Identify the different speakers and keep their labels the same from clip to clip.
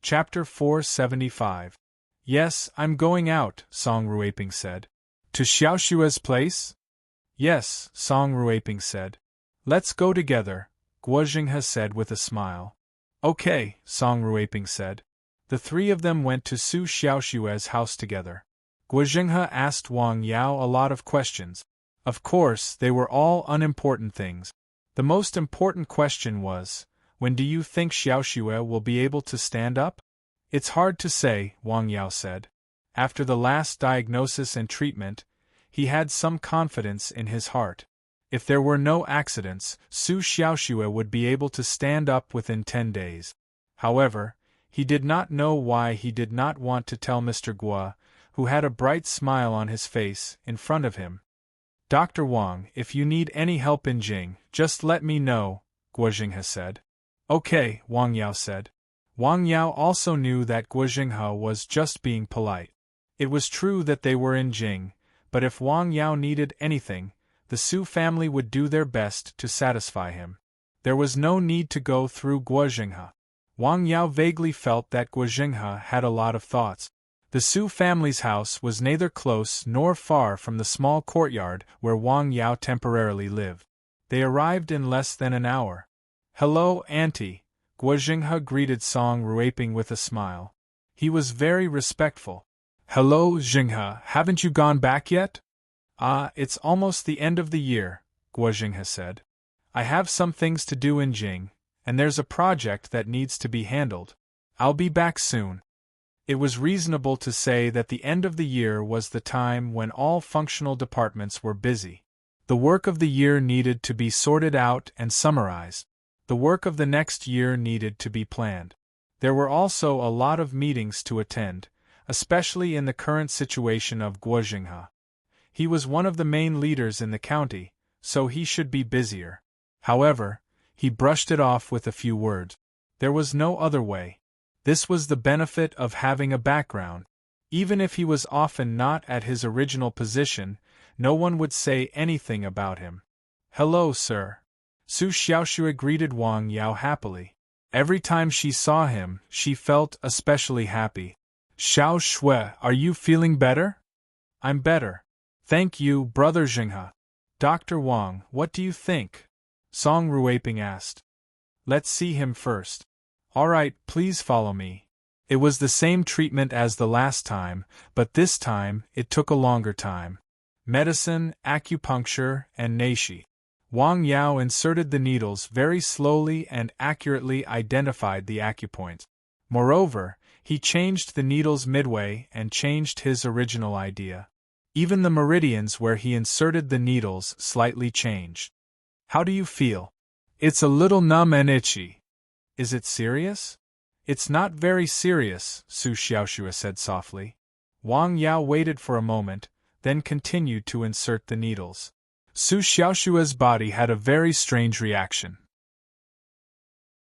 Speaker 1: Chapter 475. Yes, I'm going out, Song Ruiping said. To Xiaoshua's place? Yes, Song Ruiping said. Let's go together, Guo Jinghe said with a smile. Okay, Song Ruiping said. The three of them went to Su Xiaoshua's house together. Guo Jinghe asked Wang Yao a lot of questions. Of course, they were all unimportant things. The most important question was, when do you think Xiaoshua will be able to stand up? It's hard to say, Wang Yao said. After the last diagnosis and treatment, he had some confidence in his heart. If there were no accidents, Su Xiaoshua would be able to stand up within 10 days. However, he did not know why he did not want to tell Mr. Guo, who had a bright smile on his face, in front of him. Dr. Wang, if you need any help in Jing, just let me know, Guo Jinghe said. Okay, Wang Yao said. Wang Yao also knew that Guo Jinghe was just being polite. It was true that they were in Jing, but if Wang Yao needed anything, the Su family would do their best to satisfy him. There was no need to go through Guo Jinghe. Wang Yao vaguely felt that Guo Jinghe had a lot of thoughts. The Su family's house was neither close nor far from the small courtyard where Wang Yao temporarily lived. They arrived in less than an hour. Hello, Auntie, Guo Jinghe greeted Song Ruiping with a smile. He was very respectful. Hello, Jinghe, haven't you gone back yet? It's almost the end of the year, Guo Jinghe said. I have some things to do in Jing, and there's a project that needs to be handled. I'll be back soon. It was reasonable to say that the end of the year was the time when all functional departments were busy. The work of the year needed to be sorted out and summarized. The work of the next year needed to be planned. There were also a lot of meetings to attend, especially in the current situation of Guo Jinghe. He was one of the main leaders in the county, so he should be busier. However, he brushed it off with a few words. There was no other way. This was the benefit of having a background. Even if he was often not at his original position, no one would say anything about him. Hello, sir. Su Xiaoshua greeted Wang Yao happily. Every time she saw him, she felt especially happy. Xiaoshua, are you feeling better? I'm better. Thank you, Brother Jinghe. Dr. Wang, what do you think? Song Ruiping asked. Let's see him first. All right, please follow me. It was the same treatment as the last time, but this time it took a longer time. Medicine, acupuncture, and neishi. Wang Yao inserted the needles very slowly and accurately identified the acupoints. Moreover, he changed the needles midway and changed his original idea. Even the meridians where he inserted the needles slightly changed. How do you feel? It's a little numb and itchy. Is it serious? It's not very serious, Su Xiaoshua said softly. Wang Yao waited for a moment, then continued to insert the needles. Su Xiaoshua's body had a very strange reaction.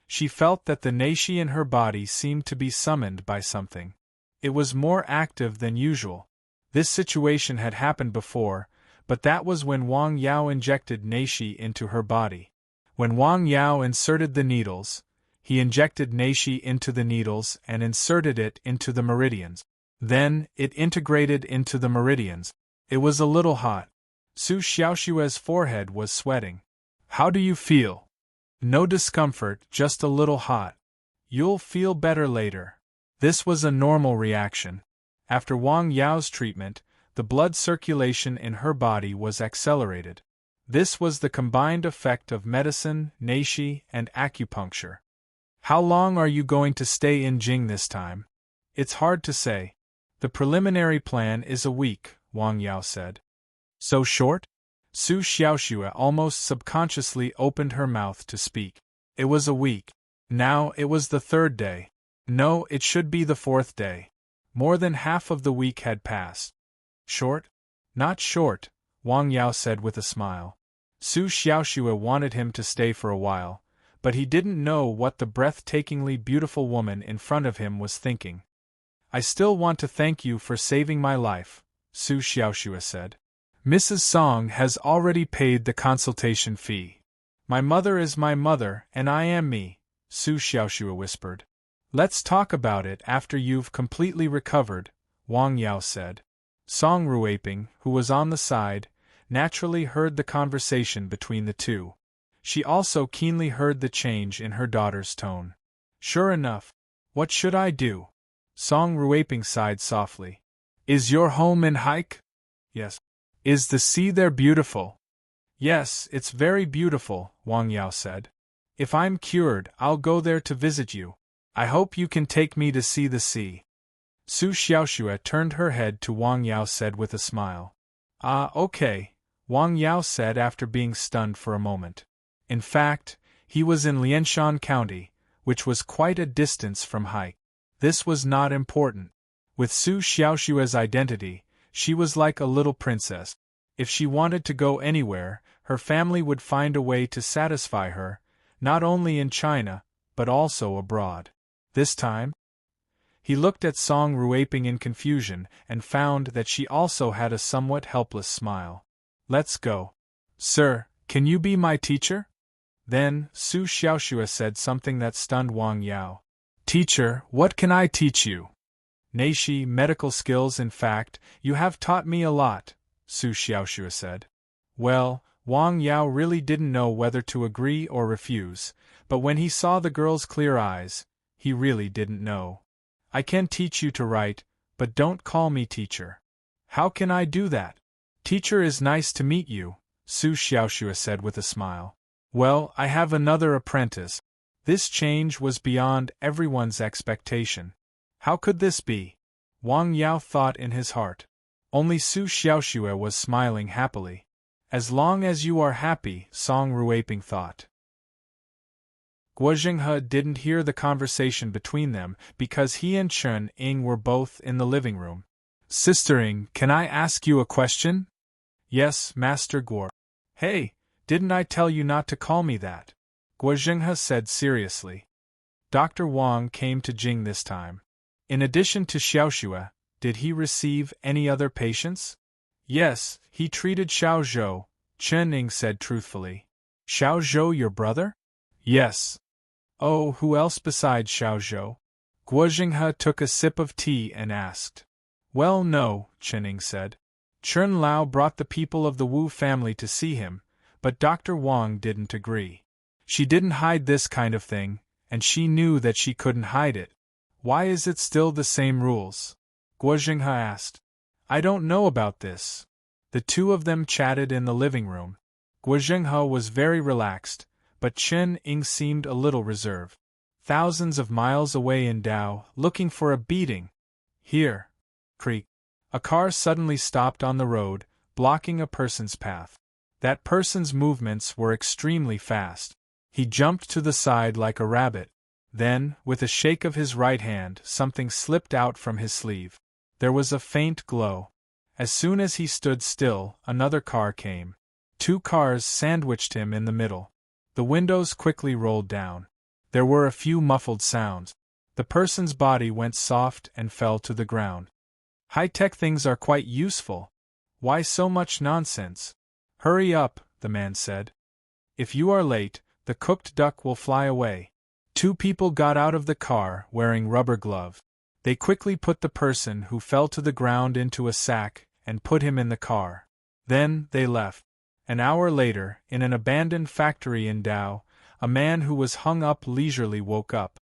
Speaker 1: She felt that the neishi in her body seemed to be summoned by something. It was more active than usual. This situation had happened before, but that was when Wang Yao injected neishi into her body. When Wang Yao inserted the needles, he injected neishi into the needles and inserted it into the meridians. Then, it integrated into the meridians. It was a little hot. Su Xiaoshua's forehead was sweating. How do you feel? No discomfort, just a little hot. You'll feel better later. This was a normal reaction. After Wang Yao's treatment, the blood circulation in her body was accelerated. This was the combined effect of medicine, neishi, and acupuncture. How long are you going to stay in Jing this time? It's hard to say. The preliminary plan is a week, Wang Yao said. So short? Su Xiaoshua almost subconsciously opened her mouth to speak. It was a week. Now it was the 3rd day. No, it should be the 4th day. More than half of the week had passed. Short? Not short, Wang Yao said with a smile. Su Xiaoshua wanted him to stay for a while, but he didn't know what the breathtakingly beautiful woman in front of him was thinking. I still want to thank you for saving my life, Su Xiaoshua said. Mrs. Song has already paid the consultation fee. My mother is my mother and I am me, Su Xiaoshua whispered. Let's talk about it after you've completely recovered, Wang Yao said. Song Ruiping, who was on the side, naturally heard the conversation between the two. She also keenly heard the change in her daughter's tone. Sure enough. What should I do? Song Ruiping sighed softly. Is your home in Hike? Yes. Is the sea there beautiful? Yes, it's very beautiful, Wang Yao said. If I'm cured, I'll go there to visit you. I hope you can take me to see the sea. Su Xiaoxue turned her head to Wang Yao said with a smile. Ah, okay, Wang Yao said after being stunned for a moment. In fact, he was in Lianshan County, which was quite a distance from Hai. This was not important. With Su Xiaoxue's identity, she was like a little princess. If she wanted to go anywhere, her family would find a way to satisfy her, not only in China, but also abroad. This time? He looked at Song Ruiping in confusion and found that she also had a somewhat helpless smile. Let's go. Sir, can you be my teacher? Then, Su Xiaoxue said something that stunned Wang Yao. Teacher, what can I teach you? Neishi, medical skills. In fact, you have taught me a lot, Su Xiaoxue said. Well, Wang Yao really didn't know whether to agree or refuse, but when he saw the girl's clear eyes, he really didn't know. I can teach you to write, but don't call me teacher. How can I do that? Teacher is nice to meet you, Su Xiaoxue said with a smile. Well, I have another apprentice. This change was beyond everyone's expectation. How could this be? Wang Yao thought in his heart. Only Su Xiaoxue was smiling happily. As long as you are happy, Song Ruiping thought. Guo Jinghe didn't hear the conversation between them because he and Chen Ying were both in the living room. Sister Ying, can I ask you a question? Yes, Master Guo. Hey, didn't I tell you not to call me that? Guo Jinghe said seriously. Dr. Wang came to Jing this time. In addition to Xiaoxue, did he receive any other patients? Yes, he treated Xiao Zhou, Chen Ying said truthfully. Xiao Zhou your brother? Yes. Oh, who else besides Xiao Zhou? Guo Jinghe took a sip of tea and asked. Well, no, Chen Ying said. Chen Lao brought the people of the Wu family to see him, but Dr. Wang didn't agree. She didn't hide this kind of thing, and she knew that she couldn't hide it. Why is it still the same rules? Guo Jinghe asked. I don't know about this. The two of them chatted in the living room. Guo Jinghe was very relaxed, but Chen Ying seemed a little reserved. Thousands of miles away in Dao, looking for a beating. Here. Creak. A car suddenly stopped on the road, blocking a person's path. That person's movements were extremely fast. He jumped to the side like a rabbit. Then, with a shake of his right hand, something slipped out from his sleeve. There was a faint glow. As soon as he stood still, another car came. Two cars sandwiched him in the middle. The windows quickly rolled down. There were a few muffled sounds. The person's body went soft and fell to the ground. High-tech things are quite useful. Why so much nonsense? Hurry up, the man said. If you are late, the cooked duck will fly away. Two people got out of the car wearing rubber gloves. They quickly put the person who fell to the ground into a sack and put him in the car. Then they left. An hour later, in an abandoned factory in Dao, a man who was hung up leisurely woke up.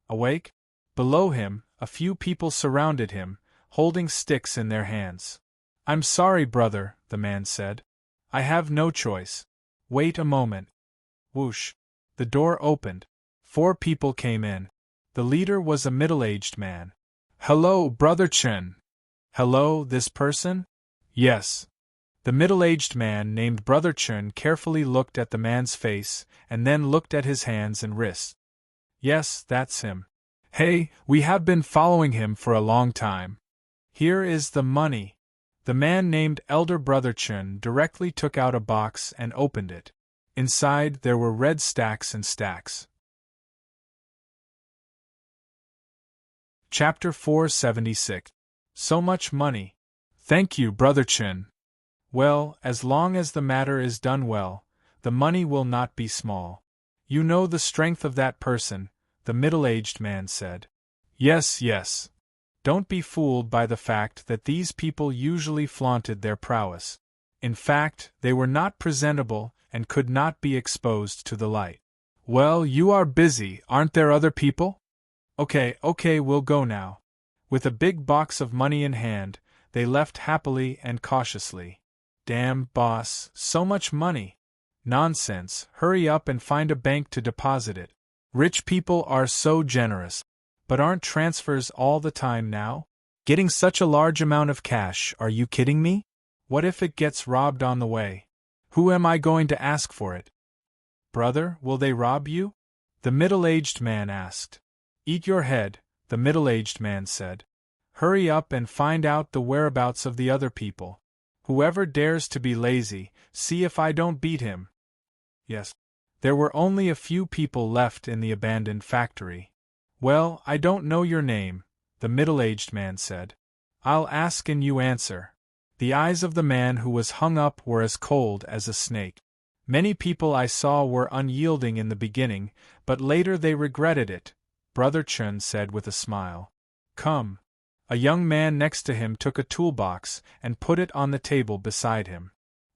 Speaker 1: Awake? Below him, a few people surrounded him, holding sticks in their hands. I'm sorry, brother, the man said. I have no choice. Wait a moment. Whoosh. The door opened. 4 people came in. The leader was a middle-aged man. Hello, Brother Chen. Hello, this person? Yes. The middle-aged man named Brother Chen carefully looked at the man's face and then looked at his hands and wrists. Yes, that's him. Hey, we have been following him for a long time. Here is the money. The man named Elder Brother Chen directly took out a box and opened it. Inside there were red stacks and stacks. Chapter 476. So much money. Thank you, Brother Chen. Well, as long as the matter is done well, the money will not be small. You know the strength of that person, the middle-aged man said. Yes, yes. Don't be fooled by the fact that these people usually flaunted their prowess. In fact, they were not presentable and could not be exposed to the light. Well, you are busy, aren't there other people? Okay, we'll go now. With a big box of money in hand, they left happily and cautiously. Damn, boss, so much money. Nonsense, hurry up and find a bank to deposit it. Rich people are so generous. But aren't transfers all the time now? Getting such a large amount of cash, are you kidding me? What if it gets robbed on the way? Who am I going to ask for it? Brother, will they rob you? The middle-aged man asked. Eat your head, the middle-aged man said. Hurry up and find out the whereabouts of the other people. Whoever dares to be lazy, see if I don't beat him. Yes. There were only a few people left in the abandoned factory. Well, I don't know your name, the middle-aged man said. I'll ask and you answer. The eyes of the man who was hung up were as cold as a snake. Many people I saw were unyielding in the beginning, but later they regretted it, Brother Chun said with a smile. Come. A young man next to him took a toolbox and put it on the table beside him.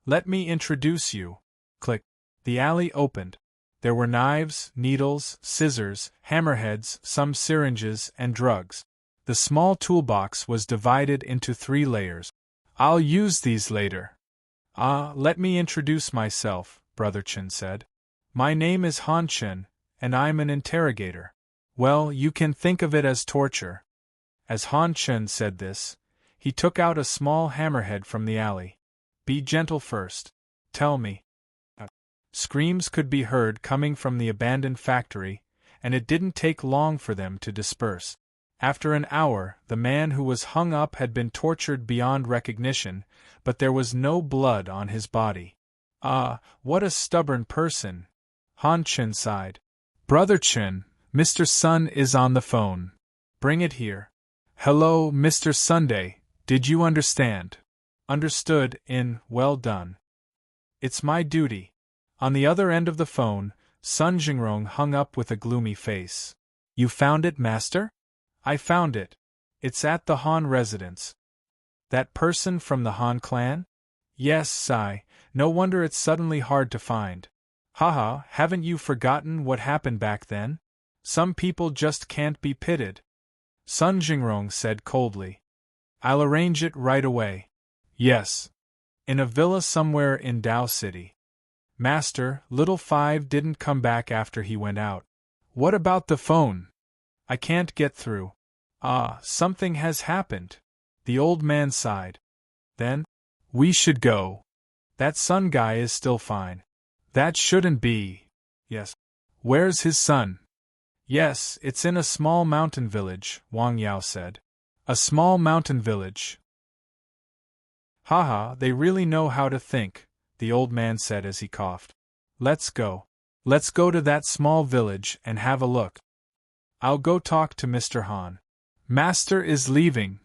Speaker 1: Let me introduce you. Click. The alley opened. There were knives, needles, scissors, hammerheads, some syringes, and drugs. The small toolbox was divided into 3 layers. I'll use these later. Let me introduce myself, Brother Chen said. My name is Han Chen, and I'm an interrogator. Well, you can think of it as torture. As Han Chen said this, he took out a small hammerhead from the alley. Be gentle first. Tell me. Screams could be heard coming from the abandoned factory, and it didn't take long for them to disperse. After an hour, the man who was hung up had been tortured beyond recognition, but there was no blood on his body. What a stubborn person! Han Chen sighed. Brother Chen, Mr. Sun is on the phone. Bring it here. Hello, Mr. Sunday, did you understand? Understood, well done. It's my duty. On the other end of the phone, Sun Jingrong hung up with a gloomy face. You found it, master? I found it. It's at the Han residence. That person from the Han clan? Yes, sigh. No wonder it's suddenly hard to find. Haha, haven't you forgotten what happened back then? Some people just can't be pitted. Sun Jingrong said coldly. I'll arrange it right away. Yes. In a villa somewhere in Dao City. Master, Little Five didn't come back after he went out. What about the phone? I can't get through. Something has happened. The old man sighed. Then? We should go. That Sun guy is still fine. That shouldn't be. Yes. Where's his son? Yes, it's in a small mountain village, Wang Yao said. A small mountain village. Haha, they really know how to think, the old man said as he coughed. Let's go. Let's go to that small village and have a look. I'll go talk to Mr. Han. Master is leaving.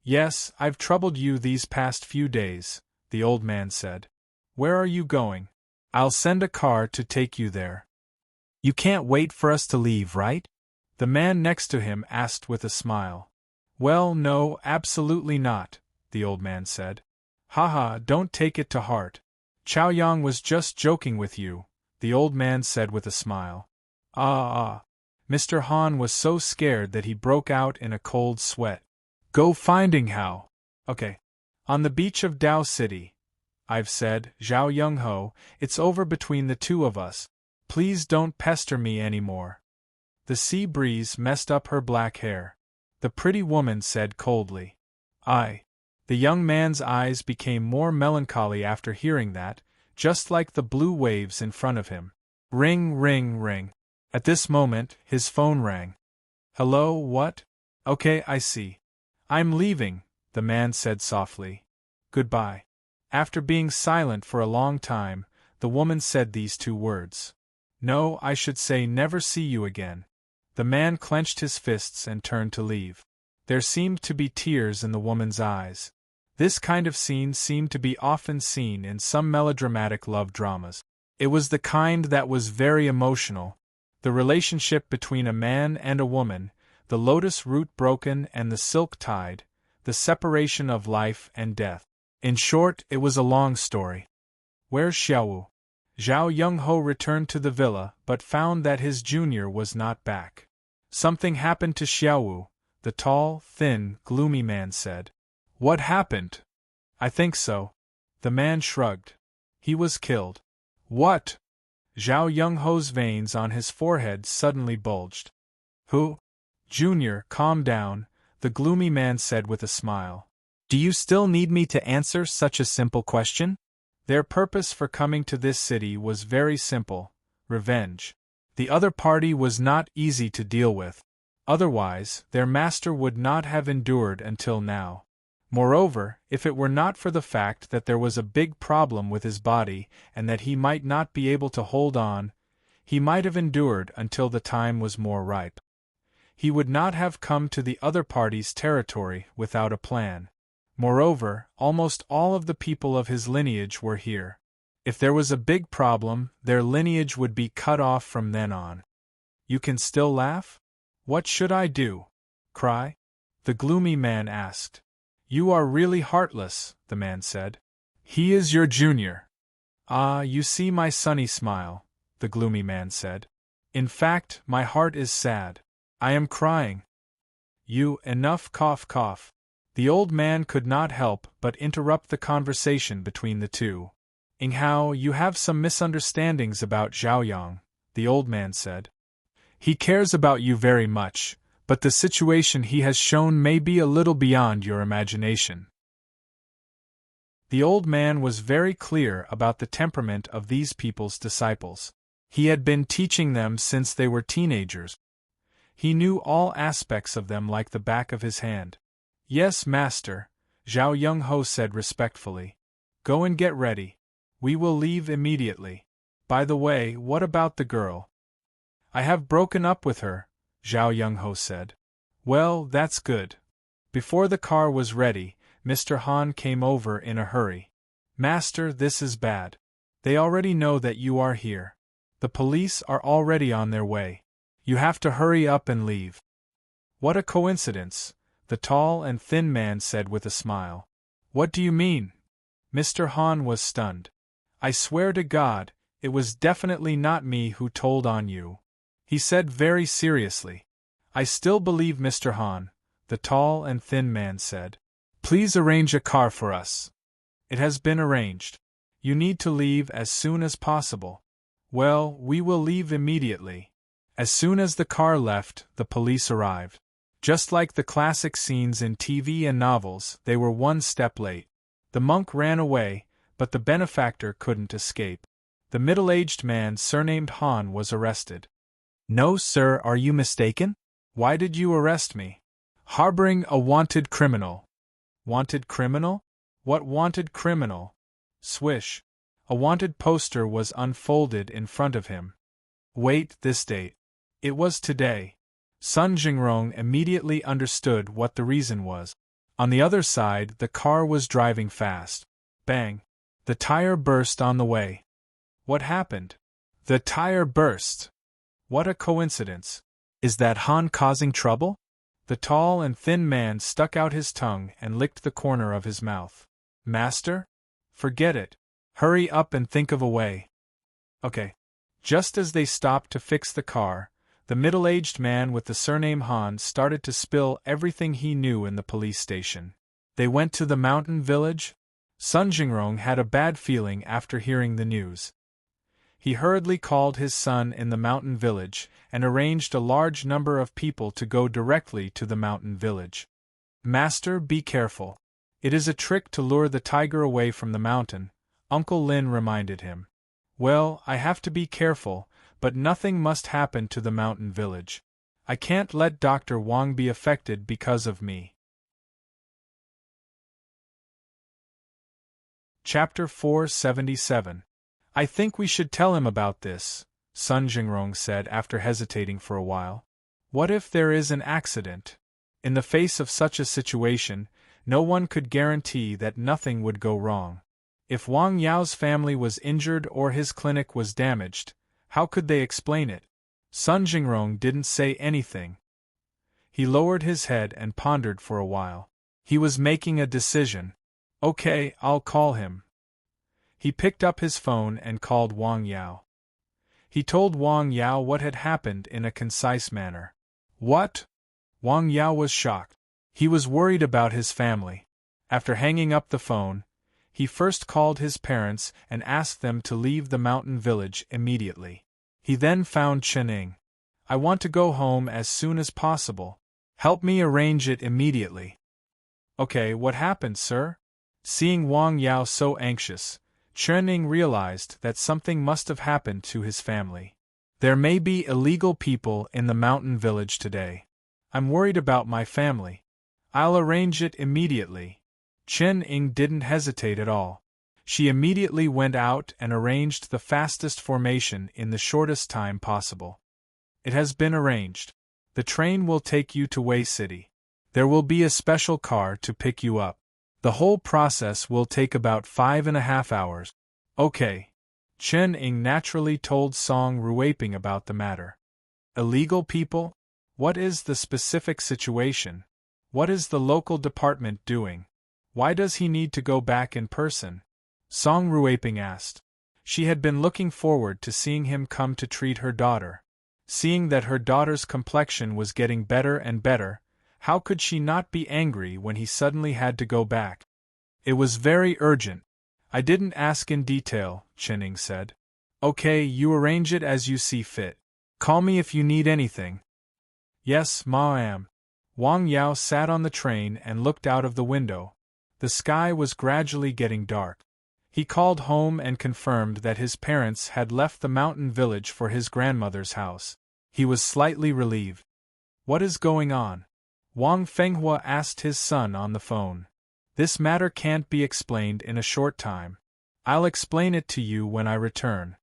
Speaker 1: Yes, I've troubled you these past few days, the old man said. Where are you going? I'll send a car to take you there. You can't wait for us to leave, right? The man next to him asked with a smile. Well, no, absolutely not, the old man said. Haha, don't take it to heart. Chow Yang was just joking with you, the old man said with a smile. Mr. Han was so scared that he broke out in a cold sweat. Go finding how. Okay. On the beach of Dao City. I've said, Zhao Young-ho, it's over between the two of us. Please don't pester me anymore. The sea breeze messed up her black hair. The pretty woman said coldly. The young man's eyes became more melancholy after hearing that, just like the blue waves in front of him. Ring, ring, ring. At this moment, his phone rang. Hello, what? Okay, I see. I'm leaving, the man said softly. Goodbye. After being silent for a long time, the woman said these 2 words. No, I should say never see you again. The man clenched his fists and turned to leave. There seemed to be tears in the woman's eyes. This kind of scene seemed to be often seen in some melodramatic love dramas. It was the kind that was very emotional. The relationship between a man and a woman, the lotus root broken and the silk tied, the separation of life and death. In short, it was a long story. Where's Xiaowu? Zhao Yunghao returned to the villa but found that his junior was not back. Something happened to Xiaowu, the tall, thin, gloomy man said. What happened? I think so. The man shrugged. He was killed. What? Zhao Yunghao's veins on his forehead suddenly bulged. Who? Junior, calm down, the gloomy man said with a smile. Do you still need me to answer such a simple question? Their purpose for coming to this city was very simple: revenge. The other party was not easy to deal with. Otherwise, their master would not have endured until now. Moreover, if it were not for the fact that there was a big problem with his body and that he might not be able to hold on, he might have endured until the time was more ripe. He would not have come to the other party's territory without a plan. Moreover, almost all of the people of his lineage were here. If there was a big problem, their lineage would be cut off from then on. You can still laugh? What should I do? Cry? The gloomy man asked. You are really heartless, the man said. He is your junior. Ah, you see my sunny smile, the gloomy man said. In fact, my heart is sad. I am crying. Enough cough cough. The old man could not help but interrupt the conversation between the two. Yinghao, you have some misunderstandings about Zhaoyang, the old man said. He cares about you very much, but the situation he has shown may be a little beyond your imagination. The old man was very clear about the temperament of these people's disciples. He had been teaching them since they were teenagers. He knew all aspects of them like the back of his hand. Yes, master, Zhao Yunghao said respectfully. Go and get ready. We will leave immediately. By the way, what about the girl? I have broken up with her, Zhao Yunghao said. Well, that's good. Before the car was ready, Mr. Han came over in a hurry. Master, this is bad. They already know that you are here. The police are already on their way. You have to hurry up and leave. What a coincidence, the tall and thin man said with a smile. What do you mean? Mr. Han was stunned. I swear to God, it was definitely not me who told on you. He said very seriously. I still believe Mr. Han, the tall and thin man said. Please arrange a car for us. It has been arranged. You need to leave as soon as possible. Well, we will leave immediately. As soon as the car left, the police arrived. Just like the classic scenes in TV and novels, they were one step late. The monk ran away, but the benefactor couldn't escape. The middle-aged man surnamed Han was arrested. No, sir, are you mistaken? Why did you arrest me? Harboring a wanted criminal. Wanted criminal? What wanted criminal? Swish. A wanted poster was unfolded in front of him. Wait, this date. It was today. Sun Jingrong immediately understood what the reason was. On the other side, the car was driving fast. Bang! The tire burst on the way. What happened? The tire burst. What a coincidence. Is that Han causing trouble? The tall and thin man stuck out his tongue and licked the corner of his mouth. Master? Forget it. Hurry up and think of a way. Okay. Just as they stopped to fix the car, the middle-aged man with the surname Han started to spill everything he knew in the police station. They went to the mountain village? Sun Jingrong had a bad feeling after hearing the news. He hurriedly called his son in the mountain village and arranged a large number of people to go directly to the mountain village. Master, be careful. It is a trick to lure the tiger away from the mountain, Uncle Lin reminded him. Well, I have to be careful, but nothing must happen to the mountain village. I can't let Dr. Wang be affected because of me. Chapter 477. I think we should tell him about this, Sun Jingrong said after hesitating for a while. What if there is an accident? In the face of such a situation, no one could guarantee that nothing would go wrong. If Wang Yao's family was injured or his clinic was damaged, how could they explain it? Sun Jingrong didn't say anything. He lowered his head and pondered for a while. He was making a decision. Okay, I'll call him. He picked up his phone and called Wang Yao. He told Wang Yao what had happened in a concise manner. What? Wang Yao was shocked. He was worried about his family. After hanging up the phone, he first called his parents and asked them to leave the mountain village immediately. He then found Chening. I want to go home as soon as possible. Help me arrange it immediately. Okay, what happened, sir? Seeing Wang Yao so anxious, Chening realized that something must have happened to his family. There may be illegal people in the mountain village today. I'm worried about my family. I'll arrange it immediately. Chening didn't hesitate at all. She immediately went out and arranged the fastest formation in the shortest time possible. It has been arranged. The train will take you to Wei City. There will be a special car to pick you up. The whole process will take about 5.5 hours. Okay. Chening naturally told Song Ruiping about the matter. Illegal people? What is the specific situation? What is the local department doing? Why does he need to go back in person? Song Ruiping asked. She had been looking forward to seeing him come to treat her daughter. Seeing that her daughter's complexion was getting better and better, how could she not be angry when he suddenly had to go back? It was very urgent. I didn't ask in detail, Chening said. Okay, you arrange it as you see fit. Call me if you need anything. Yes, ma'am. Wang Yao sat on the train and looked out of the window. The sky was gradually getting dark. He called home and confirmed that his parents had left the mountain village for his grandmother's house. He was slightly relieved. What is going on? Wang Fenghua asked his son on the phone. This matter can't be explained in a short time. I'll explain it to you when I return.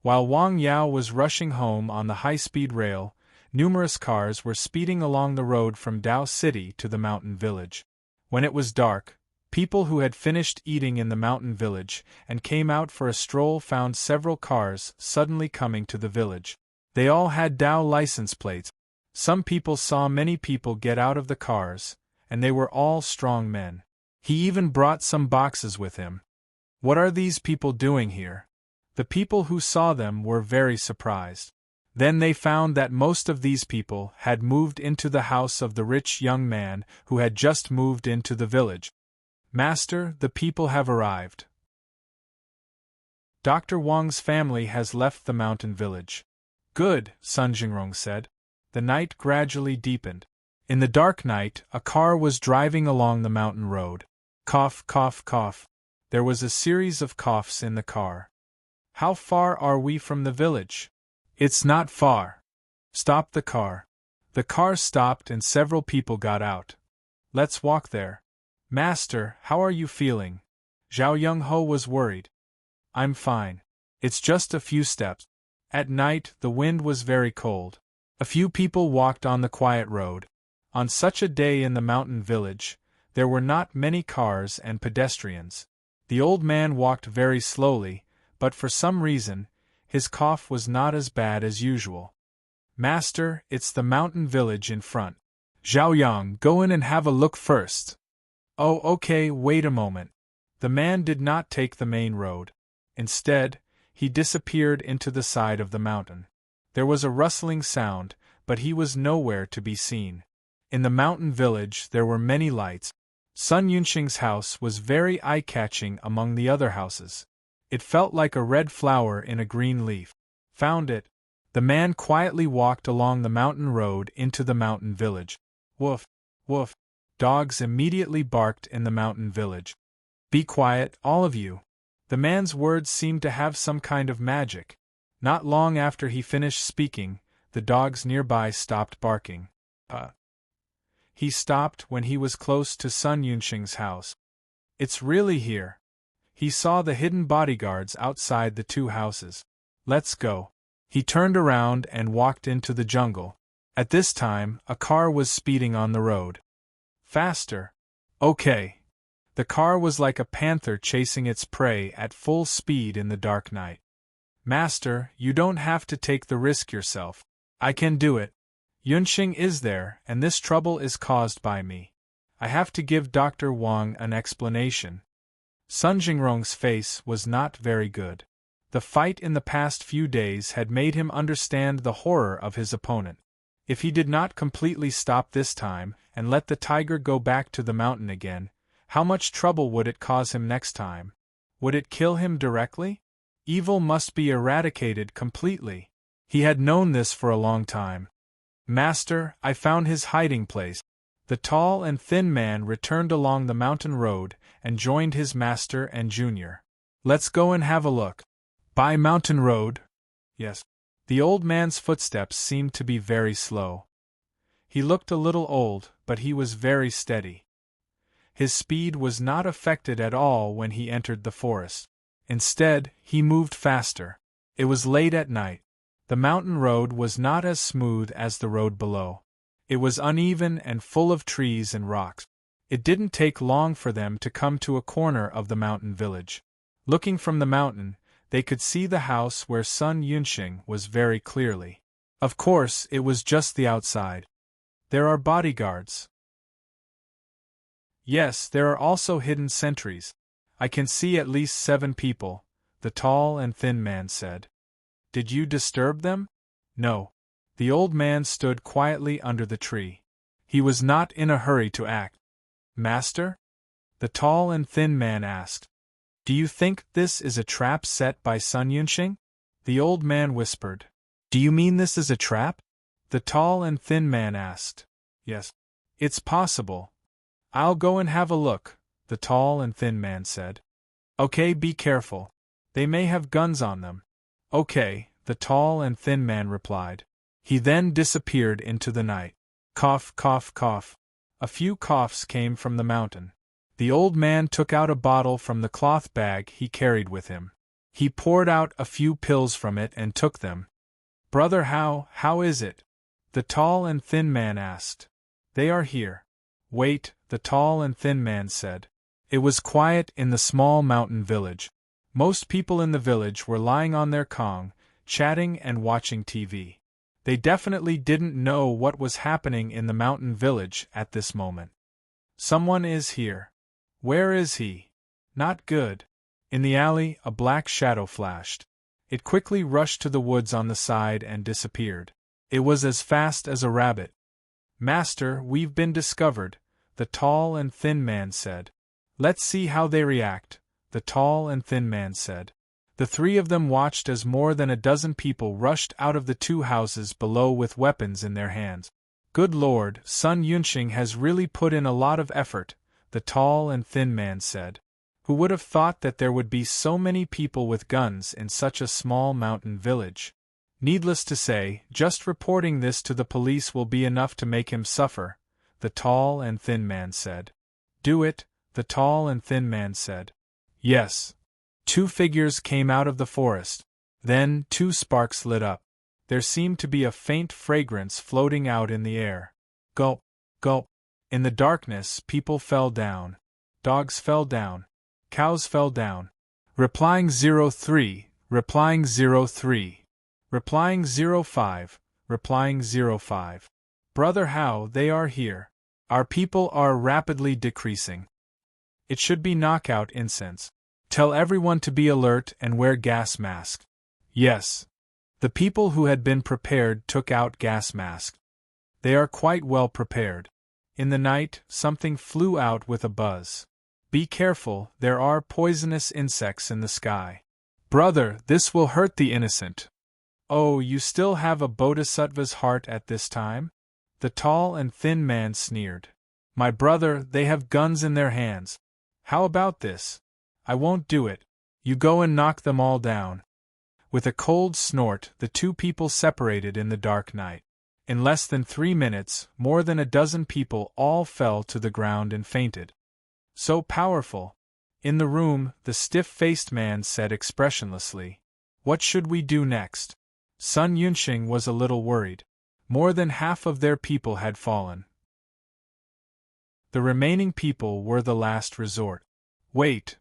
Speaker 1: While Wang Yao was rushing home on the high-speed rail, numerous cars were speeding along the road from Dao City to the mountain village. When it was dark, people who had finished eating in the mountain village and came out for a stroll found several cars suddenly coming to the village. They all had Dao license plates. Some people saw many people get out of the cars, and they were all strong men. He even brought some boxes with him. What are these people doing here? The people who saw them were very surprised. Then they found that most of these people had moved into the house of the rich young man who had just moved into the village. Master, the people have arrived. Dr. Wang's family has left the mountain village. Good, Sun Jingrong said. The night gradually deepened. In the dark night, a car was driving along the mountain road. Cough, cough, cough. There was a series of coughs in the car. How far are we from the village? It's not far. Stop the car. The car stopped and several people got out. Let's walk there. Master, how are you feeling? Zhao Young-ho was worried. I'm fine. It's just a few steps. At night, the wind was very cold. A few people walked on the quiet road. On such a day in the mountain village, there were not many cars and pedestrians. The old man walked very slowly, but for some reason, his cough was not as bad as usual. Master, it's the mountain village in front. Zhao Yang, go in and have a look first. Oh, okay, wait a moment. The man did not take the main road. Instead, he disappeared into the side of the mountain. There was a rustling sound, but he was nowhere to be seen. In the mountain village there were many lights. Sun Yunxing's house was very eye-catching among the other houses. It felt like a red flower in a green leaf. Found it. The man quietly walked along the mountain road into the mountain village. Woof, woof. Dogs immediately barked in the mountain village. Be quiet, all of you. The man's words seemed to have some kind of magic. Not long after he finished speaking, the dogs nearby stopped barking. He stopped when he was close to Sun Yunxing's house. It's really here. He saw the hidden bodyguards outside the two houses. Let's go. He turned around and walked into the jungle. At this time, a car was speeding on the road. Faster. Okay. The car was like a panther chasing its prey at full speed in the dark night. Master, you don't have to take the risk yourself. I can do it. Yunxing is there, and this trouble is caused by me. I have to give Dr. Wang an explanation. Sun Jingrong's face was not very good. The fight in the past few days had made him understand the horror of his opponent. If he did not completely stop this time, and let the tiger go back to the mountain again, how much trouble would it cause him next time? Would it kill him directly? Evil must be eradicated completely. He had known this for a long time. Master, I found his hiding place. The tall and thin man returned along the mountain road and joined his master and junior. Let's go and have a look. By mountain road? Yes. The old man's footsteps seemed to be very slow. He looked a little old, but he was very steady. His speed was not affected at all when he entered the forest. Instead, he moved faster. It was late at night. The mountain road was not as smooth as the road below. It was uneven and full of trees and rocks. It didn't take long for them to come to a corner of the mountain village. Looking from the mountain, they could see the house where Sun Yunxing was very clearly. Of course, it was just the outside. There are bodyguards. Yes, there are also hidden sentries. I can see at least 7 people, the tall and thin man said. Did you disturb them? No. The old man stood quietly under the tree. He was not in a hurry to act. Master? The tall and thin man asked. Do you think this is a trap set by Sun Yunxing? The old man whispered. Do you mean this is a trap? The tall and thin man asked. Yes. It's possible. I'll go and have a look, the tall and thin man said. Okay, be careful. They may have guns on them. Okay, the tall and thin man replied. He then disappeared into the night. Cough, cough, cough. A few coughs came from the mountain. The old man took out a bottle from the cloth bag he carried with him. He poured out a few pills from it and took them. Brother, how is it? The tall and thin man asked. They are here. Wait, the tall and thin man said. It was quiet in the small mountain village. Most people in the village were lying on their kong, chatting and watching TV. They definitely didn't know what was happening in the mountain village at this moment. Someone is here. Where is he? Not good. In the alley, a black shadow flashed. It quickly rushed to the woods on the side and disappeared. It was as fast as a rabbit. Master, we've been discovered, the tall and thin man said. Let's see how they react, the tall and thin man said. The 3 of them watched as more than a dozen people rushed out of the 2 houses below with weapons in their hands. Good Lord, Sun Yunxing has really put in a lot of effort, the tall and thin man said. Who would have thought that there would be so many people with guns in such a small mountain village? Needless to say, just reporting this to the police will be enough to make him suffer, the tall and thin man said. Do it, the tall and thin man said. Yes. 2 figures came out of the forest. Then 2 sparks lit up. There seemed to be a faint fragrance floating out in the air. Gulp, gulp. In the darkness, people fell down. Dogs fell down. Cows fell down. Replying 03, replying 03. Replying 05, replying 05. Brother, how they are here. Our people are rapidly decreasing. It should be knockout incense. Tell everyone to be alert and wear gas mask. Yes. The people who had been prepared took out gas masks. They are quite well prepared. In the night, something flew out with a buzz. Be careful, there are poisonous insects in the sky. Brother, this will hurt the innocent. Oh, you still have a bodhisattva's heart at this time? The tall and thin man sneered. My brother, they have guns in their hands. How about this? I won't do it. You go and knock them all down. With a cold snort, the 2 people separated in the dark night. In less than 3 minutes, more than a dozen people all fell to the ground and fainted. So powerful. In the room, the stiff-faced man said expressionlessly, What should we do next? Sun Yunxing was a little worried. More than half of their people had fallen. The remaining people were the last resort. Wait.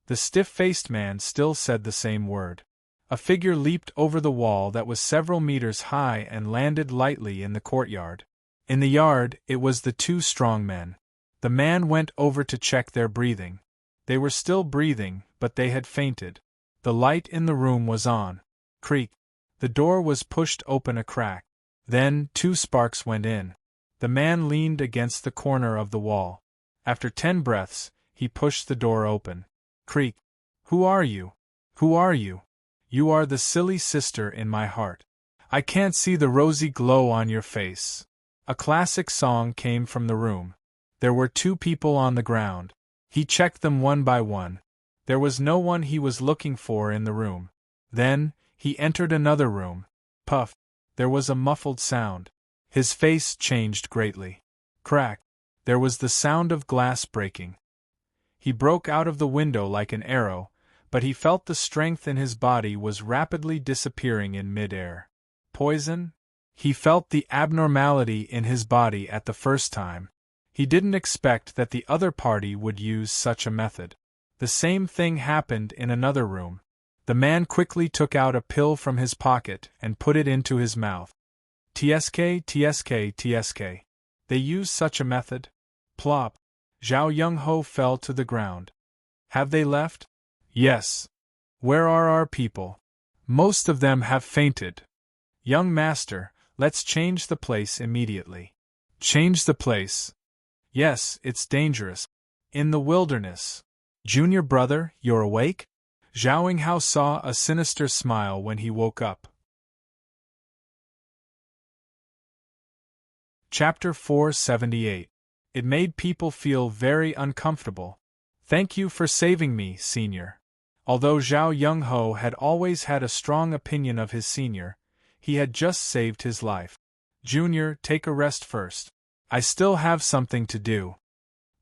Speaker 1: The stiff-faced man still said the same word. A figure leaped over the wall that was several meters high and landed lightly in the courtyard. In the yard, it was the two strong men. The man went over to check their breathing. They were still breathing, but they had fainted. The light in the room was on. Creak. The door was pushed open a crack. Then 2 sparks went in. The man leaned against the corner of the wall. After 10 breaths, he pushed the door open. Creak. Who are you? Who are you? You are the silly sister in my heart. I can't see the rosy glow on your face. A classic song came from the room. There were 2 people on the ground. He checked them one by one. There was no one he was looking for in the room. Then, he entered another room. Puff. There was a muffled sound. His face changed greatly. Crack. There was the sound of glass breaking. He broke out of the window like an arrow, but he felt the strength in his body was rapidly disappearing in mid-air. Poison? He felt the abnormality in his body at the first time. He didn't expect that the other party would use such a method. The same thing happened in another room. The man quickly took out a pill from his pocket and put it into his mouth. TSK, TSK, TSK. They use such a method? Plop. Zhao Yunho fell to the ground. Have they left? Yes. Where are our people? Most of them have fainted. Young master, let's change the place immediately. Change the place? Yes, it's dangerous. In the wilderness. Junior brother, you're awake? Zhao Yunhao saw a sinister smile when he woke up. Chapter 478. It made people feel very uncomfortable. Thank you for saving me, senior. Although Zhao Yunho had always had a strong opinion of his senior, he had just saved his life. Junior, take a rest first. I still have something to do.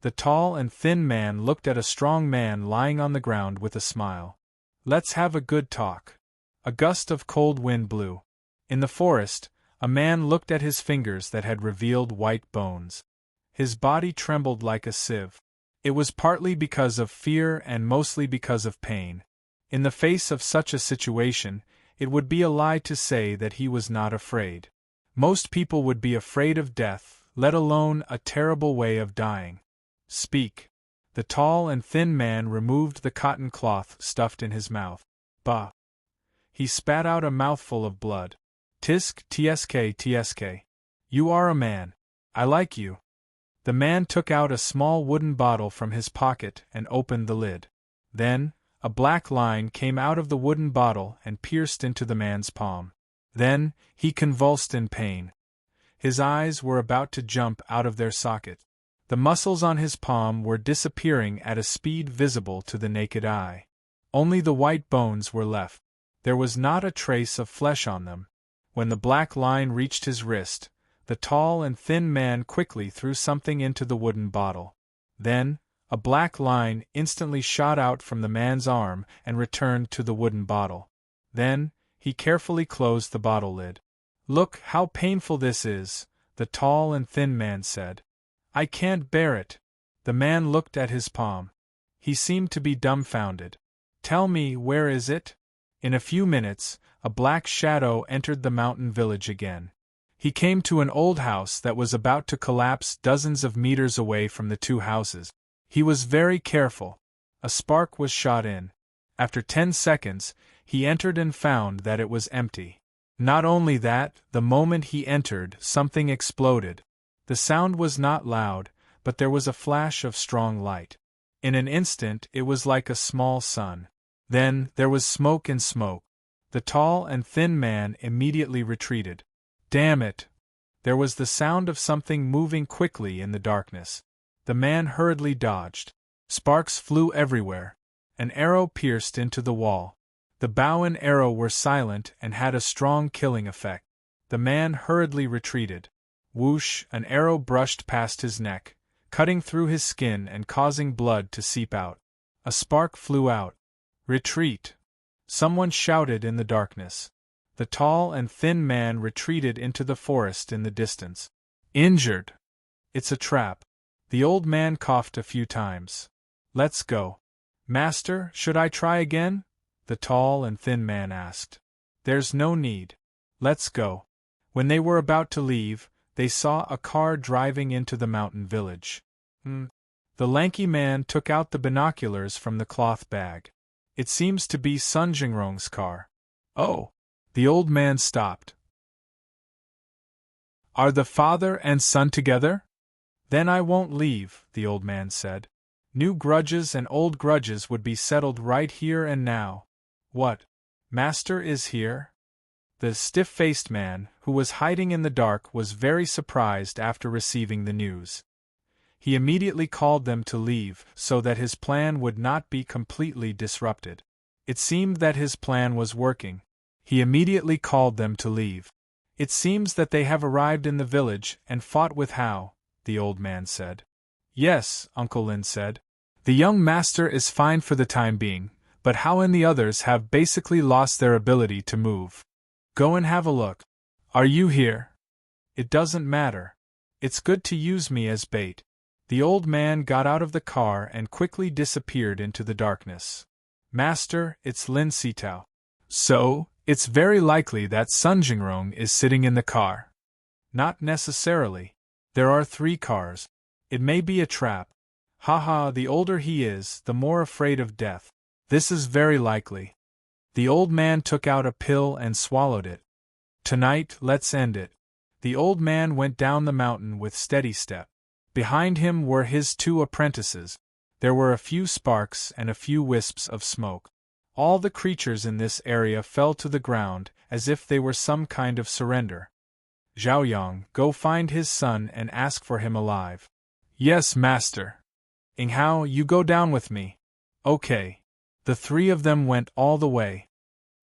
Speaker 1: The tall and thin man looked at a strong man lying on the ground with a smile. Let's have a good talk. A gust of cold wind blew. In the forest, a man looked at his fingers that had revealed white bones. His body trembled like a sieve. It was partly because of fear and mostly because of pain. In the face of such a situation, it would be a lie to say that he was not afraid. Most people would be afraid of death, let alone a terrible way of dying. Speak. The tall and thin man removed the cotton cloth stuffed in his mouth. Bah! He spat out a mouthful of blood. Tisk, tsk, tsk. You are a man. I like you. The man took out a small wooden bottle from his pocket and opened the lid. Then, a black line came out of the wooden bottle and pierced into the man's palm. Then, he convulsed in pain. His eyes were about to jump out of their socket. The muscles on his palm were disappearing at a speed visible to the naked eye. Only the white bones were left. There was not a trace of flesh on them. When the black line reached his wrist, the tall and thin man quickly threw something into the wooden bottle. Then, a black line instantly shot out from the man's arm and returned to the wooden bottle. Then, he carefully closed the bottle lid. Look how painful this is, the tall and thin man said. I can't bear it. The man looked at his palm. He seemed to be dumbfounded. Tell me, where is it? In a few minutes, a black shadow entered the mountain village again. He came to an old house that was about to collapse dozens of meters away from the 2 houses. He was very careful. A spark was shot in. After 10 seconds, he entered and found that it was empty. Not only that, the moment he entered, something exploded. The sound was not loud, but there was a flash of strong light. In an instant it was like a small sun. Then, there was smoke and smoke. The tall and thin man immediately retreated. Damn it! There was the sound of something moving quickly in the darkness. The man hurriedly dodged. Sparks flew everywhere. An arrow pierced into the wall. The bow and arrow were silent and had a strong killing effect. The man hurriedly retreated. Whoosh! An arrow brushed past his neck, cutting through his skin and causing blood to seep out. A spark flew out. Retreat! Someone shouted in the darkness. The tall and thin man retreated into the forest in the distance. Injured! It's a trap. The old man coughed a few times. Let's go. Master, should I try again? the tall and thin man asked. There's no need. Let's go. When they were about to leave, they saw a car driving into the mountain village. The lanky man took out the binoculars from the cloth bag. It seems to be Sun Jingrong's car. Oh! The old man stopped. Are the father and son together? Then I won't leave, the old man said. New grudges and old grudges would be settled right here and now. What? Master is here? The stiff-faced man, who was hiding in the dark, was very surprised after receiving the news. He immediately called them to leave, so that his plan would not be completely disrupted. It seemed that his plan was working. He immediately called them to leave. It seems that they have arrived in the village and fought with Hao, the old man said. Yes, Uncle Lin said. The young master is fine for the time being, but Hao and the others have basically lost their ability to move. Go and have a look. Are you here? It doesn't matter. It's good to use me as bait. The old man got out of the car and quickly disappeared into the darkness. Master, it's Lin Sitao. So, it's very likely that Sun Jingrong is sitting in the car. Not necessarily. There are 3 cars. It may be a trap. Haha, the older he is, the more afraid of death. This is very likely. The old man took out a pill and swallowed it. Tonight, let's end it. The old man went down the mountain with steady step. Behind him were his 2 apprentices. There were a few sparks and a few wisps of smoke. All the creatures in this area fell to the ground, as if they were some kind of surrender. Zhaoyang, go find his son and ask for him alive. Yes, master. Yinghao, you go down with me. Okay. The 3 of them went all the way.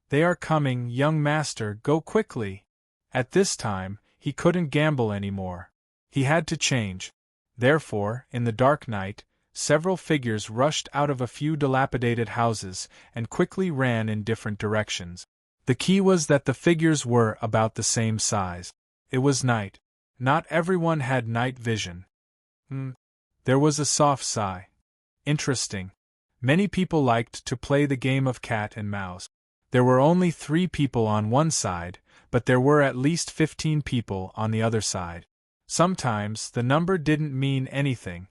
Speaker 1: They are coming, young master, go quickly. At this time, he couldn't gamble anymore. He had to change. Therefore, in the dark night, several figures rushed out of a few dilapidated houses and quickly ran in different directions. The key was that the figures were about the same size. It was night. Not everyone had night vision. There was a soft sigh. Interesting. Many people liked to play the game of cat and mouse. There were only 3 people on one side, but there were at least 15 people on the other side. Sometimes the number didn't mean anything.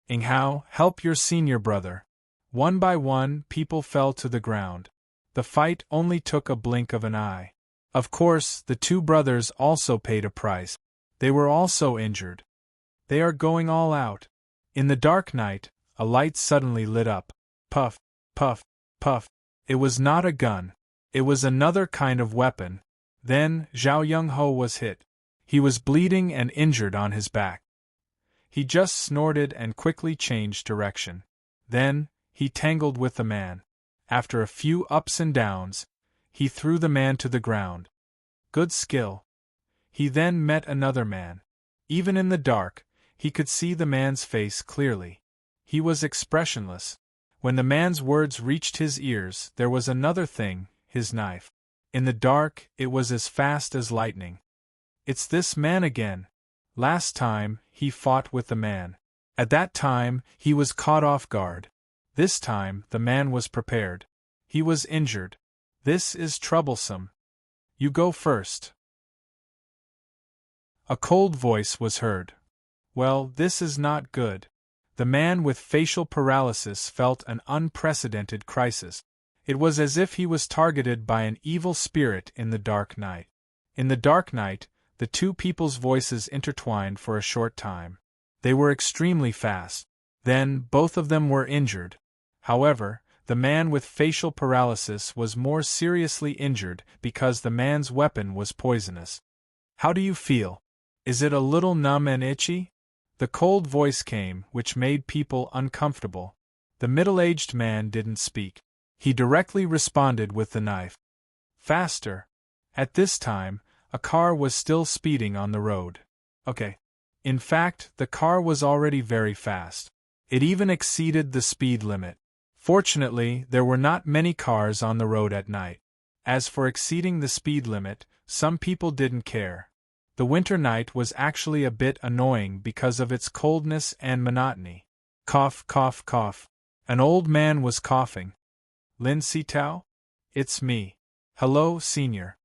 Speaker 1: Yinghao, help your senior brother. One by one, people fell to the ground. The fight only took a blink of an eye. Of course, the 2 brothers also paid a price. They were also injured. They are going all out. In the dark night, a light suddenly lit up. Puff, puff, puff. It was not a gun. It was another kind of weapon. Then, Zhao Yunho was hit. He was bleeding and injured on his back. He just snorted and quickly changed direction. Then, he tangled with the man. After a few ups and downs, he threw the man to the ground. Good skill. He then met another man. Even in the dark, he could see the man's face clearly. He was expressionless. When the man's words reached his ears, there was another thing, his knife. In the dark, it was as fast as lightning. It's this man again. Last time, he fought with the man. At that time, he was caught off guard. This time, the man was prepared. He was injured. This is troublesome. You go first. A cold voice was heard. Well, this is not good. The man with facial paralysis felt an unprecedented crisis. It was as if he was targeted by an evil spirit in the dark night. In the dark night, the 2 people's voices intertwined for a short time. They were extremely fast. Then, both of them were injured. However, the man with facial paralysis was more seriously injured because the man's weapon was poisonous. How do you feel? Is it a little numb and itchy? The cold voice came, which made people uncomfortable. The middle-aged man didn't speak. He directly responded with the knife. Faster. At this time, a car was still speeding on the road. Okay. In fact, the car was already very fast. It even exceeded the speed limit. Fortunately, there were not many cars on the road at night. As for exceeding the speed limit, some people didn't care. The winter night was actually a bit annoying because of its coldness and monotony. Cough, cough, cough. An old man was coughing. Lin Sitao? It's me. Hello, Senior.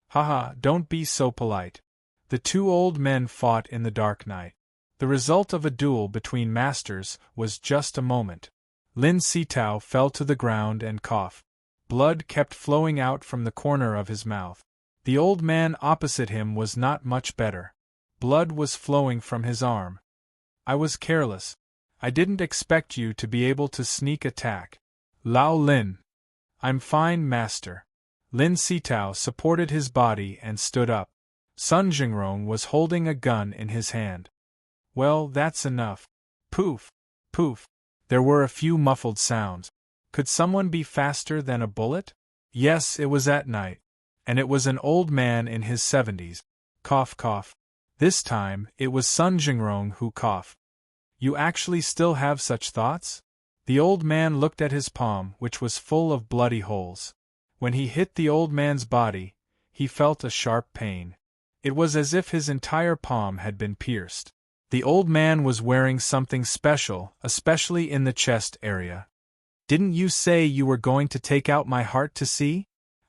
Speaker 1: Haha, don't be so polite. The two old men fought in the dark night. The result of a duel between masters was just a moment. Lin Sitao fell to the ground and coughed. Blood kept flowing out from the corner of his mouth. The old man opposite him was not much better. Blood was flowing from his arm. I was careless. I didn't expect you to be able to sneak attack. Lao Lin. I'm fine, master. Lin Sitao supported his body and stood up. Sun Jingrong was holding a gun in his hand. Well, that's enough. Poof, poof. There were a few muffled sounds. Could someone be faster than a bullet? Yes, it was at night. And it was an old man in his 70s. Cough, cough. This time, it was Sun Jingrong who coughed. You actually still have such thoughts? The old man looked at his palm, which was full of bloody holes. When he hit the old man's body, he felt a sharp pain. It was as if his entire palm had been pierced. The old man was wearing something special, especially in the chest area. Didn't you say you were going to take out my heart to see?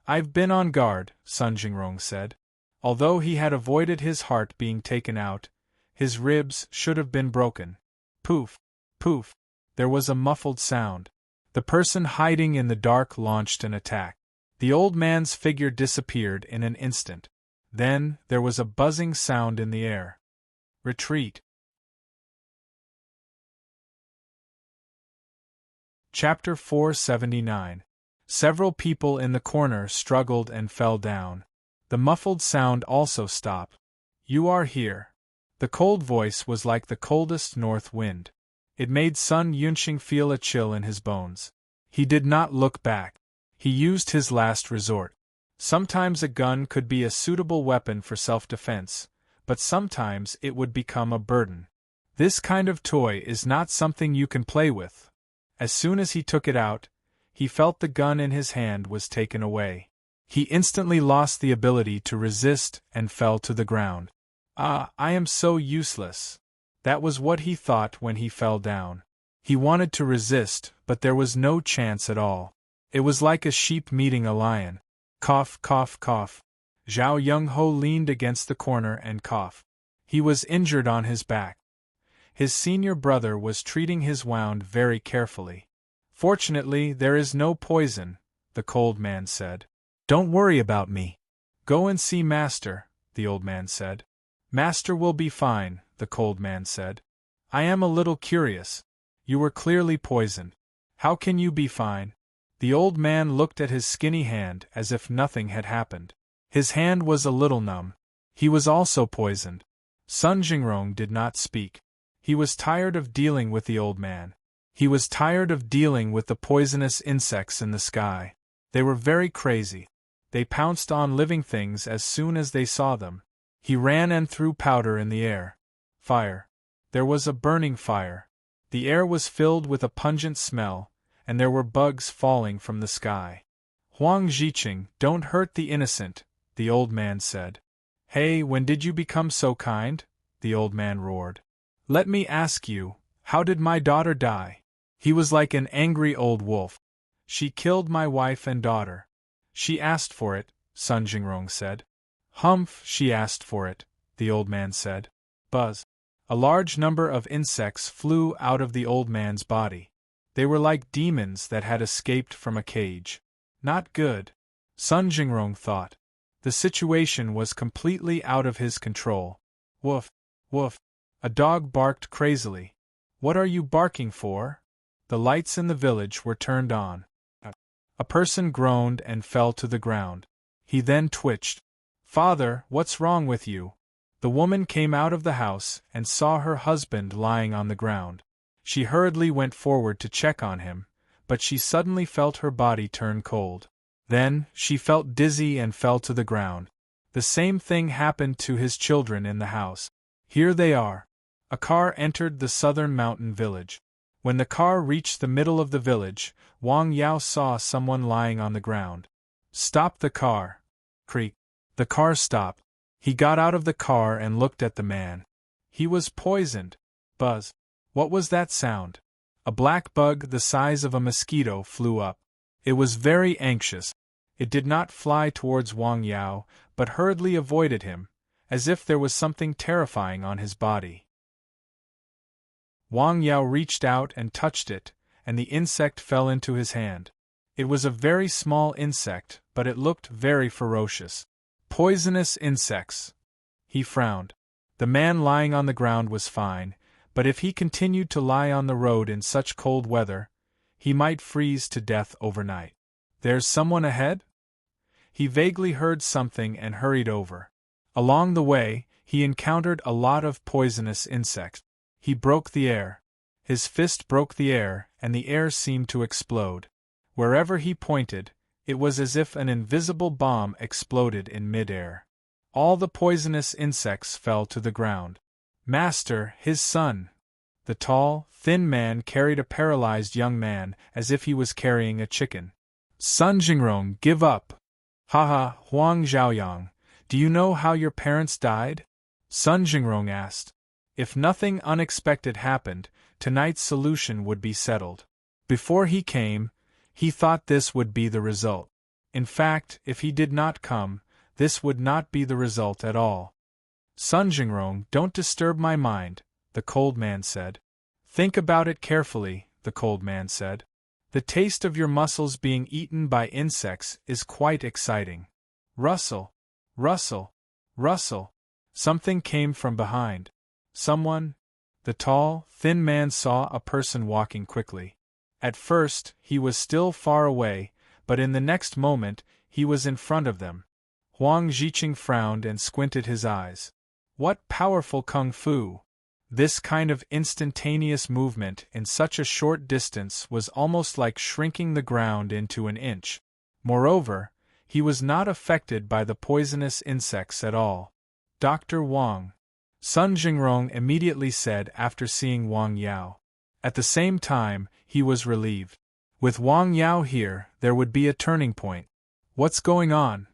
Speaker 1: I've been on guard, Sun Jingrong said. Although he had avoided his heart being taken out, his ribs should have been broken. Poof, poof. There was a muffled sound. The person hiding in the dark launched an attack. The old man's figure disappeared in an instant. Then, there was a buzzing sound in the air. Retreat. Chapter 479. Several people in the corner struggled and fell down. The muffled sound also stopped. You are here. The cold voice was like the coldest north wind. It made Sun Yunxing feel a chill in his bones. He did not look back. He used his last resort. Sometimes a gun could be a suitable weapon for self-defense, but sometimes it would become a burden. This kind of toy is not something you can play with. As soon as he took it out, he felt the gun in his hand was taken away. He instantly lost the ability to resist and fell to the ground. Ah, I am so useless. That was what he thought when he fell down. He wanted to resist, but there was no chance at all. It was like a sheep meeting a lion. Cough, cough, cough. Zhao Young-ho leaned against the corner and coughed. He was injured on his back. His senior brother was treating his wound very carefully. Fortunately, there is no poison, the cold man said. Don't worry about me. Go and see Master, the old man said. Master will be fine, the cold man said. I am a little curious. You were clearly poisoned. How can you be fine? The old man looked at his skinny hand as if nothing had happened. His hand was a little numb. He was also poisoned. Sun Jingrong did not speak. He was tired of dealing with the old man. He was tired of dealing with the poisonous insects in the sky. They were very crazy. They pounced on living things as soon as they saw them. He ran and threw powder in the air. Fire. There was a burning fire. The air was filled with a pungent smell, and there were bugs falling from the sky. Huang Ziqing, don't hurt the innocent, the old man said. Hey, when did you become so kind? The old man roared. Let me ask you, how did my daughter die? He was like an angry old wolf. She killed my wife and daughter. She asked for it, Sun Jingrong said. Humph, she asked for it, the old man said. Buzz. A large number of insects flew out of the old man's body. They were like demons that had escaped from a cage. Not good, Sun Jingrong thought. The situation was completely out of his control. Woof, woof. A dog barked crazily. What are you barking for? The lights in the village were turned on. A person groaned and fell to the ground. He then twitched. Father, what's wrong with you? The woman came out of the house and saw her husband lying on the ground. She hurriedly went forward to check on him, but she suddenly felt her body turn cold. Then, she felt dizzy and fell to the ground. The same thing happened to his children in the house. Here they are. A car entered the southern mountain village. When the car reached the middle of the village, Wang Yao saw someone lying on the ground. Stop the car. Creak. The car stopped. He got out of the car and looked at the man. He was poisoned. Buzz. What was that sound? A black bug the size of a mosquito flew up. It was very anxious. It did not fly towards Wang Yao, but hurriedly avoided him, as if there was something terrifying on his body. Wang Yao reached out and touched it, and the insect fell into his hand. It was a very small insect, but it looked very ferocious. Poisonous insects. He frowned. The man lying on the ground was fine, but if he continued to lie on the road in such cold weather, he might freeze to death overnight. There's someone ahead? He vaguely heard something and hurried over. Along the way, he encountered a lot of poisonous insects. He broke the air. His fist broke the air, and the air seemed to explode. Wherever he pointed, it was as if an invisible bomb exploded in mid-air. All the poisonous insects fell to the ground. Master, his son! The tall, thin man carried a paralyzed young man, as if he was carrying a chicken. Sun Jingrong, give up! Ha, Huang Zhaoyang, do you know how your parents died? Sun Jingrong asked. If nothing unexpected happened, tonight's solution would be settled. Before he came, he thought this would be the result. In fact, if he did not come, this would not be the result at all. Sun Jingrong, don't disturb my mind, the cold man said. Think about it carefully, the cold man said. The taste of your muscles being eaten by insects is quite exciting. Rustle, rustle, rustle. Something came from behind. Someone? The tall, thin man saw a person walking quickly. At first, he was still far away, but in the next moment, he was in front of them. Huang Zhiqing frowned and squinted his eyes. What powerful kung fu! This kind of instantaneous movement in such a short distance was almost like shrinking the ground into an inch. Moreover, he was not affected by the poisonous insects at all. Dr. Wang, Sun Jingrong immediately said after seeing Wang Yao. At the same time, he was relieved. With Wang Yao here, there would be a turning point. What's going on?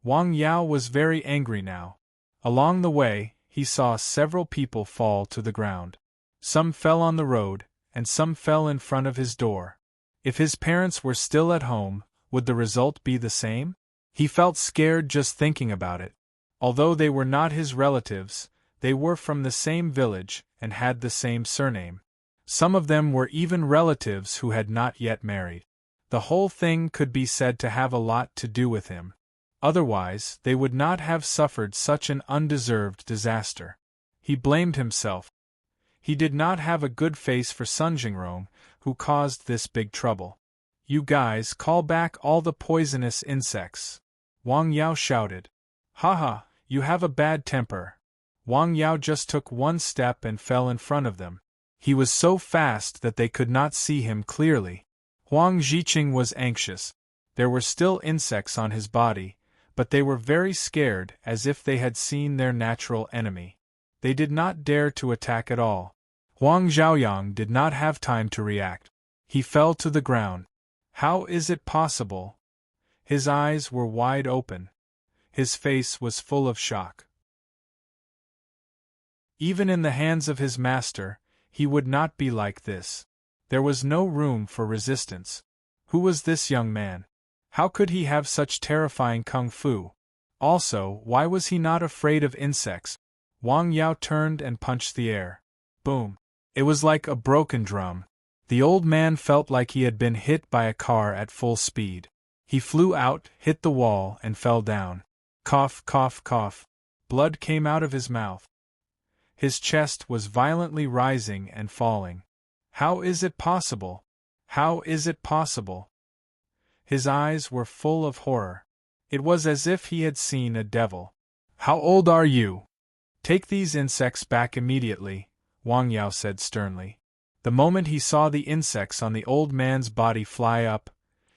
Speaker 1: Wang Yao was very angry now. Along the way, he saw several people fall to the ground. Some fell on the road, and some fell in front of his door. If his parents were still at home, would the result be the same? He felt scared just thinking about it. Although they were not his relatives, they were from the same village and had the same surname. Some of them were even relatives who had not yet married. The whole thing could be said to have a lot to do with him. Otherwise, they would not have suffered such an undeserved disaster. He blamed himself. He did not have a good face for Sun Jingrong, who caused this big trouble. You guys call back all the poisonous insects. Wang Yao shouted. Haha, you have a bad temper. Wang Yao just took one step and fell in front of them. He was so fast that they could not see him clearly. Huang Zhiqing was anxious. There were still insects on his body, but they were very scared as if they had seen their natural enemy. They did not dare to attack at all. Huang Zhaoyang did not have time to react. He fell to the ground. How is it possible? His eyes were wide open. His face was full of shock. Even in the hands of his master, he would not be like this. There was no room for resistance. Who was this young man? How could he have such terrifying kung fu? Also, why was he not afraid of insects? Wang Yao turned and punched the air. Boom! It was like a broken drum. The old man felt like he had been hit by a car at full speed. He flew out, hit the wall, and fell down. Cough, cough, cough. Blood came out of his mouth. His chest was violently rising and falling. How is it possible? How is it possible? His eyes were full of horror. It was as if he had seen a devil. How old are you? Take these insects back immediately, Wang Yao said sternly. The moment he saw the insects on the old man's body fly up,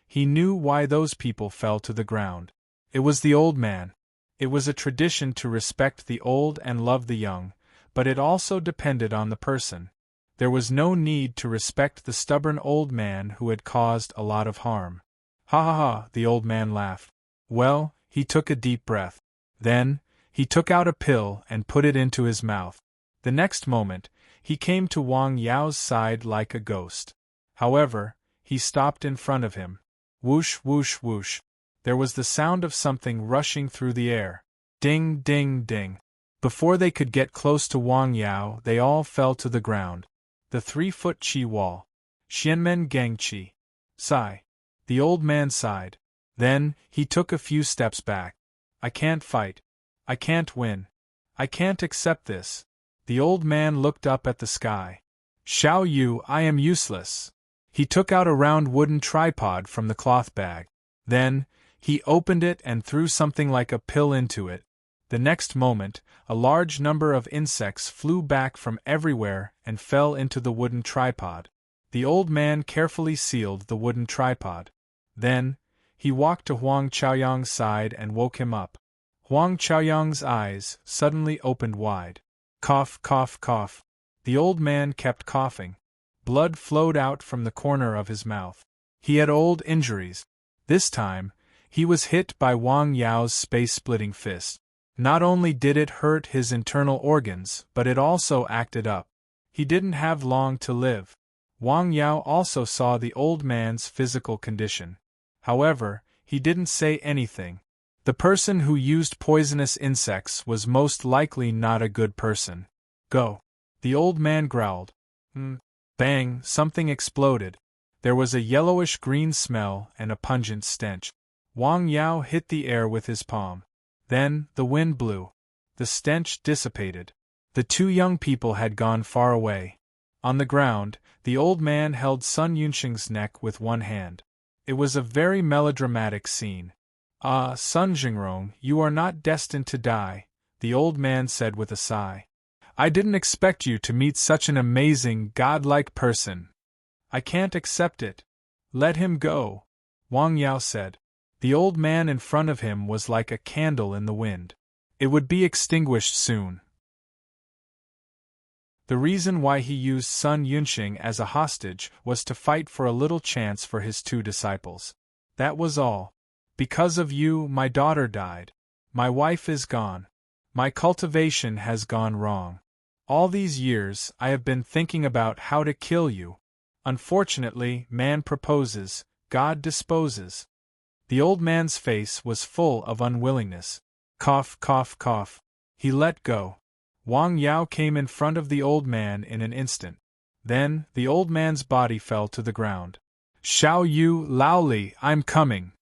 Speaker 1: he knew why those people fell to the ground. It was the old man. It was a tradition to respect the old and love the young, but it also depended on the person. There was no need to respect the stubborn old man who had caused a lot of harm. Ha ha ha, the old man laughed. Well, he took a deep breath. Then, he took out a pill and put it into his mouth. The next moment, he came to Wang Yao's side like a ghost. However, he stopped in front of him. Whoosh, whoosh, whoosh. There was the sound of something rushing through the air. Ding, ding, ding. Before they could get close to Wang Yao, they all fell to the ground. The 3-foot qi wall. Xianmen Gang Qi. Sigh. The old man sighed. Then, he took a few steps back. I can't fight. I can't win. I can't accept this. The old man looked up at the sky. Xiao Yu, I am useless. He took out a round wooden tripod from the cloth bag. Then, he opened it and threw something like a pill into it. The next moment, a large number of insects flew back from everywhere and fell into the wooden tripod. The old man carefully sealed the wooden tripod. Then, he walked to Huang Chaoyang's side and woke him up. Huang Chaoyang's eyes suddenly opened wide. Cough, cough, cough. The old man kept coughing. Blood flowed out from the corner of his mouth. He had old injuries. This time, he was hit by Wang Yao's space-splitting fist. Not only did it hurt his internal organs, but it also acted up. He didn't have long to live. Wang Yao also saw the old man's physical condition. However, he didn't say anything. The person who used poisonous insects was most likely not a good person. Go. The old man growled. Bang, something exploded. There was a yellowish-green smell and a pungent stench. Wang Yao hit the air with his palm. Then, the wind blew. The stench dissipated. The 2 young people had gone far away. On the ground, the old man held Sun Yunxing's neck with one hand. It was a very melodramatic scene. Ah, Sun Jingrong, you are not destined to die, the old man said with a sigh. I didn't expect you to meet such an amazing, godlike person. I can't accept it. Let him go, Wang Yao said. The old man in front of him was like a candle in the wind. It would be extinguished soon. The reason why he used Sun Yunxing as a hostage was to fight for a little chance for his 2 disciples. That was all. Because of you, my daughter died. My wife is gone. My cultivation has gone wrong. All these years, I have been thinking about how to kill you. Unfortunately, man proposes, God disposes. The old man's face was full of unwillingness. Cough, cough, cough. He let go. Wang Yao came in front of the old man in an instant. Then, the old man's body fell to the ground. Xiao Yu, Lao Li, I'm coming.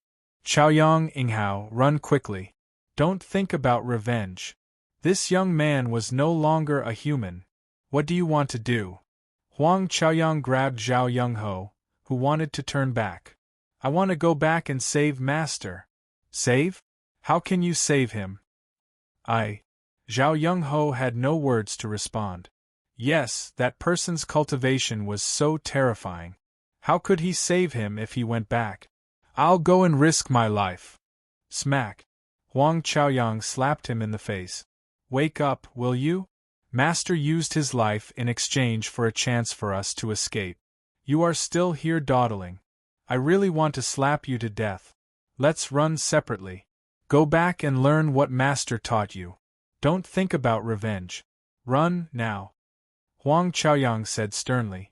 Speaker 1: Chaoyang Yinghao, run quickly. Don't think about revenge. This young man was no longer a human. What do you want to do? Huang Chaoyang grabbed Zhao Yungho, who wanted to turn back. I want to go back and save Master. Save? How can you save him? Zhao Yungho had no words to respond. Yes, that person's cultivation was so terrifying. How could he save him if he went back? I'll go and risk my life. Smack. Huang Chaoyang slapped him in the face. Wake up, will you? Master used his life in exchange for a chance for us to escape. You are still here dawdling. I really want to slap you to death. Let's run separately. Go back and learn what Master taught you. Don't think about revenge. Run, now. Huang Chaoyang said sternly.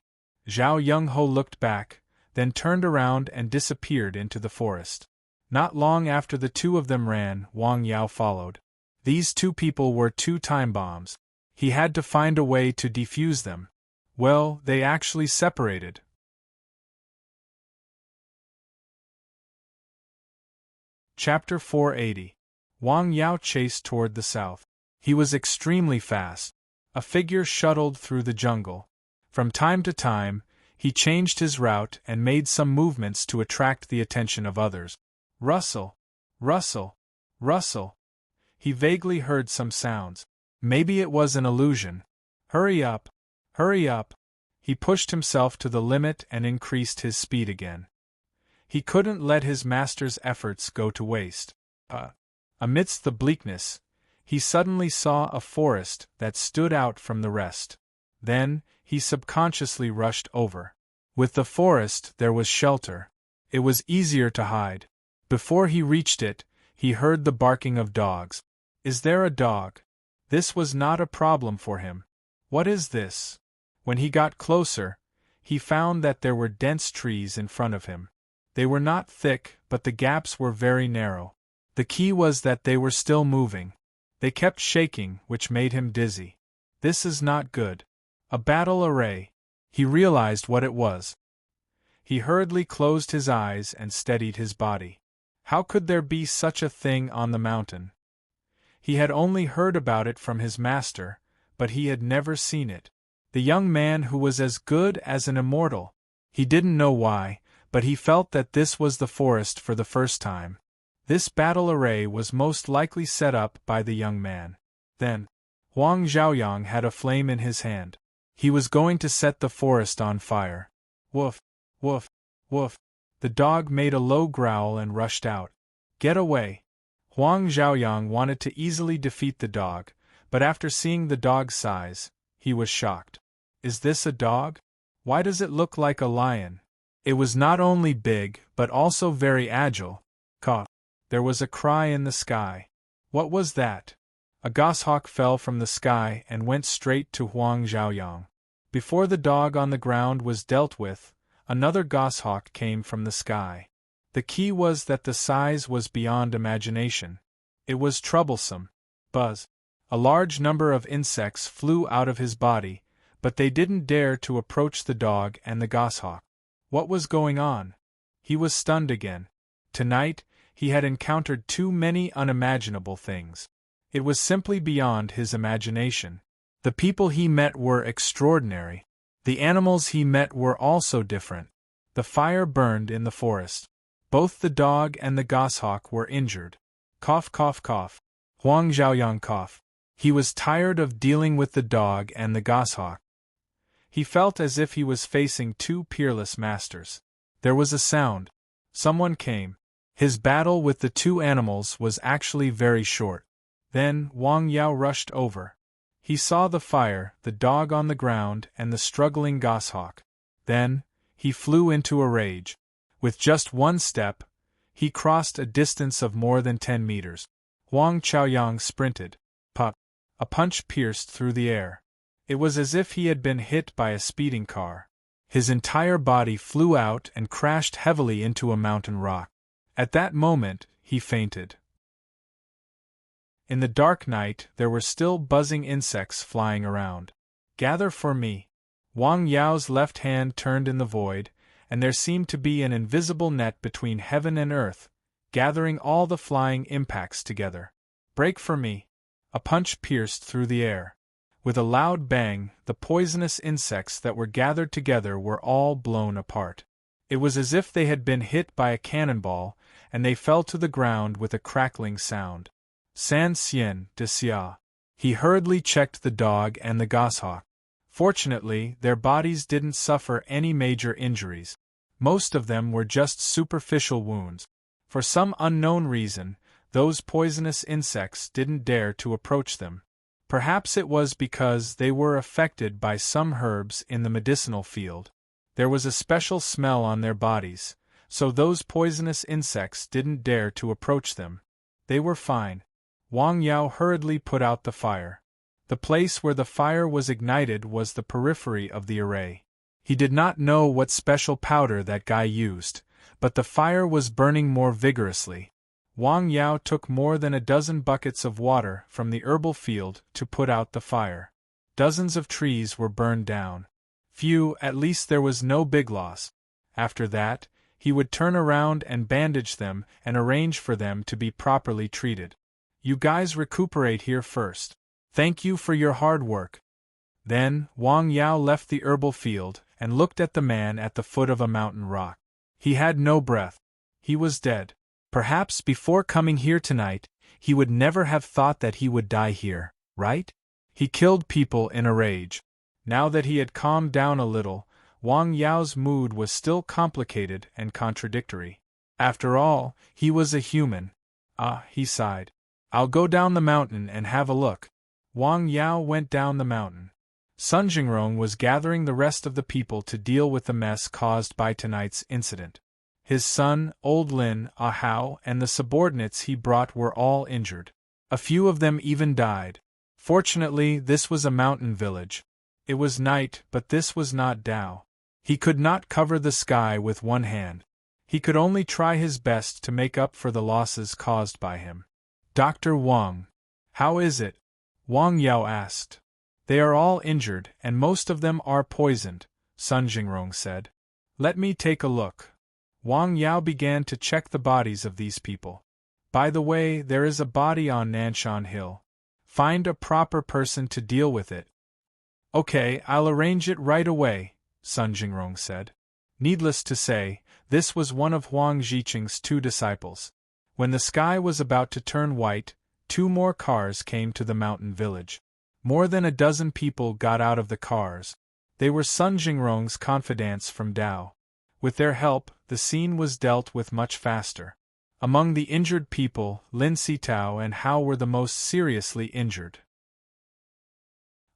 Speaker 1: Zhao Yungho looked back, then turned around and disappeared into the forest. Not long after the 2 of them ran, Wang Yao followed. These 2 people were 2 time bombs. He had to find a way to defuse them. Well, they actually separated. Chapter 480. Wang Yao chased toward the south. He was extremely fast. A figure shuttled through the jungle. From time to time, he changed his route and made some movements to attract the attention of others. Rustle, rustle, rustle. He vaguely heard some sounds. Maybe it was an illusion. Hurry up, hurry up. He pushed himself to the limit and increased his speed again. He couldn't let his master's efforts go to waste. Amidst the bleakness, he suddenly saw a forest that stood out from the rest. Then, he subconsciously rushed over. With the forest, there was shelter. It was easier to hide. Before he reached it, he heard the barking of dogs. Is there a dog? This was not a problem for him. What is this? When he got closer, he found that there were dense trees in front of him. They were not thick, but the gaps were very narrow. The key was that they were still moving. They kept shaking, which made him dizzy. This is not good. A battle array. He realized what it was. He hurriedly closed his eyes and steadied his body. How could there be such a thing on the mountain? He had only heard about it from his master, but he had never seen it. The young man who was as good as an immortal. He didn't know why, but he felt that this was the forest for the first time. This battle array was most likely set up by the young man. Then, Huang Zhaoyang had a flame in his hand. He was going to set the forest on fire. Woof, woof, woof. The dog made a low growl and rushed out. Get away! Huang Zhaoyang wanted to easily defeat the dog, but after seeing the dog's size, he was shocked. Is this a dog? Why does it look like a lion? It was not only big, but also very agile. Caw! There was a cry in the sky. What was that? A goshawk fell from the sky and went straight to Huang Zhaoyang. Before the dog on the ground was dealt with, another goshawk came from the sky. The key was that the size was beyond imagination. It was troublesome. Buzz! A large number of insects flew out of his body, but they didn't dare to approach the dog and the goshawk. What was going on? He was stunned again. Tonight, he had encountered too many unimaginable things. It was simply beyond his imagination. The people he met were extraordinary. The animals he met were also different. The fire burned in the forest. Both the dog and the goshawk were injured. Cough, cough, cough. Huang Zhaoyang coughed. He was tired of dealing with the dog and the goshawk. He felt as if he was facing two peerless masters. There was a sound. Someone came. His battle with the two animals was actually very short. Then Wang Yao rushed over. He saw the fire, the dog on the ground, and the struggling goshawk. Then, he flew into a rage. With just one step, he crossed a distance of more than 10 meters. Huang Chaoyang sprinted. Pop! A punch pierced through the air. It was as if he had been hit by a speeding car. His entire body flew out and crashed heavily into a mountain rock. At that moment, he fainted. In the dark night, there were still buzzing insects flying around. Gather for me. Wang Yao's left hand turned in the void, and there seemed to be an invisible net between heaven and earth, gathering all the flying impacts together. Break for me. A punch pierced through the air. With a loud bang, the poisonous insects that were gathered together were all blown apart. It was as if they had been hit by a cannonball, and they fell to the ground with a crackling sound. San Xian de Xia. He hurriedly checked the dog and the goshawk. Fortunately, their bodies didn't suffer any major injuries. Most of them were just superficial wounds. For some unknown reason, those poisonous insects didn't dare to approach them. Perhaps it was because they were affected by some herbs in the medicinal field. There was a special smell on their bodies, so those poisonous insects didn't dare to approach them. They were fine. Wang Yao hurriedly put out the fire. The place where the fire was ignited was the periphery of the array. He did not know what special powder that guy used, but the fire was burning more vigorously. Wang Yao took more than a dozen buckets of water from the herbal field to put out the fire. Dozens of trees were burned down. Phew, at least there was no big loss. After that, he would turn around and bandage them and arrange for them to be properly treated. You guys recuperate here first. Thank you for your hard work. Then, Wang Yao left the herbal field and looked at the man at the foot of a mountain rock. He had no breath. He was dead. Perhaps before coming here tonight, he would never have thought that he would die here, right? He killed people in a rage. Now that he had calmed down a little, Wang Yao's mood was still complicated and contradictory. After all, he was a human. Ah, he sighed. I'll go down the mountain and have a look. Wang Yao went down the mountain. Sun Jingrong was gathering the rest of the people to deal with the mess caused by tonight's incident. His son, Old Lin, Ahao, and the subordinates he brought were all injured. A few of them even died. Fortunately, this was a mountain village. It was night, but this was not Dao. He could not cover the sky with one hand. He could only try his best to make up for the losses caused by him. Dr. Wang. How is it? Wang Yao asked. They are all injured and most of them are poisoned, Sun Jingrong said. Let me take a look. Wang Yao began to check the bodies of these people. By the way, there is a body on Nanshan Hill. Find a proper person to deal with it. Okay, I'll arrange it right away, Sun Jingrong said. Needless to say, this was one of Huang Zhiqing's 2 disciples. When the sky was about to turn white, 2 more cars came to the mountain village. More than a dozen people got out of the cars. They were Sun Jingrong's confidants from Dao. With their help, the scene was dealt with much faster. Among the injured people, Lin Sitao and Hao were the most seriously injured.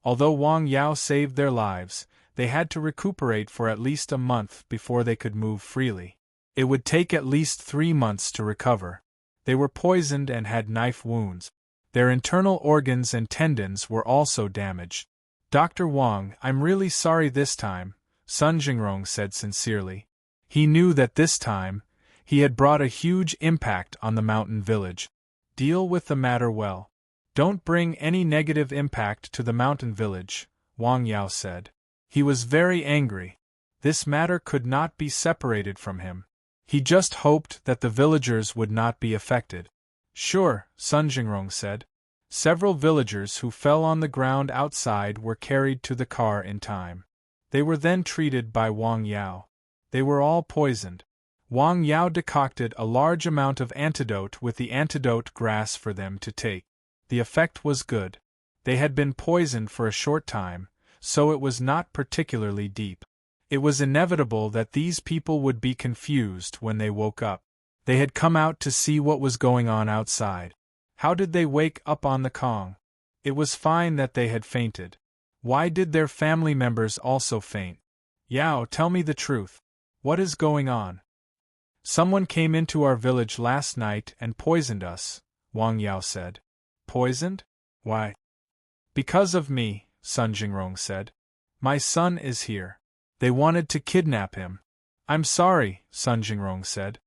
Speaker 1: Although Wang Yao saved their lives, they had to recuperate for at least a month before they could move freely. It would take at least 3 months to recover. They were poisoned and had knife wounds. Their internal organs and tendons were also damaged. Dr. Wang, I'm really sorry this time, Sun Jingrong said sincerely. He knew that this time, he had brought a huge impact on the mountain village. Deal with the matter well. Don't bring any negative impact to the mountain village, Wang Yao said. He was very angry. This matter could not be separated from him. He just hoped that the villagers would not be affected. Sure, Sun Jingrong said. Several villagers who fell on the ground outside were carried to the car in time. They were then treated by Wang Yao. They were all poisoned. Wang Yao decocted a large amount of antidote with the antidote grass for them to take. The effect was good. They had been poisoned for a short time, so it was not particularly deep. It was inevitable that these people would be confused when they woke up. They had come out to see what was going on outside. How did they wake up on the Kong? It was fine that they had fainted. Why did their family members also faint? Yao, tell me the truth. What is going on? Someone came into our village last night and poisoned us, Wang Yao said. Poisoned? Why? Because of me, Sun Jingrong said. My son is here. They wanted to kidnap him. I'm sorry, Sun Jingrong said.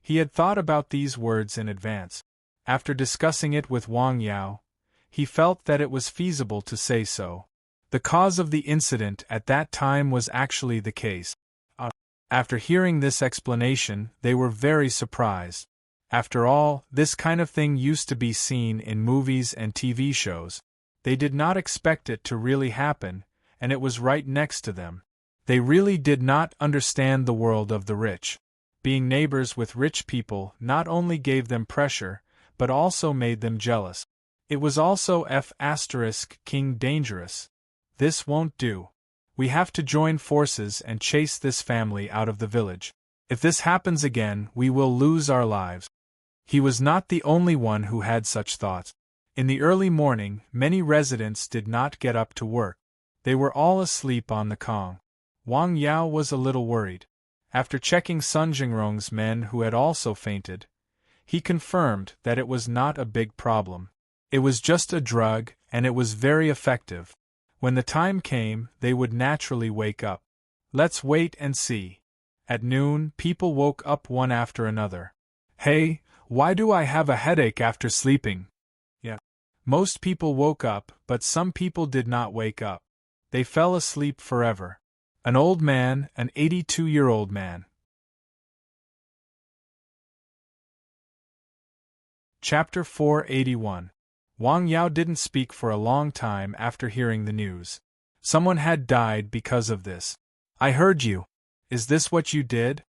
Speaker 1: He had thought about these words in advance. After discussing it with Wang Yao, he felt that it was feasible to say so. The cause of the incident at that time was actually the case. After hearing this explanation, they were very surprised. After all, this kind of thing used to be seen in movies and TV shows. They did not expect it to really happen, and it was right next to them. They really did not understand the world of the rich. Being neighbors with rich people not only gave them pressure, but also made them jealous. It was also King dangerous. This won't do. We have to join forces and chase this family out of the village. If this happens again, we will lose our lives. He was not the only one who had such thoughts. In the early morning, many residents did not get up to work. They were all asleep on the Kong. Wang Yao was a little worried. After checking Sun Jingrong's men who had also fainted, he confirmed that it was not a big problem. It was just a drug, and it was very effective. When the time came, they would naturally wake up. Let's wait and see. At noon, people woke up one after another. Hey, why do I have a headache after sleeping? Yeah. Most people woke up, but some people did not wake up. They fell asleep forever. An old man, an 82-year-old man. Chapter 481. Wang Yao didn't speak for a long time after hearing the news. Someone had died because of this. I heard you. Is this what you did?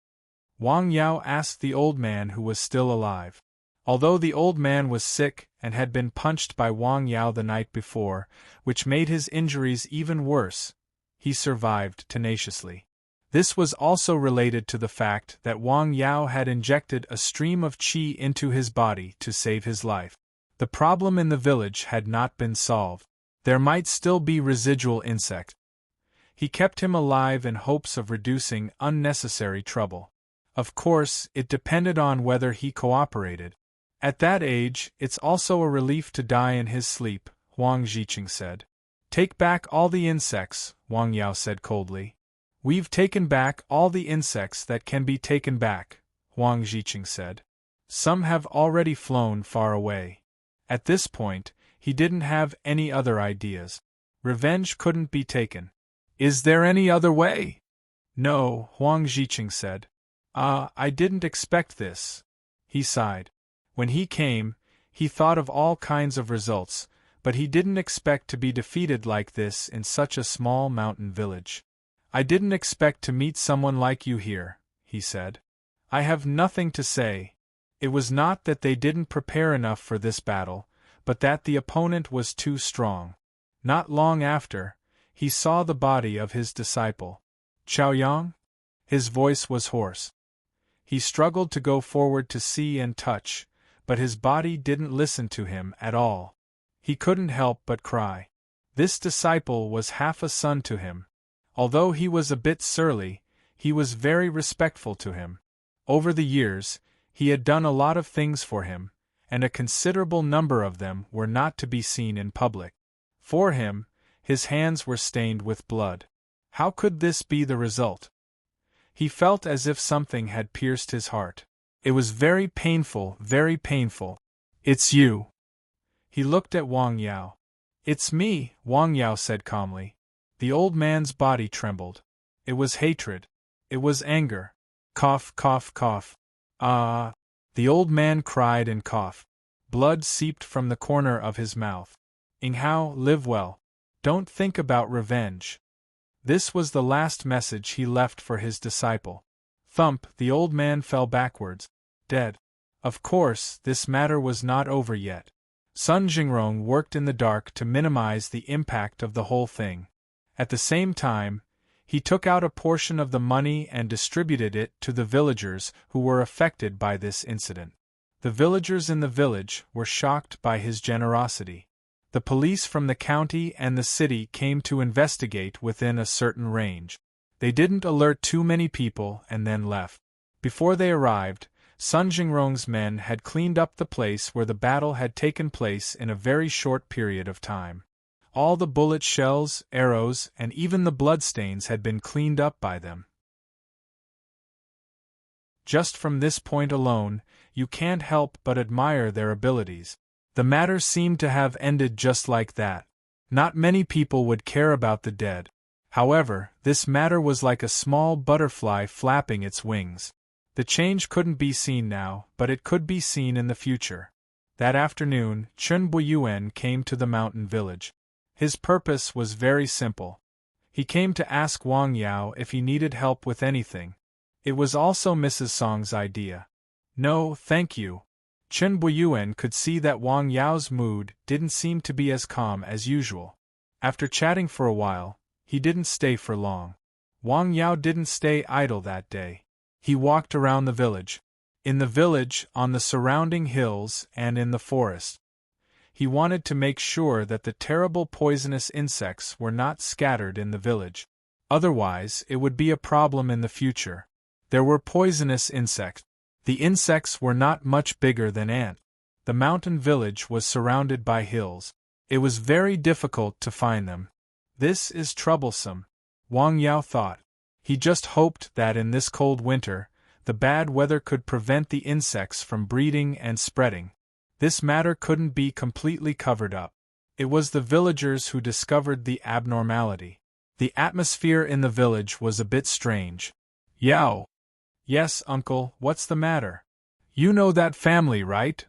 Speaker 1: Wang Yao asked the old man who was still alive. Although the old man was sick and had been punched by Wang Yao the night before, which made his injuries even worse, he survived tenaciously. This was also related to the fact that Wang Yao had injected a stream of qi into his body to save his life. The problem in the village had not been solved. There might still be residual insect. He kept him alive in hopes of reducing unnecessary trouble. Of course, it depended on whether he cooperated. At that age, it's also a relief to die in his sleep, Huang Zhiqing said. Take back all the insects, Wang Yao said coldly. We've taken back all the insects that can be taken back, Huang Zhiqing said. Some have already flown far away. At this point, he didn't have any other ideas. Revenge couldn't be taken. Is there any other way? No, Huang Zhiqing said. I didn't expect this. He sighed. When he came, he thought of all kinds of results, but he didn't expect to be defeated like this in such a small mountain village. I didn't expect to meet someone like you here, he said. I have nothing to say. It was not that they didn't prepare enough for this battle, but that the opponent was too strong. Not long after, he saw the body of his disciple. Chaoyang? His voice was hoarse. He struggled to go forward to see and touch, but his body didn't listen to him at all. He couldn't help but cry. This disciple was half a son to him. Although he was a bit surly, he was very respectful to him. Over the years, he had done a lot of things for him, and a considerable number of them were not to be seen in public. For him, his hands were stained with blood. How could this be the result? He felt as if something had pierced his heart. It was very painful, very painful. It's you. He looked at Wang Yao. It's me, Wang Yao said calmly. The old man's body trembled. It was hatred. It was anger. Cough, cough, cough. Ah! The old man cried and coughed. Blood seeped from the corner of his mouth. Ing Hao, live well. Don't think about revenge. This was the last message he left for his disciple. Thump, the old man fell backwards, dead. Of course, this matter was not over yet. Sun Jingrong worked in the dark to minimize the impact of the whole thing. At the same time, he took out a portion of the money and distributed it to the villagers who were affected by this incident. The villagers in the village were shocked by his generosity. The police from the county and the city came to investigate within a certain range. They didn't alert too many people and then left. Before they arrived, Sun Jingrong's men had cleaned up the place where the battle had taken place in a very short period of time. All the bullet shells, arrows, and even the bloodstains had been cleaned up by them. Just from this point alone, you can't help but admire their abilities. The matter seemed to have ended just like that. Not many people would care about the dead. However, this matter was like a small butterfly flapping its wings. The change couldn't be seen now, but it could be seen in the future. That afternoon, Chun Buiyuan came to the mountain village. His purpose was very simple. He came to ask Wang Yao if he needed help with anything. It was also Mrs. Song's idea. No, thank you. Chun Buiyuan could see that Wang Yao's mood didn't seem to be as calm as usual. After chatting for a while, he didn't stay for long. Wang Yao didn't stay idle that day. He walked around the village. In the village, on the surrounding hills, and in the forest. He wanted to make sure that the terrible poisonous insects were not scattered in the village. Otherwise, it would be a problem in the future. There were poisonous insects. The insects were not much bigger than ants. The mountain village was surrounded by hills. It was very difficult to find them. This is troublesome, Wang Yao thought. He just hoped that in this cold winter, the bad weather could prevent the insects from breeding and spreading. This matter couldn't be completely covered up. It was the villagers who discovered the abnormality. The atmosphere in the village was a bit strange. Yao. Yes, uncle, what's the matter? You know that family, right?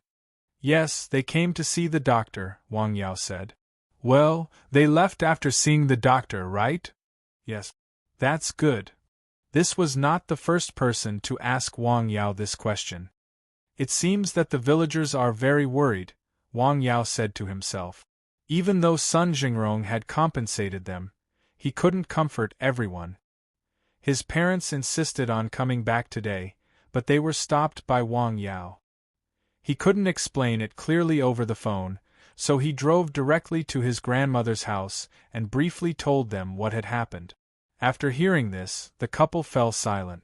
Speaker 1: Yes, they came to see the doctor, Wang Yao said. Well, they left after seeing the doctor, right? Yes. That's good. This was not the first person to ask Wang Yao this question. It seems that the villagers are very worried, Wang Yao said to himself. Even though Sun Jingrong had compensated them, he couldn't comfort everyone. His parents insisted on coming back today, but they were stopped by Wang Yao. He couldn't explain it clearly over the phone, so he drove directly to his grandmother's house and briefly told them what had happened. After hearing this, the couple fell silent.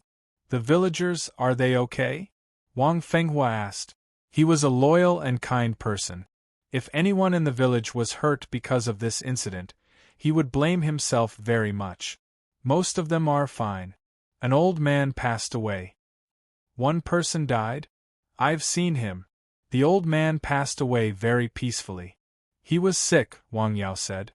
Speaker 1: The villagers, are they okay? Wang Fenghua asked. He was a loyal and kind person. If anyone in the village was hurt because of this incident, he would blame himself very much. Most of them are fine. An old man passed away. One person died? I've seen him. The old man passed away very peacefully. He was sick, Wang Yao said.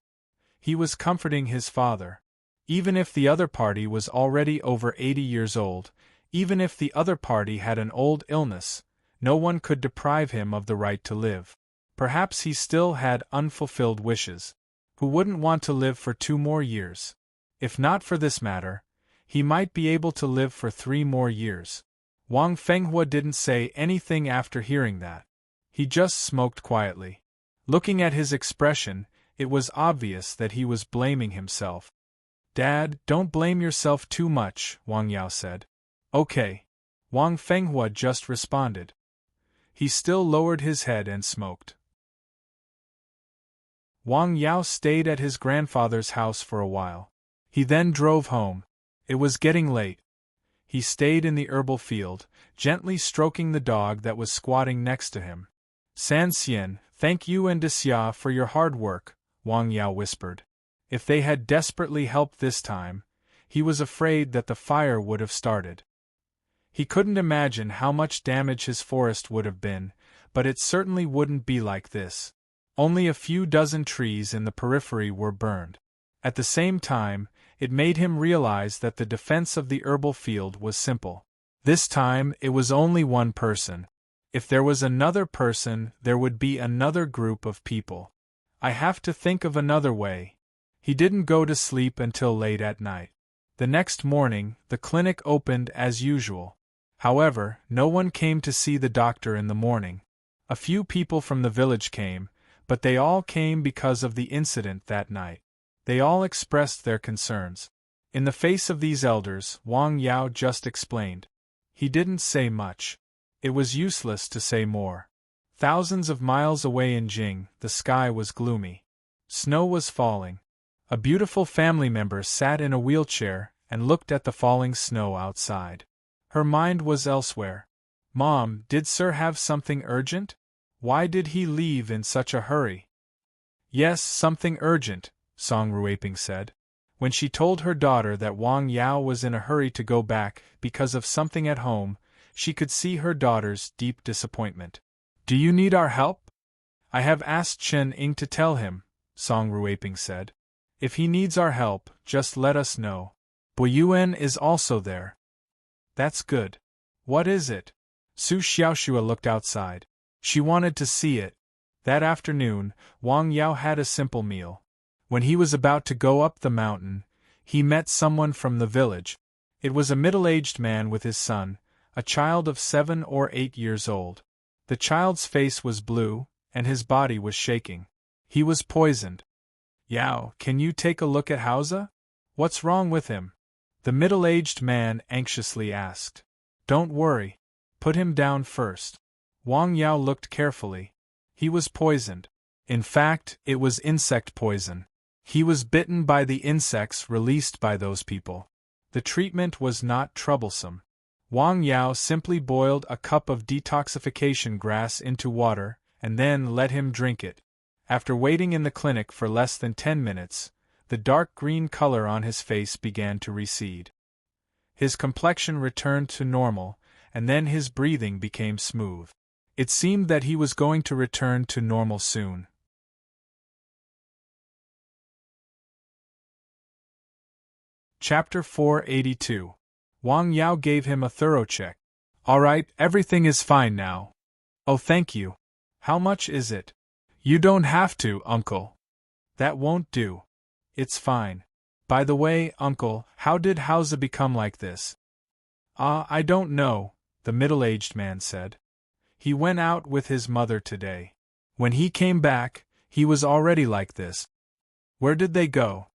Speaker 1: He was comforting his father. Even if the other party was already over 80 years old, even if the other party had an old illness, no one could deprive him of the right to live. Perhaps he still had unfulfilled wishes. Who wouldn't want to live for 2 more years? If not for this matter, he might be able to live for 3 more years. Wang Fenghua didn't say anything after hearing that. He just smoked quietly. Looking at his expression, it was obvious that he was blaming himself. Dad, don't blame yourself too much, Wang Yao said. Okay. Wang Fenghua just responded. He still lowered his head and smoked. Wang Yao stayed at his grandfather's house for a while. He then drove home. It was getting late. He stayed in the herbal field, gently stroking the dog that was squatting next to him. San Xian, thank you and Xia for your hard work, Wang Yao whispered. If they had desperately helped this time, he was afraid that the fire would have started. He couldn't imagine how much damage his forest would have been, but it certainly wouldn't be like this. Only a few dozen trees in the periphery were burned. At the same time, it made him realize that the defense of the herbal field was simple. This time, it was only one person. If there was another person, there would be another group of people. I have to think of another way. He didn't go to sleep until late at night. The next morning, the clinic opened as usual. However, no one came to see the doctor in the morning. A few people from the village came, but they all came because of the incident that night. They all expressed their concerns. In the face of these elders, Wang Yao just explained. He didn't say much. It was useless to say more. Thousands of miles away in Jing, the sky was gloomy. Snow was falling. A beautiful family member sat in a wheelchair and looked at the falling snow outside. Her mind was elsewhere. Mom, did Sir have something urgent? Why did he leave in such a hurry? Yes, something urgent, Song Ruiping said. When she told her daughter that Wang Yao was in a hurry to go back because of something at home, she could see her daughter's deep disappointment. Do you need our help? I have asked Chen Ying to tell him, Song Ruiping said. If he needs our help, just let us know. Boyuan is also there. That's good. What is it? Su Xiaoxua looked outside. She wanted to see it. That afternoon, Wang Yao had a simple meal. When he was about to go up the mountain, he met someone from the village. It was a middle-aged man with his son, a child of 7 or 8 years old. The child's face was blue, and his body was shaking. He was poisoned. Yao, can you take a look at Hausa? What's wrong with him? The middle-aged man anxiously asked. Don't worry. Put him down first. Wang Yao looked carefully. He was poisoned. In fact, it was insect poison. He was bitten by the insects released by those people. The treatment was not troublesome. Wang Yao simply boiled a cup of detoxification grass into water, and then let him drink it. After waiting in the clinic for less than 10 minutes, the dark green color on his face began to recede. His complexion returned to normal, and then his breathing became smooth. It seemed that he was going to return to normal soon. Chapter 482. Wang Yao gave him a thorough check. All right, everything is fine now. Oh, thank you. How much is it? You don't have to, Uncle. That won't do. It's fine. By the way, Uncle, how did Hausa become like this? I don't know, the middle-aged man said. He went out with his mother today. When he came back, he was already like this. Where did they go?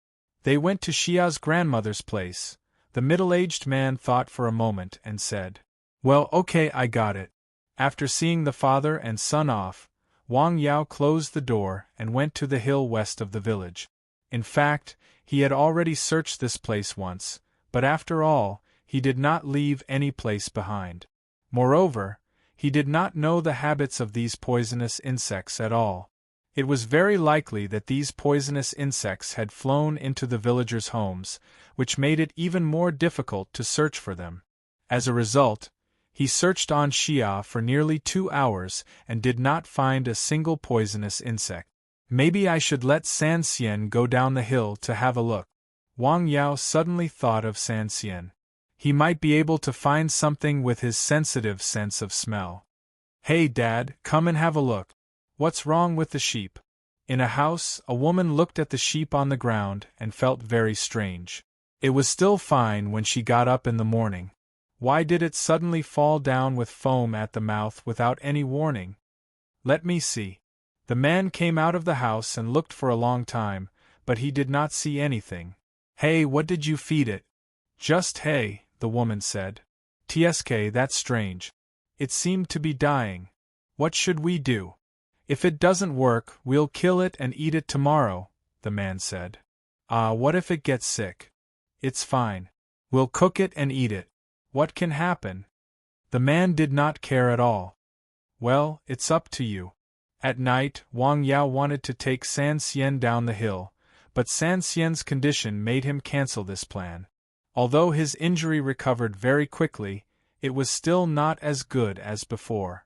Speaker 1: They went to Xia's grandmother's place. The middle-aged man thought for a moment and said, Well, okay, I got it. After seeing the father and son off, Wang Yao closed the door and went to the hill west of the village. In fact, he had already searched this place once, but after all, he did not leave any place behind. Moreover, he did not know the habits of these poisonous insects at all. It was very likely that these poisonous insects had flown into the villagers' homes, which made it even more difficult to search for them. As a result, He searched on Xia for nearly 2 hours and did not find a single poisonous insect. Maybe I should let San Xian go down the hill to have a look. Wang Yao suddenly thought of San Xian. He might be able to find something with his sensitive sense of smell. Hey Dad, come and have a look. What's wrong with the sheep? In a house, a woman looked at the sheep on the ground and felt very strange. It was still fine when she got up in the morning. Why did it suddenly fall down with foam at the mouth without any warning? Let me see. The man came out of the house and looked for a long time, but he did not see anything. Hey, what did you feed it? Just hay, the woman said. Tsk, that's strange. It seemed to be dying. What should we do? If it doesn't work, we'll kill it and eat it tomorrow, the man said. What if it gets sick? It's fine. We'll cook it and eat it. What can happen? The man did not care at all. Well, it's up to you. At night, Wang Yao wanted to take San Xian down the hill, but San Xian's condition made him cancel this plan. Although his injury recovered very quickly, it was still not as good as before.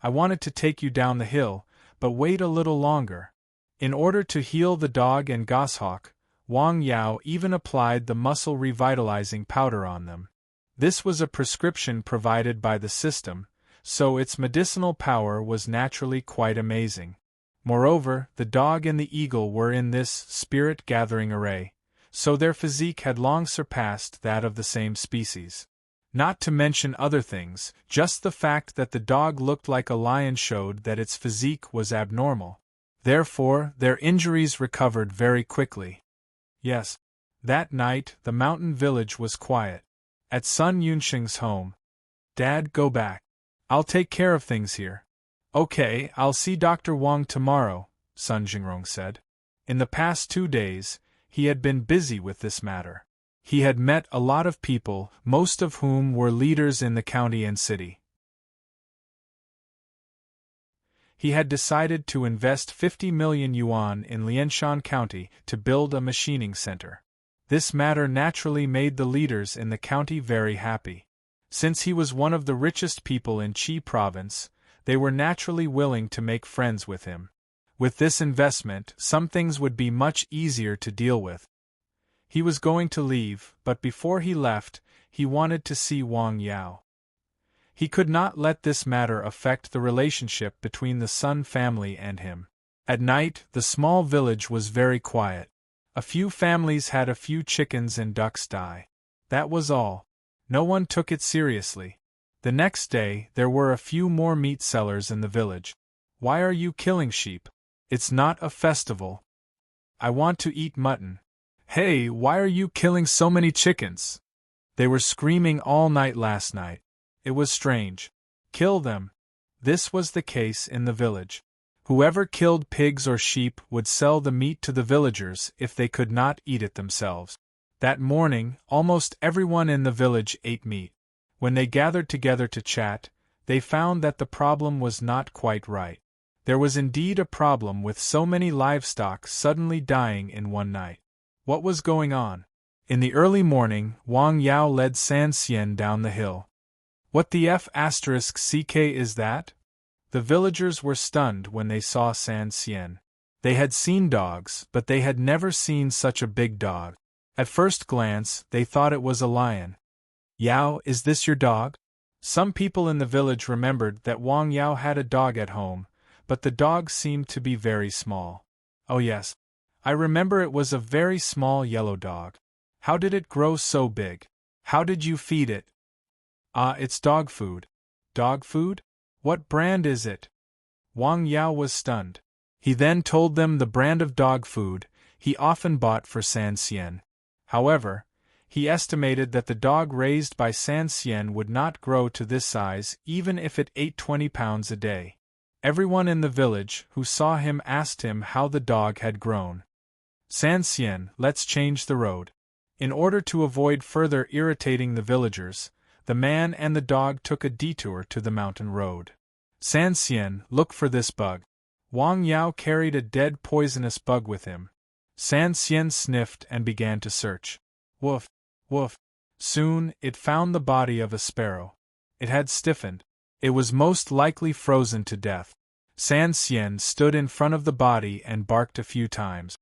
Speaker 1: I wanted to take you down the hill, but wait a little longer. In order to heal the dog and goshawk, Wang Yao even applied the muscle revitalizing powder on them. This was a prescription provided by the system, so its medicinal power was naturally quite amazing. Moreover, the dog and the eagle were in this spirit-gathering array, so their physique had long surpassed that of the same species. Not to mention other things, just the fact that the dog looked like a lion showed that its physique was abnormal. Therefore, their injuries recovered very quickly. Yes. That night, the mountain village was quiet. At Sun Yunxing's home. Dad, go back. I'll take care of things here. Okay, I'll see Dr. Wang tomorrow, Sun Jingrong said. In the past 2 days, he had been busy with this matter. He had met a lot of people, most of whom were leaders in the county and city. He had decided to invest 50 million yuan in Lianshan County to build a machining center. This matter naturally made the leaders in the county very happy. Since he was one of the richest people in Qi province, they were naturally willing to make friends with him. With this investment, some things would be much easier to deal with. He was going to leave, but before he left, he wanted to see Wang Yao. He could not let this matter affect the relationship between the Sun family and him. At night, the small village was very quiet. A few families had a few chickens and ducks die. That was all. No one took it seriously. The next day, there were a few more meat sellers in the village. Why are you killing sheep? It's not a festival. I want to eat mutton. Hey, why are you killing so many chickens? They were screaming all night last night. It was strange. Kill them. This was the case in the village. Whoever killed pigs or sheep would sell the meat to the villagers if they could not eat it themselves. That morning, almost everyone in the village ate meat. When they gathered together to chat, they found that the problem was not quite right. There was indeed a problem with so many livestock suddenly dying in one night. What was going on? In the early morning, Wang Yao led San Xian down the hill. What the F***ck is that? The villagers were stunned when they saw San Xian. They had seen dogs, but they had never seen such a big dog. At first glance, they thought it was a lion. Yao, is this your dog? Some people in the village remembered that Wang Yao had a dog at home, but the dog seemed to be very small. Oh yes. I remember it was a very small yellow dog. How did it grow so big? How did you feed it? It's dog food. Dog food? What brand is it? Wang Yao was stunned. He then told them the brand of dog food he often bought for San Xian. However, he estimated that the dog raised by San Xian would not grow to this size even if it ate 20 pounds a day. Everyone in the village who saw him asked him how the dog had grown. San Xian, let's change the road. In order to avoid further irritating the villagers, the man and the dog took a detour to the mountain road. San Xian, look for this bug. Wang Yao carried a dead poisonous bug with him. San Xian sniffed and began to search. Woof, woof. Soon, it found the body of a sparrow. It had stiffened. It was most likely frozen to death. San Xian stood in front of the body and barked a few times.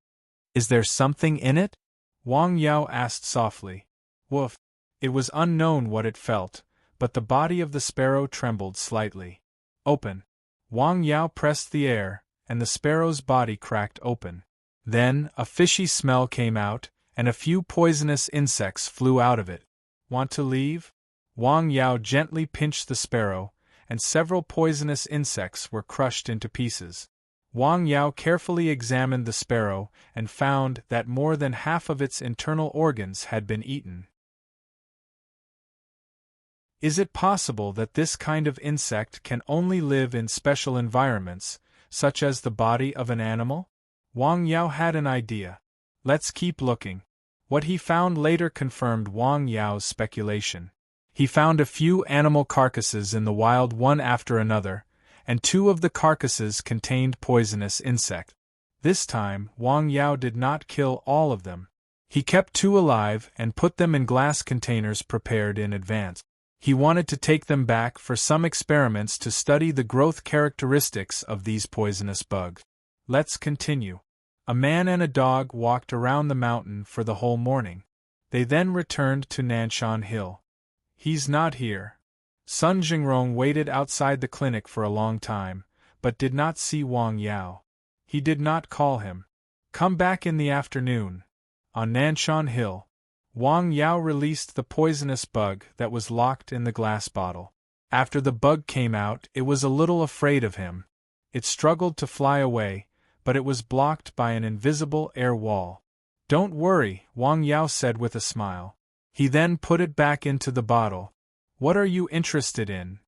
Speaker 1: Is there something in it? Wang Yao asked softly. Woof. It was unknown what it felt, but the body of the sparrow trembled slightly. Open. Wang Yao pressed the air, and the sparrow's body cracked open. Then, a fishy smell came out, and a few poisonous insects flew out of it. Want to leave? Wang Yao gently pinched the sparrow, and several poisonous insects were crushed into pieces. Wang Yao carefully examined the sparrow and found that more than half of its internal organs had been eaten. Is it possible that this kind of insect can only live in special environments, such as the body of an animal? Wang Yao had an idea. Let's keep looking. What he found later confirmed Wang Yao's speculation. He found a few animal carcasses in the wild one after another, and 2 of the carcasses contained poisonous insects. This time, Wang Yao did not kill all of them. He kept 2 alive and put them in glass containers prepared in advance. He wanted to take them back for some experiments to study the growth characteristics of these poisonous bugs. Let's continue. A man and a dog walked around the mountain for the whole morning. They then returned to Nanshan Hill. He's not here. Sun Jingrong waited outside the clinic for a long time, but did not see Wang Yao. He did not call him. Come back in the afternoon. On Nanshan Hill, Wang Yao released the poisonous bug that was locked in the glass bottle. After the bug came out, it was a little afraid of him. It struggled to fly away, but it was blocked by an invisible air wall. Don't worry, Wang Yao said with a smile. He then put it back into the bottle. What are you interested in?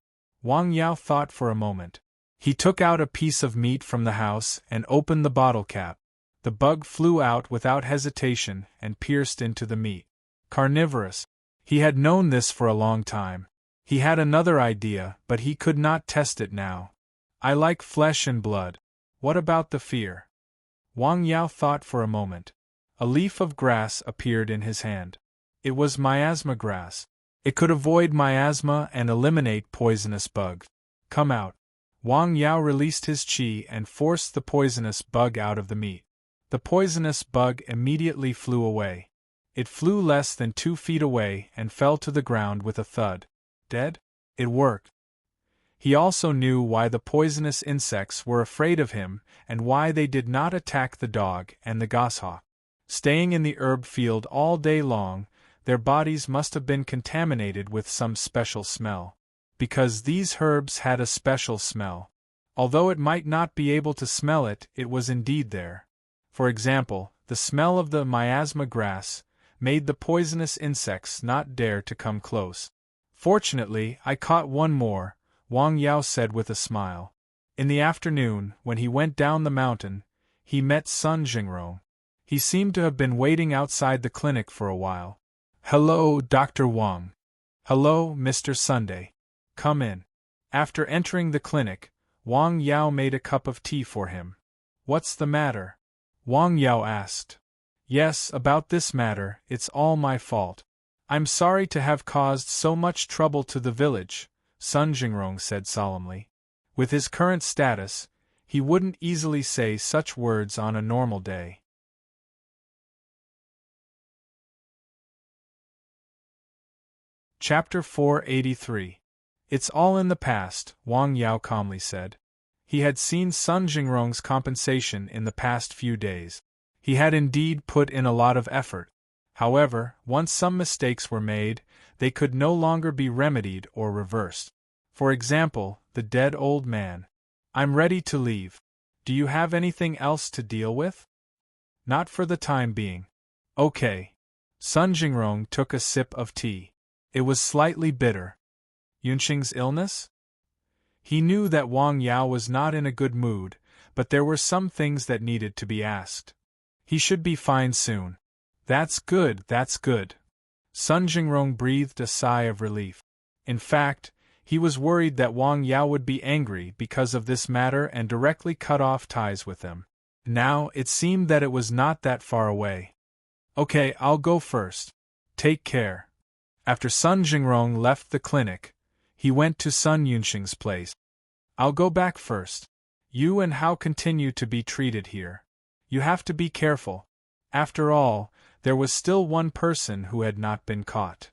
Speaker 1: Wang Yao thought for a moment. He took out a piece of meat from the house and opened the bottle cap. The bug flew out without hesitation and pierced into the meat. Carnivorous. He had known this for a long time. He had another idea, but he could not test it now. I like flesh and blood. What about the fear? Wang Yao thought for a moment. A leaf of grass appeared in his hand. It was miasma grass. It could avoid miasma and eliminate poisonous bugs. Come out. Wang Yao released his qi and forced the poisonous bug out of the meat. The poisonous bug immediately flew away. It flew less than 2 feet away and fell to the ground with a thud. Dead? It worked. He also knew why the poisonous insects were afraid of him and why they did not attack the dog and the goshawk. Staying in the herb field all day long, their bodies must have been contaminated with some special smell. Because these herbs had a special smell. Although it might not be able to smell it, it was indeed there. For example, the smell of the miasma grass made the poisonous insects not dare to come close. Fortunately, I caught one more, Wang Yao said with a smile. In the afternoon, when he went down the mountain, he met Sun Jingrong. He seemed to have been waiting outside the clinic for a while. Hello, Dr. Wang. Hello, Mr. Sunday. Come in. After entering the clinic, Wang Yao made a cup of tea for him. What's the matter? Wang Yao asked. Yes, about this matter, it's all my fault. I'm sorry to have caused so much trouble to the village, Sun Jingrong said solemnly. With his current status, he wouldn't easily say such words on a normal day. Chapter 483. It's all in the past, Wang Yao calmly said. He had seen Sun Jingrong's compensation in the past few days. He had indeed put in a lot of effort. However, once some mistakes were made, they could no longer be remedied or reversed. For example, the dead old man. I'm ready to leave. Do you have anything else to deal with? Not for the time being. Okay. Sun Jingrong took a sip of tea. It was slightly bitter. Yunqing's illness? He knew that Wang Yao was not in a good mood, but there were some things that needed to be asked. He should be fine soon. That's good, that's good. Sun Jingrong breathed a sigh of relief. In fact, he was worried that Wang Yao would be angry because of this matter and directly cut off ties with them. Now, it seemed that it was not that far away. Okay, I'll go first. Take care. After Sun Jingrong left the clinic, He went to Sun Yunxing's place. I'll go back first. You and Hao continue to be treated here. You have to be careful. After all, there was still one person who had not been caught.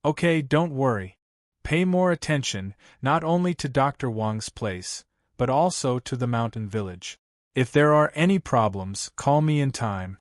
Speaker 1: Okay, don't worry. Pay more attention, not only to Dr. Wang's place, but also to the mountain village. If there are any problems, call me in time.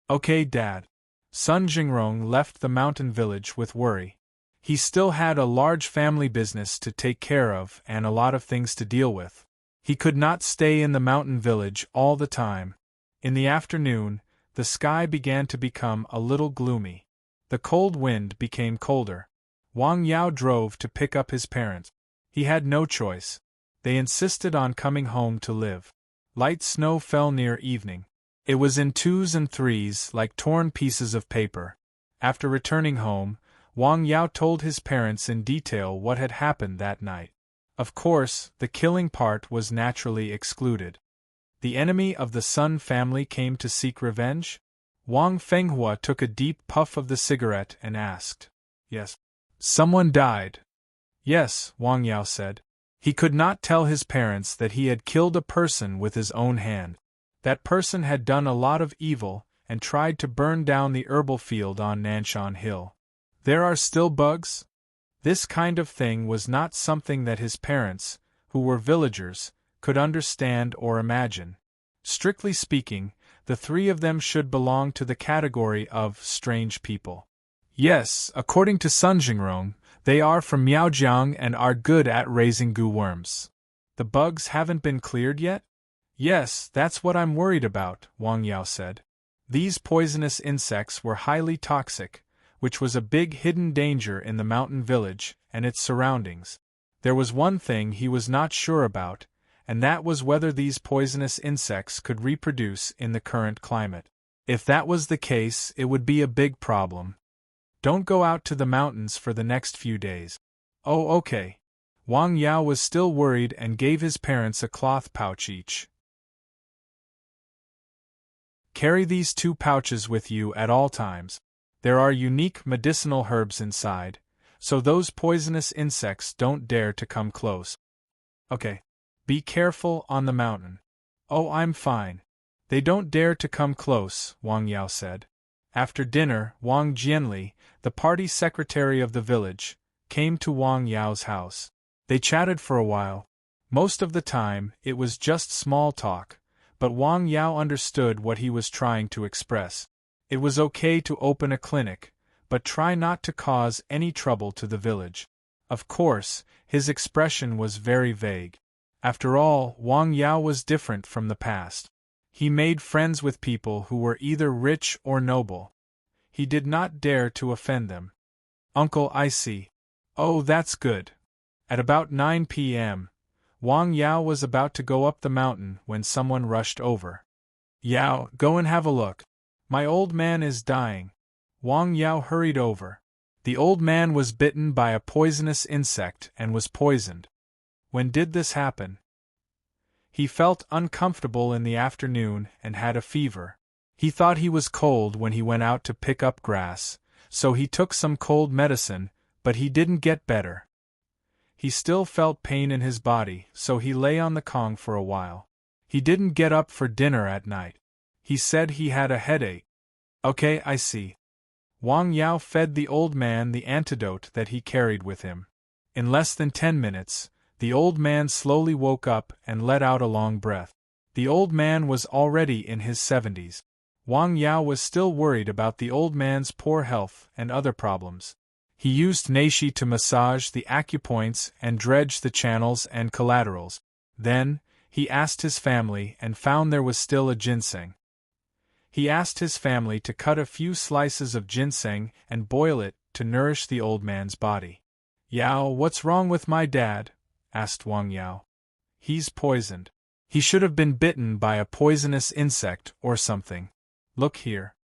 Speaker 1: Okay, Dad. Sun Jingrong left the mountain village with worry. He still had a large family business to take care of and a lot of things to deal with. He could not stay in the mountain village all the time. In the afternoon, the sky began to become a little gloomy. The cold wind became colder. Wang Yao drove to pick up his parents. He had no choice. They insisted on coming home to live. Light snow fell near evening. It was in twos and threes like torn pieces of paper. After returning home, Wang Yao told his parents in detail what had happened that night. Of course, the killing part was naturally excluded. The enemy of the Sun family came to seek revenge? Wang Fenghua took a deep puff of the cigarette and asked. Yes. Someone died. Yes, Wang Yao said. He could not tell his parents that he had killed a person with his own hand. That person had done a lot of evil and tried to burn down the herbal field on Nanshan Hill. There are still bugs? This kind of thing was not something that his parents, who were villagers, could understand or imagine. Strictly speaking, the three of them should belong to the category of strange people. Yes, according to Sun Jingrong, they are from Miaojiang and are good at raising goo worms. The bugs haven't been cleared yet? Yes, that's what I'm worried about, Wang Yao said. These poisonous insects were highly toxic, which was a big hidden danger in the mountain village and its surroundings. There was one thing he was not sure about, and that was whether these poisonous insects could reproduce in the current climate. If that was the case, it would be a big problem. Don't go out to the mountains for the next few days. Oh, okay. Wang Yao was still worried and gave his parents a cloth pouch each. Carry these 2 pouches with you at all times. There are unique medicinal herbs inside, so those poisonous insects don't dare to come close. Okay. Be careful on the mountain. Oh, I'm fine. They don't dare to come close, Wang Yao said. After dinner, Wang Jianli, the party secretary of the village, came to Wang Yao's house. They chatted for a while. Most of the time, it was just small talk, but Wang Yao understood what he was trying to express. It was okay to open a clinic, but try not to cause any trouble to the village. Of course, his expression was very vague. After all, Wang Yao was different from the past. He made friends with people who were either rich or noble. He did not dare to offend them. Uncle, I see. Oh, that's good. At about 9 p.m., Wang Yao was about to go up the mountain when someone rushed over. Yao, go and have a look. My old man is dying. Wang Yao hurried over. The old man was bitten by a poisonous insect and was poisoned. When did this happen? He felt uncomfortable in the afternoon and had a fever. He thought he was cold when he went out to pick up grass, so he took some cold medicine, but he didn't get better. He still felt pain in his body, so he lay on the Kong for a while. He didn't get up for dinner at night. He said he had a headache. Okay, I see. Wang Yao fed the old man the antidote that he carried with him. In less than 10 minutes, the old man slowly woke up and let out a long breath. The old man was already in his 70s. Wang Yao was still worried about the old man's poor health and other problems. He used neishi to massage the acupoints and dredge the channels and collaterals. Then, he asked his family and found there was still a ginseng. He asked his family to cut a few slices of ginseng and boil it to nourish the old man's body. Yao, what's wrong with my dad? Asked Wang Yao. He's poisoned. He should have been bitten by a poisonous insect or something. Look here.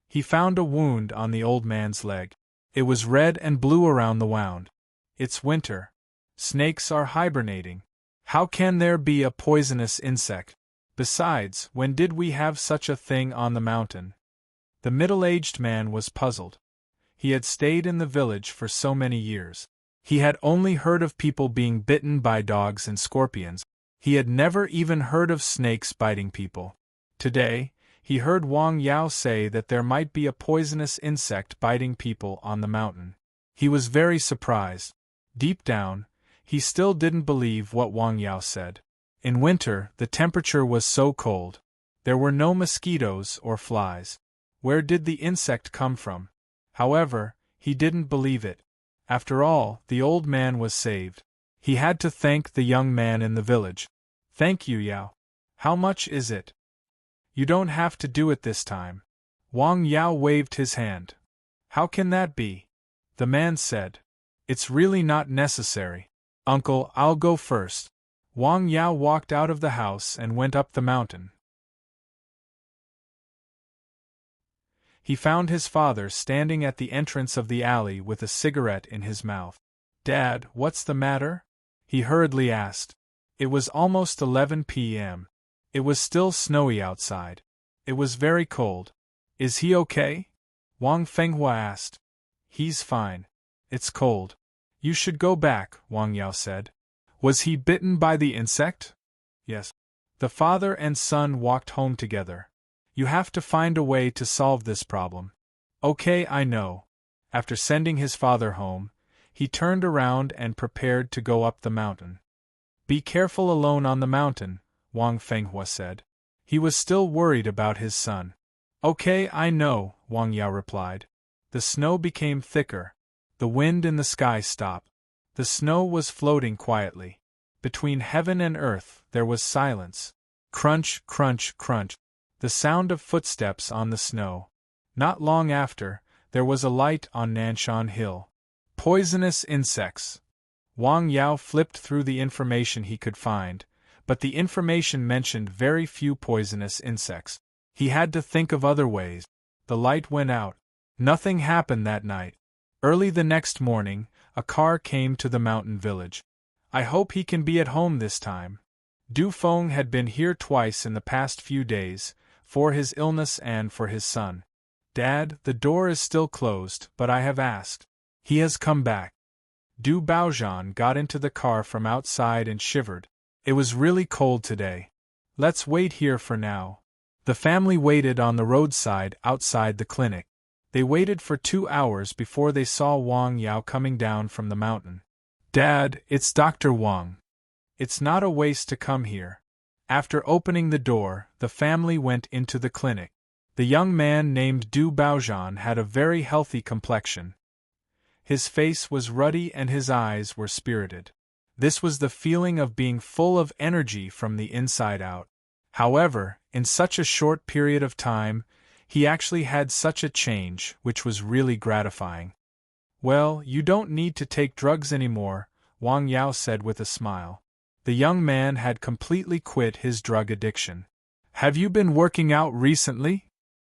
Speaker 1: He found a wound on the old man's leg. It was red and blue around the wound. It's winter. Snakes are hibernating. How can there be a poisonous insect? Besides, when did we have such a thing on the mountain? The middle-aged man was puzzled. He had stayed in the village for so many years. He had only heard of people being bitten by dogs and scorpions. He had never even heard of snakes biting people. Today, he heard Wang Yao say that there might be a poisonous insect biting people on the mountain. He was very surprised. Deep down, he still didn't believe what Wang Yao said. In winter, the temperature was so cold. There were no mosquitoes or flies. Where did the insect come from? However, he didn't believe it. After all, the old man was saved. He had to thank the young man in the village. Thank you, Yao. How much is it? You don't have to do it this time. Wang Yao waved his hand. How can that be? The man said. It's really not necessary. Uncle, I'll go first. Wang Yao walked out of the house and went up the mountain. He found his father standing at the entrance of the alley with a cigarette in his mouth. Dad, what's the matter? He hurriedly asked. It was almost 11 p.m. It was still snowy outside. It was very cold. Is he okay? Wang Fenghua asked. He's fine. It's cold. You should go back, Wang Yao said. Was he bitten by the insect? Yes. The father and son walked home together. You have to find a way to solve this problem. Okay, I know. After sending his father home, he turned around and prepared to go up the mountain. Be careful alone on the mountain, Wang Fenghua said. He was still worried about his son. Okay, I know, Wang Yao replied. The snow became thicker. The wind in the sky stopped. The snow was floating quietly. Between heaven and earth there was silence. Crunch, crunch, crunch. The sound of footsteps on the snow. Not long after, there was a light on Nanshan Hill. Poisonous insects. Wang Yao flipped through the information he could find, but the information mentioned very few poisonous insects. He had to think of other ways. The light went out. Nothing happened that night. Early the next morning, a car came to the mountain village. I hope he can be at home this time. Du Feng had been here twice in the past few days, for his illness and for his son. Dad, the door is still closed, but I have asked. He has come back. Du Baozhan got into the car from outside and shivered. It was really cold today. Let's wait here for now. The family waited on the roadside outside the clinic. They waited for 2 hours before they saw Wang Yao coming down from the mountain. Dad, it's Dr. Wang. It's not a waste to come here. After opening the door, the family went into the clinic. The young man named Du Baozhan had a very healthy complexion. His face was ruddy and his eyes were spirited. This was the feeling of being full of energy from the inside out. However, in such a short period of time, he actually had such a change, which was really gratifying. Well, you don't need to take drugs anymore, Wang Yao said with a smile. The young man had completely quit his drug addiction. Have you been working out recently?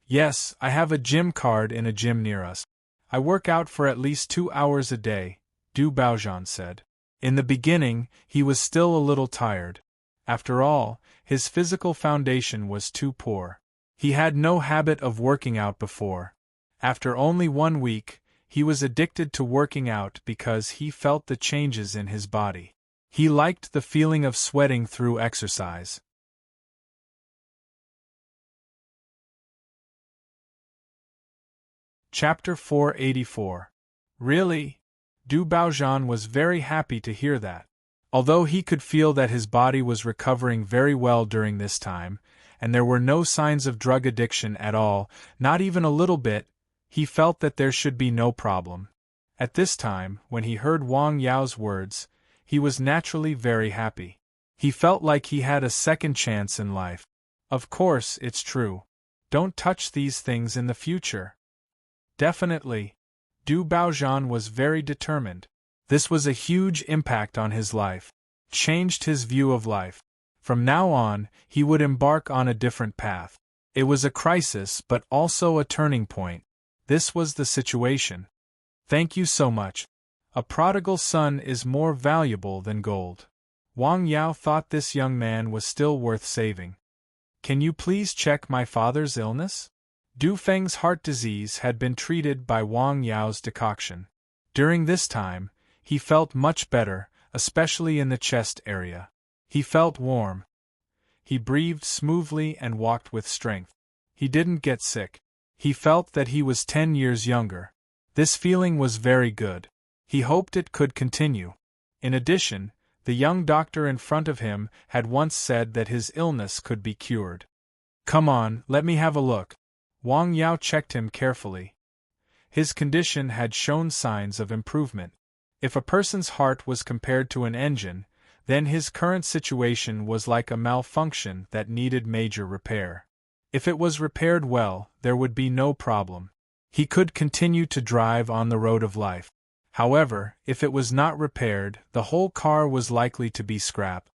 Speaker 1: Yes, I have a gym card in a gym near us. I work out for at least 2 hours a day, Du Baozhan said. In the beginning, he was still a little tired. After all, his physical foundation was too poor. He had no habit of working out before. After only 1 week, he was addicted to working out because he felt the changes in his body. He liked the feeling of sweating through exercise. Chapter 484. Really? Du Baozhan was very happy to hear that. Although he could feel that his body was recovering very well during this time, and there were no signs of drug addiction at all, not even a little bit, he felt that there should be no problem. At this time, when he heard Wang Yao's words, he was naturally very happy. He felt like he had a second chance in life. Of course, it's true. Don't touch these things in the future. Definitely. Du Baozhan was very determined. This was a huge impact on his life. Changed his view of life. From now on, he would embark on a different path. It was a crisis but also a turning point. This was the situation. Thank you so much. A prodigal son is more valuable than gold. Wang Yao thought this young man was still worth saving. Can you please check my father's illness? Du Feng's heart disease had been treated by Wang Yao's decoction. During this time, He felt much better, especially in the chest area. He felt warm. He breathed smoothly and walked with strength. He didn't get sick. He felt that he was 10 years younger. This feeling was very good. He hoped it could continue. In addition, the young doctor in front of him had once said that his illness could be cured. "Come on, let me have a look." Wang Yao checked him carefully. His condition had shown signs of improvement. If a person's heart was compared to an engine, then his current situation was like a malfunction that needed major repair. If it was repaired well, there would be no problem. He could continue to drive on the road of life. However, if it was not repaired, the whole car was likely to be scrap.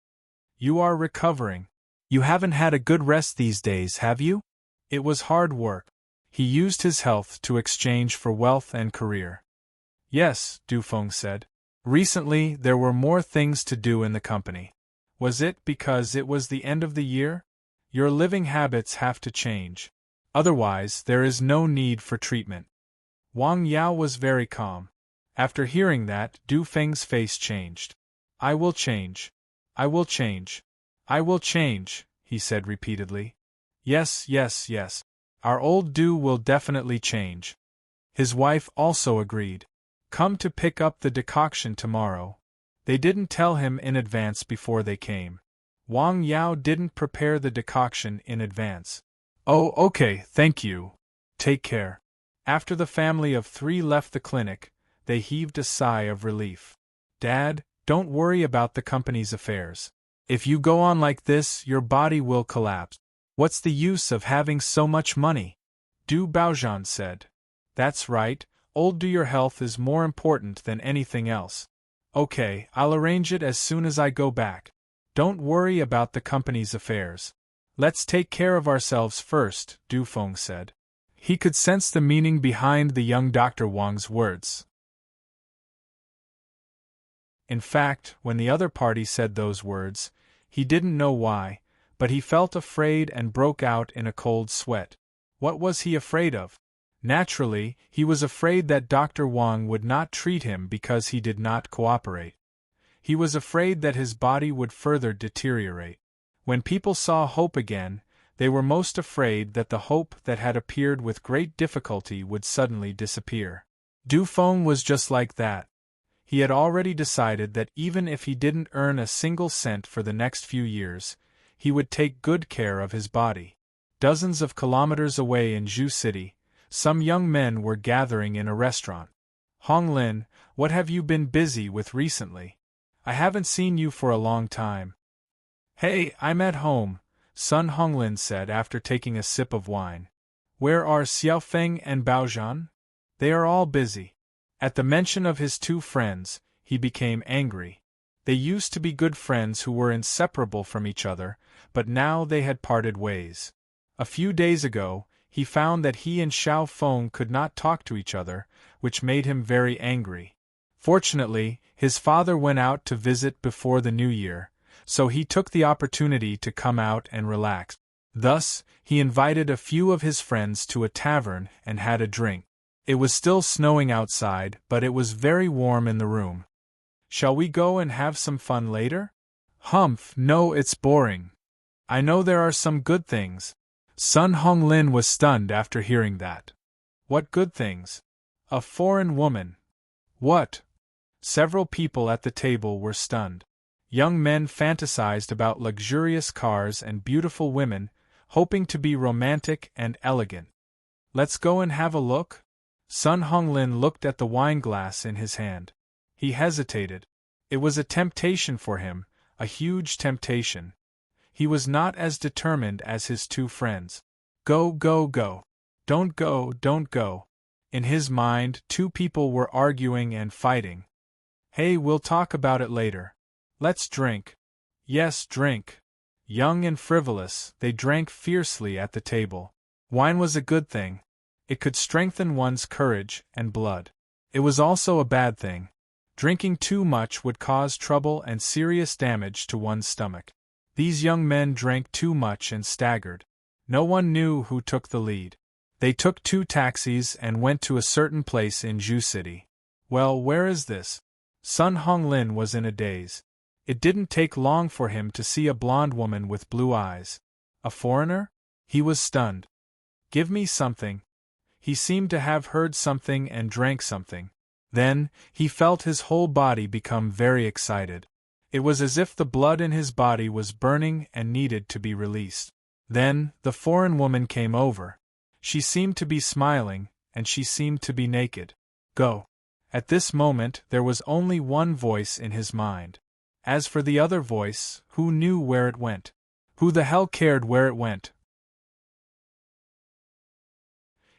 Speaker 1: "You are recovering. You haven't had a good rest these days, have you?" It was hard work. He used his health to exchange for wealth and career. "Yes," Dufeng said. "Recently there were more things to do in the company." "Was it because it was the end of the year?" "Your living habits have to change. Otherwise, there is no need for treatment." Wang Yao was very calm. After hearing that, Dufeng's face changed. "I will change. I will change. I will change," he said repeatedly. "Yes, yes, yes. Our old Du will definitely change." His wife also agreed. "Come to pick up the decoction tomorrow." They didn't tell him in advance before they came. Wang Yao didn't prepare the decoction in advance. "Oh, okay, thank you. Take care." After the family of 3 left the clinic, they heaved a sigh of relief. "Dad, don't worry about the company's affairs. If you go on like this, your body will collapse. What's the use of having so much money?" Du Baozhan said. "That's right, old Du, your health is more important than anything else." "Okay, I'll arrange it as soon as I go back. Don't worry about the company's affairs. Let's take care of ourselves first," Dufeng said. He could sense the meaning behind the young Dr. Wang's words. In fact, when the other party said those words, he didn't know why, but he felt afraid and broke out in a cold sweat. What was he afraid of? Naturally, he was afraid that Dr. Wang would not treat him because he did not cooperate. He was afraid that his body would further deteriorate. When people saw hope again, they were most afraid that the hope that had appeared with great difficulty would suddenly disappear. Dufeng was just like that. He had already decided that even if he didn't earn a single cent for the next few years, he would take good care of his body. Dozens of kilometers away in Zhu City, some young men were gathering in a restaurant. "Hong Lin, what have you been busy with recently? I haven't seen you for a long time." "Hey, I'm at home," Sun Honglin said after taking a sip of wine. "Where are Xiaofeng and Baozhan?" "They are all busy." At the mention of his 2 friends, he became angry. They used to be good friends who were inseparable from each other, but now they had parted ways. A few days ago, he found that he and Xiao Feng could not talk to each other, which made him very angry. Fortunately, his father went out to visit before the new year, so he took the opportunity to come out and relax. Thus, he invited a few of his friends to a tavern and had a drink. It was still snowing outside, but it was very warm in the room. "Shall we go and have some fun later?" "Humph, no, it's boring. I know there are some good things." Sun Honglin was stunned after hearing that. "What good things?" "A foreign woman." "What?" Several people at the table were stunned. Young men fantasized about luxurious cars and beautiful women, hoping to be romantic and elegant. "Let's go and have a look?" Sun Honglin looked at the wine glass in his hand. He hesitated. It was a temptation for him, a huge temptation. He was not as determined as his 2 friends. "Go, go, go. Don't go, don't go." In his mind, 2 people were arguing and fighting. "Hey, we'll talk about it later. Let's drink." "Yes, drink." Young and frivolous, they drank fiercely at the table. Wine was a good thing. It could strengthen one's courage and blood. It was also a bad thing. Drinking too much would cause trouble and serious damage to one's stomach. These young men drank too much and staggered. No one knew who took the lead. They took 2 taxis and went to a certain place in Zhu City. "Well, where is this?" Sun Honglin was in a daze. It didn't take long for him to see a blonde woman with blue eyes. A foreigner? He was stunned. Give me something. He seemed to have heard something and drank something. Then, he felt his whole body become very excited. It was as if the blood in his body was burning and needed to be released. Then, the foreign woman came over. She seemed to be smiling, and she seemed to be naked. Go. At this moment, there was only one voice in his mind. As for the other voice, who knew where it went? Who the hell cared where it went?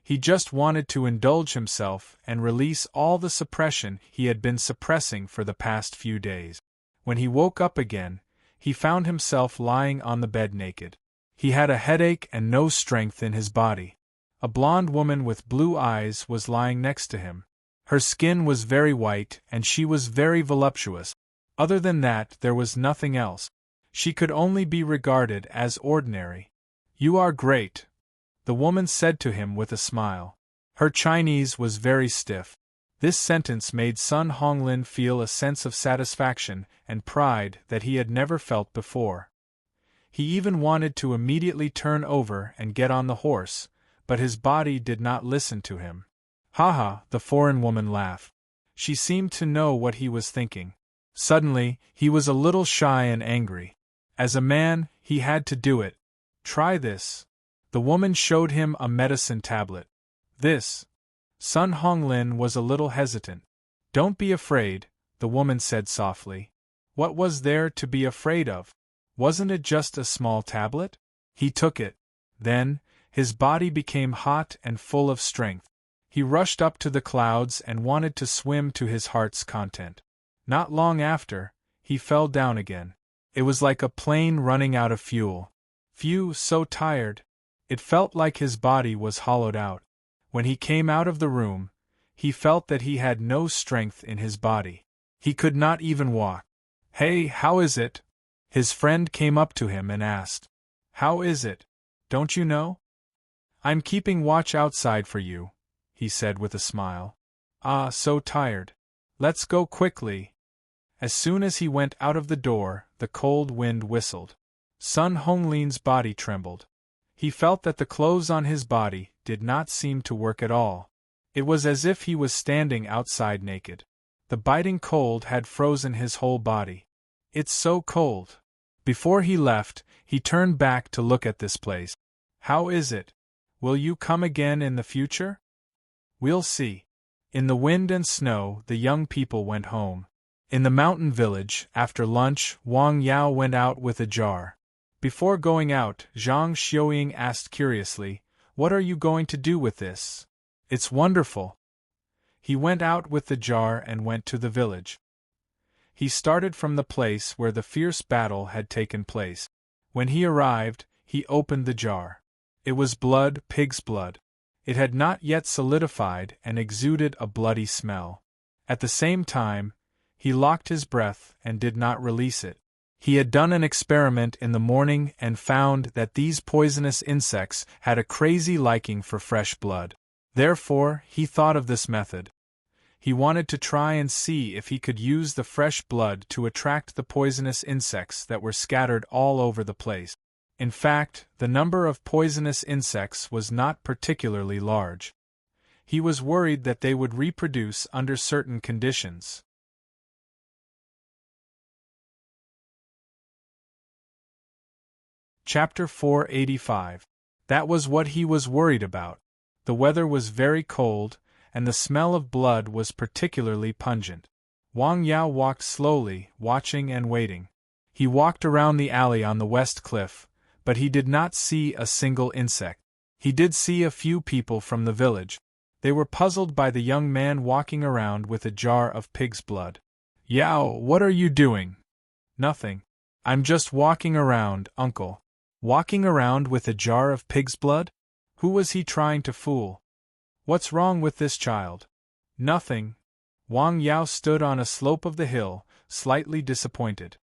Speaker 1: He just wanted to indulge himself and release all the suppression he had been suppressing for the past few days. When he woke up again, he found himself lying on the bed naked. He had a headache and no strength in his body. A blonde woman with blue eyes was lying next to him. Her skin was very white and she was very voluptuous. Other than that, there was nothing else. She could only be regarded as ordinary. "You are great," the woman said to him with a smile. Her Chinese was very stiff. This sentence made Sun Honglin feel a sense of satisfaction and pride that he had never felt before. He even wanted to immediately turn over and get on the horse, but his body did not listen to him. "Haha," the foreign woman laughed. She seemed to know what he was thinking. Suddenly, he was a little shy and angry. As a man, he had to do it. "Try this." The woman showed him a medicine tablet. "This." Sun Honglin was a little hesitant. "Don't be afraid," the woman said softly. What was there to be afraid of? Wasn't it just a small tablet? He took it. Then, his body became hot and full of strength. He rushed up to the clouds and wanted to swim to his heart's content. Not long after, he fell down again. It was like a plane running out of fuel. Phew, so tired. It felt like his body was hollowed out. When he came out of the room, he felt that he had no strength in his body. He could not even walk. "Hey, how is it?" His friend came up to him and asked. "How is it? Don't you know?" "I'm keeping watch outside for you," he said with a smile. "Ah, so tired. Let's go quickly." As soon as he went out of the door, the cold wind whistled. Sun Honglin's body trembled. He felt that the clothes on his body did not seem to work at all. It was as if he was standing outside naked. The biting cold had frozen his whole body. "It's so cold." Before he left, he turned back to look at this place. "How is it? Will you come again in the future?" "We'll see." In the wind and snow, the young people went home. In the mountain village, after lunch, Wang Yao went out with a jar. Before going out, Zhang Xiuying asked curiously, "What are you going to do with this? It's wonderful." He went out with the jar and went to the village. He started from the place where the fierce battle had taken place. When he arrived, he opened the jar. It was blood, pig's blood. It had not yet solidified and exuded a bloody smell. At the same time, he locked his breath and did not release it. He had done an experiment in the morning and found that these poisonous insects had a crazy liking for fresh blood. Therefore, he thought of this method. He wanted to try and see if he could use the fresh blood to attract the poisonous insects that were scattered all over the place. In fact, the number of poisonous insects was not particularly large. He was worried that they would reproduce under certain conditions. Chapter 485. That was what he was worried about. The weather was very cold, and the smell of blood was particularly pungent. Wang Yao walked slowly, watching and waiting. He walked around the alley on the west cliff, but he did not see a single insect. He did see a few people from the village. They were puzzled by the young man walking around with a jar of pig's blood. "Yao, what are you doing?" "Nothing. I'm just walking around, uncle." Walking around with a jar of pig's blood? Who was he trying to fool? What's wrong with this child? Nothing. Wang Yao stood on a slope of the hill, slightly disappointed.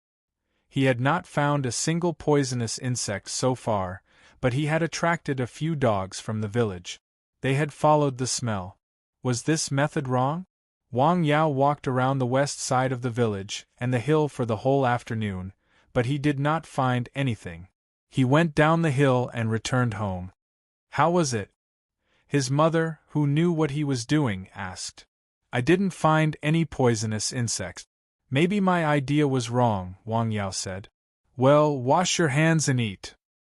Speaker 1: He had not found a single poisonous insect so far, but he had attracted a few dogs from the village. They had followed the smell. Was this method wrong? Wang Yao walked around the west side of the village and the hill for the whole afternoon, but he did not find anything. He went down the hill and returned home. How was it? His mother, who knew what he was doing, asked. I didn't find any poisonous insects. Maybe my idea was wrong, Wang Yao said. Well, wash your hands and eat.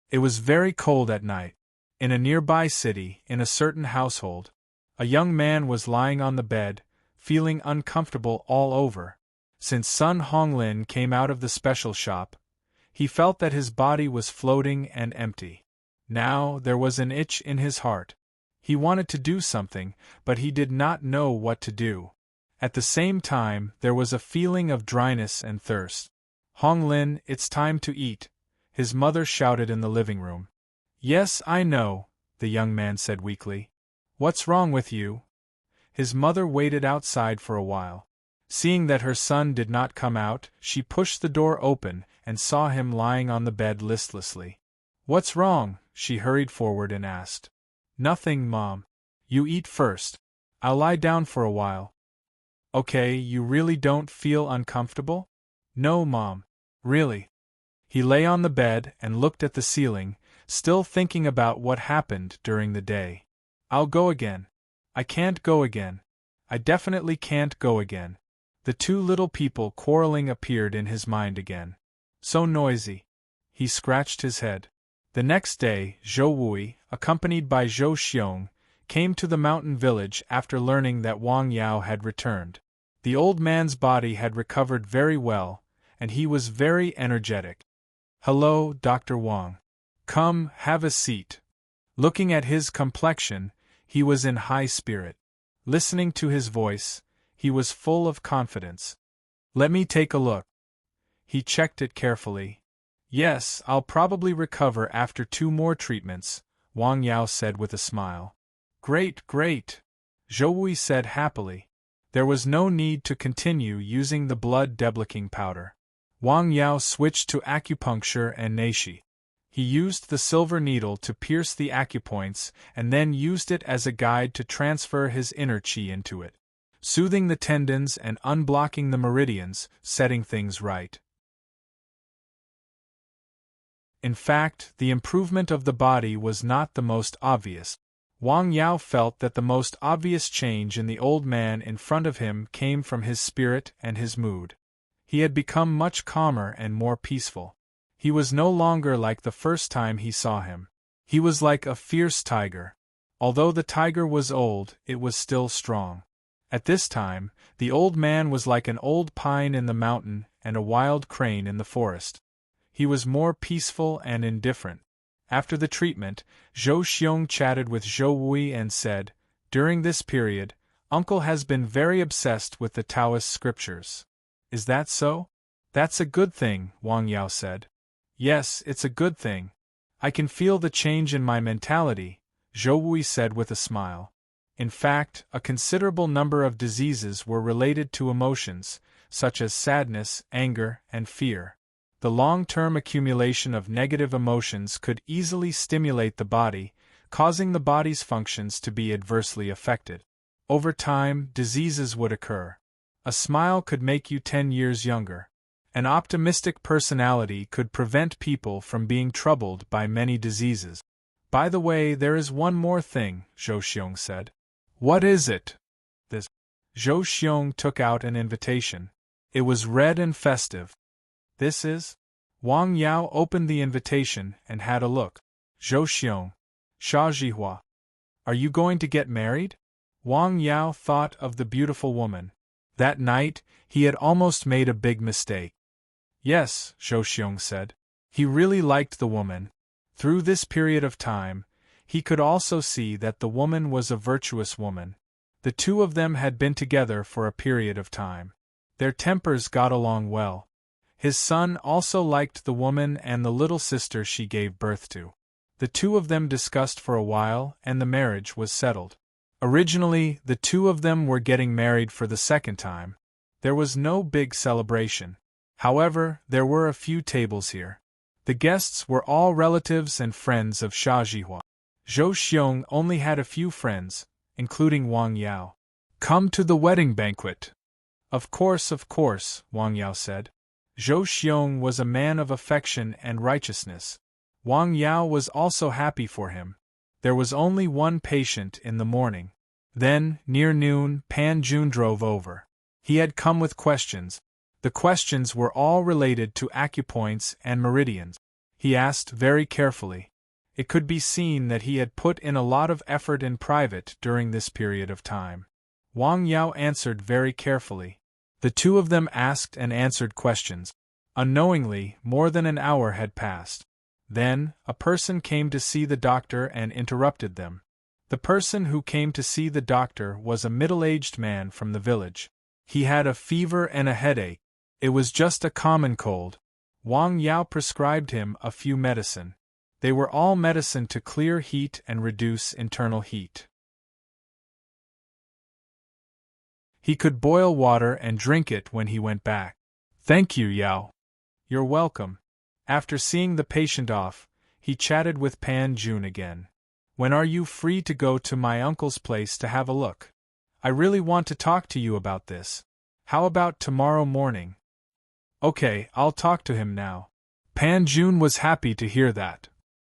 Speaker 1: It was very cold at night. In a nearby city, in a certain household, a young man was lying on the bed, feeling uncomfortable all over. Since Sun Honglin came out of the special shop, he felt that his body was floating and empty. Now there was an itch in his heart. He wanted to do something, but he did not know what to do. At the same time, there was a feeling of dryness and thirst. Honglin, it's time to eat, his mother shouted in the living room. Yes, I know, the young man said weakly. What's wrong with you? His mother waited outside for a while. Seeing that her son did not come out, she pushed the door open and saw him lying on the bed listlessly. What's wrong? She hurried forward and asked. Nothing, Mom. You eat first. I'll lie down for a while. Okay, you really don't feel uncomfortable? No, Mom. Really. He lay on the bed and looked at the ceiling, still thinking about what happened during the day. I'll go again. I can't go again. I definitely can't go again. The two little people quarreling appeared in his mind again. So noisy. He scratched his head. The next day, Zhou Wui, accompanied by Zhou Xiong, came to the mountain village after learning that Wang Yao had returned. The old man's body had recovered very well, and he was very energetic. Hello, Dr. Wang. Come, have a seat. Looking at his complexion, he was in high spirit. Listening to his voice, he was full of confidence. Let me take a look. He checked it carefully. Yes, I'll probably recover after 2 more treatments, Wang Yao said with a smile. Great, great, Zhou Wui said happily. There was no need to continue using the blood deblinking powder. Wang Yao switched to acupuncture and neishi. He used the silver needle to pierce the acupoints and then used it as a guide to transfer his inner qi into it, soothing the tendons and unblocking the meridians, setting things right. In fact, the improvement of the body was not the most obvious. Wang Yao felt that the most obvious change in the old man in front of him came from his spirit and his mood. He had become much calmer and more peaceful. He was no longer like the first time he saw him. He was like a fierce tiger. Although the tiger was old, it was still strong. At this time, the old man was like an old pine in the mountain and a wild crane in the forest. He was more peaceful and indifferent. After the treatment, Zhou Xiong chatted with Zhou Wui and said, During this period, Uncle has been very obsessed with the Taoist scriptures. Is that so? That's a good thing, Wang Yao said. Yes, it's a good thing. I can feel the change in my mentality, Zhou Wui said with a smile. In fact, a considerable number of diseases were related to emotions, such as sadness, anger, and fear. The long-term accumulation of negative emotions could easily stimulate the body, causing the body's functions to be adversely affected. Over time, diseases would occur. A smile could make you 10 years younger. An optimistic personality could prevent people from being troubled by many diseases. By the way, there is one more thing, Zhou Xiong said. What is it? This. Zhou Xiong took out an invitation. It was red and festive. This is? Wang Yao opened the invitation and had a look. Zhou Xiong. Sha Jihua. Are you going to get married? Wang Yao thought of the beautiful woman. That night, he had almost made a big mistake. Yes, Zhou Xiong said. He really liked the woman. Through this period of time, he could also see that the woman was a virtuous woman. The two of them had been together for a period of time. Their tempers got along well. His son also liked the woman and the little sister she gave birth to. The two of them discussed for a while and the marriage was settled. Originally, the two of them were getting married for the second time. There was no big celebration. However, there were a few tables here. The guests were all relatives and friends of Sha Jihua. Zhou Xiong only had a few friends, including Wang Yao. Come to the wedding banquet. Of course, Wang Yao said. Zhou Xiong was a man of affection and righteousness. Wang Yao was also happy for him. There was only one patient in the morning. Then, near noon, Pan Jun drove over. He had come with questions. The questions were all related to acupoints and meridians. He asked very carefully. It could be seen that he had put in a lot of effort in private during this period of time. Wang Yao answered very carefully. The two of them asked and answered questions. Unknowingly, more than an hour had passed. Then, a person came to see the doctor and interrupted them. The person who came to see the doctor was a middle-aged man from the village. He had a fever and a headache. It was just a common cold. Wang Yao prescribed him a few medicine. They were all medicine to clear heat and reduce internal heat. He could boil water and drink it when he went back. Thank you, Yao. You're welcome. After seeing the patient off, he chatted with Pan Jun again. When are you free to go to my uncle's place to have a look? I really want to talk to you about this. How about tomorrow morning? Okay, I'll talk to him now. Pan Jun was happy to hear that.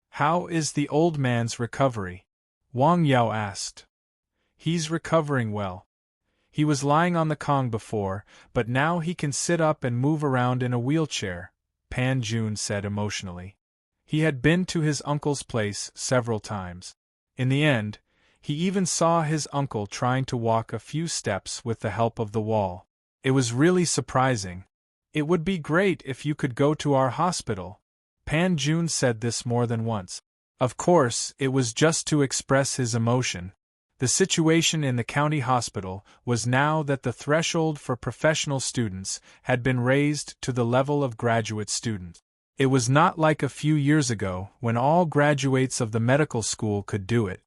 Speaker 1: How is the old man's recovery? Wang Yao asked. He's recovering well. He was lying on the Kong before, but now he can sit up and move around in a wheelchair, Pan Jun said emotionally. He had been to his uncle's place several times. In the end, he even saw his uncle trying to walk a few steps with the help of the wall. It was really surprising. It would be great if you could go to our hospital. Pan Jun said this more than once. Of course, it was just to express his emotion. The situation in the county hospital was now that the threshold for professional students had been raised to the level of graduate students. It was not like a few years ago when all graduates of the medical school could do it.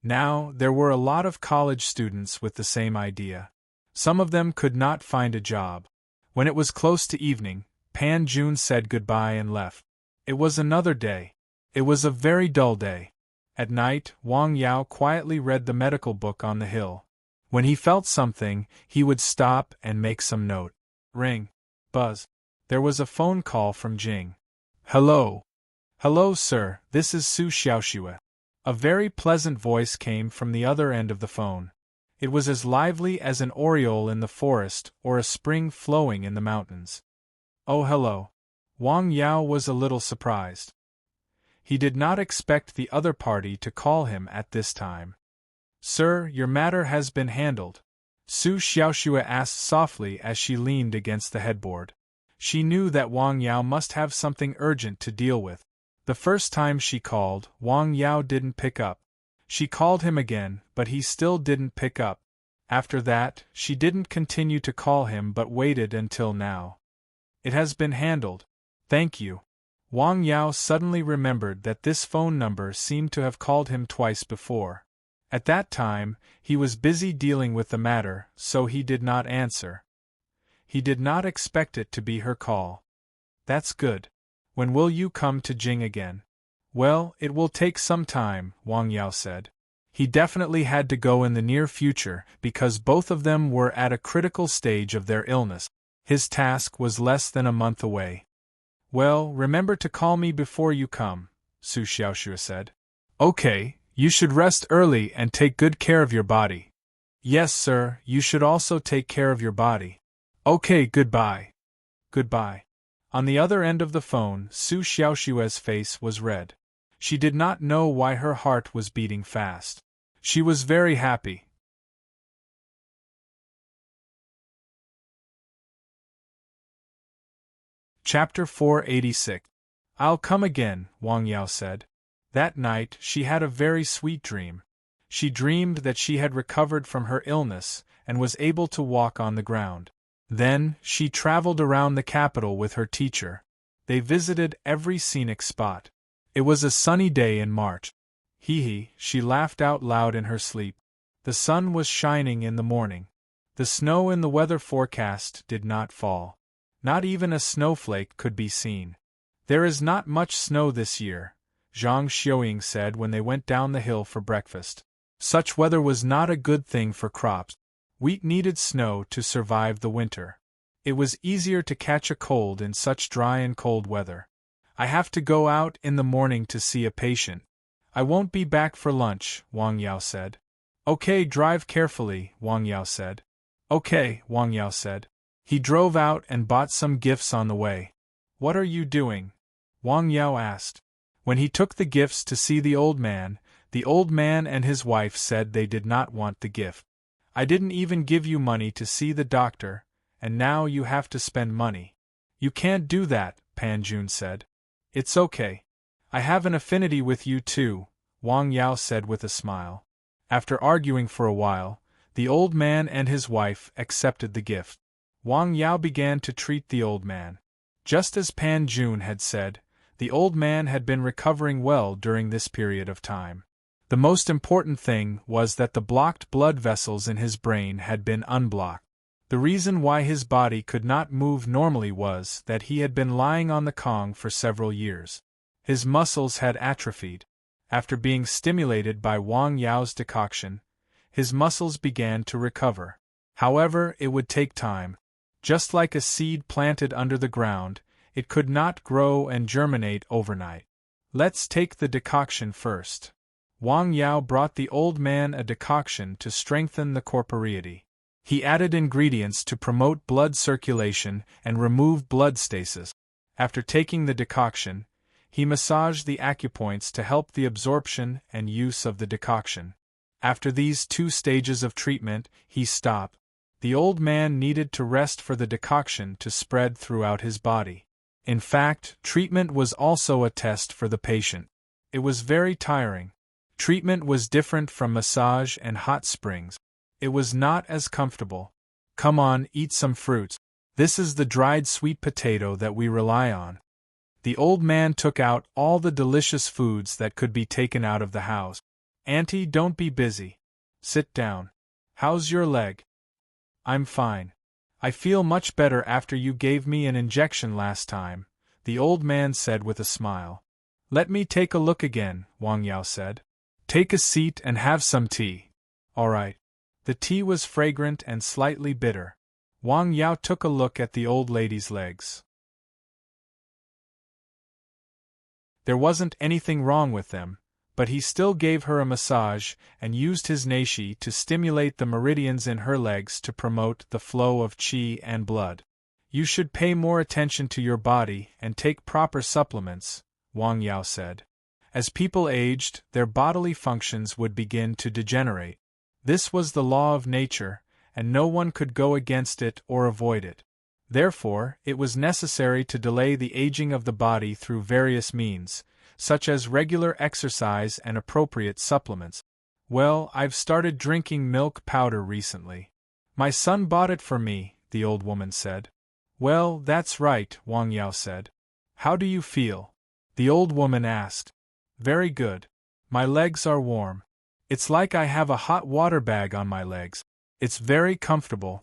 Speaker 1: Now, there were a lot of college students with the same idea. Some of them could not find a job. When it was close to evening, Pan Jun said goodbye and left. It was another day. It was a very dull day. At night, Wang Yao quietly read the medical book on the hill. When he felt something, he would stop and make some note. Ring. Buzz. There was a phone call from Jing. Hello. Hello, sir, this is Su Xiaoxue. A very pleasant voice came from the other end of the phone. It was as lively as an oriole in the forest or a spring flowing in the mountains. Oh, hello. Wang Yao was a little surprised. He did not expect the other party to call him at this time. Sir, your matter has been handled, Su Xiaoxue asked softly as she leaned against the headboard. She knew that Wang Yao must have something urgent to deal with. The first time she called, Wang Yao didn't pick up. She called him again, but he still didn't pick up. After that, she didn't continue to call him but waited until now. It has been handled. Thank you. Wang Yao suddenly remembered that this phone number seemed to have called him twice before. At that time, he was busy dealing with the matter, so he did not answer. He did not expect it to be her call. That's good. When will you come to Jing again? Well, it will take some time, Wang Yao said. He definitely had to go in the near future because both of them were at a critical stage of their illness. His task was less than a month away. Well, remember to call me before you come, Su Xiaoxue said. Okay, you should rest early and take good care of your body. Yes, sir, you should also take care of your body. Okay, goodbye. Goodbye. On the other end of the phone, Su Xiaoxue's face was red. She did not know why her heart was beating fast. She was very happy. Chapter 486. I'll come again, Wang Yao said. That night, she had a very sweet dream. She dreamed that she had recovered from her illness and was able to walk on the ground. Then, she traveled around the capital with her teacher. They visited every scenic spot. It was a sunny day in March. Hee, she laughed out loud in her sleep. The sun was shining in the morning. The snow in the weather forecast did not fall. Not even a snowflake could be seen. There is not much snow this year, Zhang Xiuying said when they went down the hill for breakfast. Such weather was not a good thing for crops. Wheat needed snow to survive the winter. It was easier to catch a cold in such dry and cold weather. I have to go out in the morning to see a patient. I won't be back for lunch, Wang Yao said. Okay, drive carefully, Wang Yao said. Okay, Wang Yao said. He drove out and bought some gifts on the way. What are you doing? Wang Yao asked. When he took the gifts to see the old man and his wife said they did not want the gift. I didn't even give you money to see the doctor, and now you have to spend money. You can't do that, Pan Jun said. It's okay. I have an affinity with you too, Wang Yao said with a smile. After arguing for a while, the old man and his wife accepted the gift. Wang Yao began to treat the old man. Just as Pan Jun had said, the old man had been recovering well during this period of time. The most important thing was that the blocked blood vessels in his brain had been unblocked. The reason why his body could not move normally was that he had been lying on the Kong for several years. His muscles had atrophied. After being stimulated by Wang Yao's decoction, his muscles began to recover. However, it would take time. Just like a seed planted under the ground, it could not grow and germinate overnight. Let's take the decoction first. Wang Yao brought the old man a decoction to strengthen the corporeity. He added ingredients to promote blood circulation and remove blood stasis. After taking the decoction, he massaged the acupoints to help the absorption and use of the decoction. After these 2 stages of treatment, he stopped. The old man needed to rest for the decoction to spread throughout his body. In fact, treatment was also a test for the patient. It was very tiring. Treatment was different from massage and hot springs. It was not as comfortable. Come on, eat some fruits. This is the dried sweet potato that we rely on. The old man took out all the delicious foods that could be taken out of the house. Auntie, don't be busy. Sit down. How's your leg? I'm fine. I feel much better after you gave me an injection last time, the old man said with a smile. Let me take a look again, Wang Yao said. Take a seat and have some tea. All right. The tea was fragrant and slightly bitter. Wang Yao took a look at the old lady's legs. There wasn't anything wrong with them, but he still gave her a massage and used his neishi to stimulate the meridians in her legs to promote the flow of qi and blood. You should pay more attention to your body and take proper supplements, Wang Yao said. As people aged, their bodily functions would begin to degenerate. This was the law of nature, and no one could go against it or avoid it. Therefore, it was necessary to delay the aging of the body through various means, such as regular exercise and appropriate supplements. Well, I've started drinking milk powder recently. My son bought it for me, the old woman said. Well, that's right, Wang Yao said. How do you feel? The old woman asked. Very good. My legs are warm. It's like I have a hot water bag on my legs. It's very comfortable.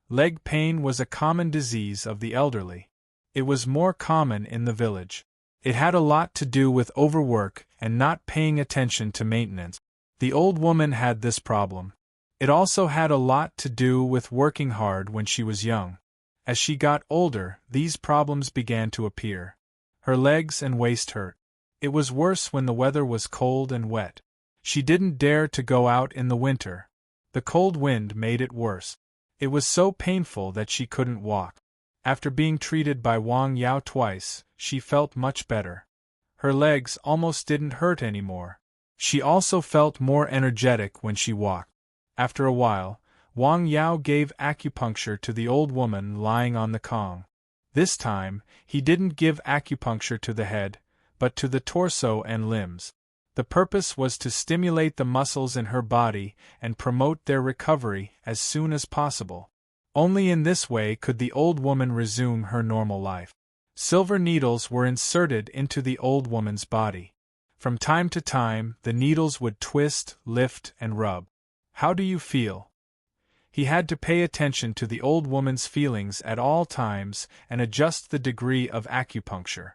Speaker 1: Leg pain was a common disease of the elderly. It was more common in the village. It had a lot to do with overwork and not paying attention to maintenance. The old woman had this problem. It also had a lot to do with working hard when she was young. As she got older, these problems began to appear. Her legs and waist hurt. It was worse when the weather was cold and wet. She didn't dare to go out in the winter. The cold wind made it worse. It was so painful that she couldn't walk. After being treated by Wang Yao twice, she felt much better. Her legs almost didn't hurt anymore. She also felt more energetic when she walked. After a while, Wang Yao gave acupuncture to the old woman lying on the Kong. This time, he didn't give acupuncture to the head, but to the torso and limbs. The purpose was to stimulate the muscles in her body and promote their recovery as soon as possible. Only in this way could the old woman resume her normal life. Silver needles were inserted into the old woman's body. From time to time, the needles would twist, lift, and rub. How do you feel? He had to pay attention to the old woman's feelings at all times and adjust the degree of acupuncture.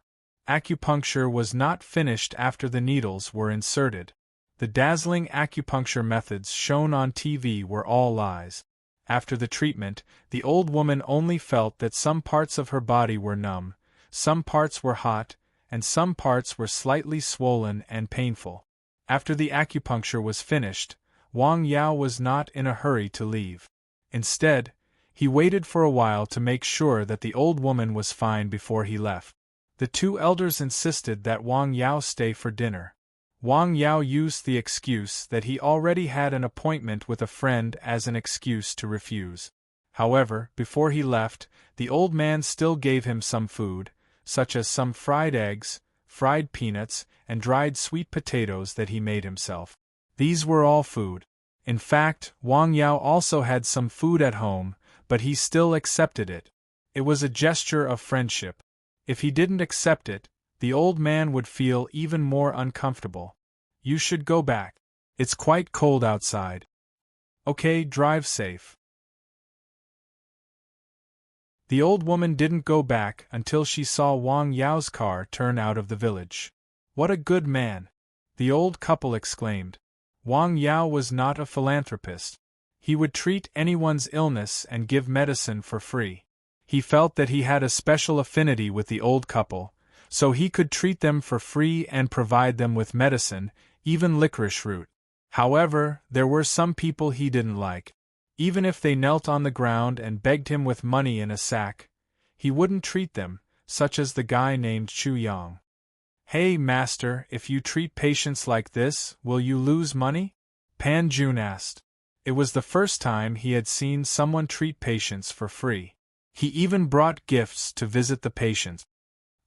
Speaker 1: Acupuncture was not finished after the needles were inserted. The dazzling acupuncture methods shown on TV were all lies. After the treatment, the old woman only felt that some parts of her body were numb, some parts were hot, and some parts were slightly swollen and painful. After the acupuncture was finished, Wang Yao was not in a hurry to leave. Instead, he waited for a while to make sure that the old woman was fine before he left. The two elders insisted that Wang Yao stay for dinner. Wang Yao used the excuse that he already had an appointment with a friend as an excuse to refuse. However, before he left, the old man still gave him some food, such as some fried eggs, fried peanuts, and dried sweet potatoes that he made himself. These were all food. In fact, Wang Yao also had some food at home, but he still accepted it. It was a gesture of friendship. If he didn't accept it, the old man would feel even more uncomfortable. You should go back. It's quite cold outside. Okay, drive safe. The old woman didn't go back until she saw Wang Yao's car turn out of the village. What a good man! The old couple exclaimed. Wang Yao was not a philanthropist. He would treat anyone's illness and give medicine for free. He felt that he had a special affinity with the old couple, so he could treat them for free and provide them with medicine, even licorice root. However, there were some people he didn't like. Even if they knelt on the ground and begged him with money in a sack, he wouldn't treat them, such as the guy named Chu Yang. Hey master, if you treat patients like this, will you lose money? Pan Jun asked. It was the first time he had seen someone treat patients for free. He even brought gifts to visit the patients.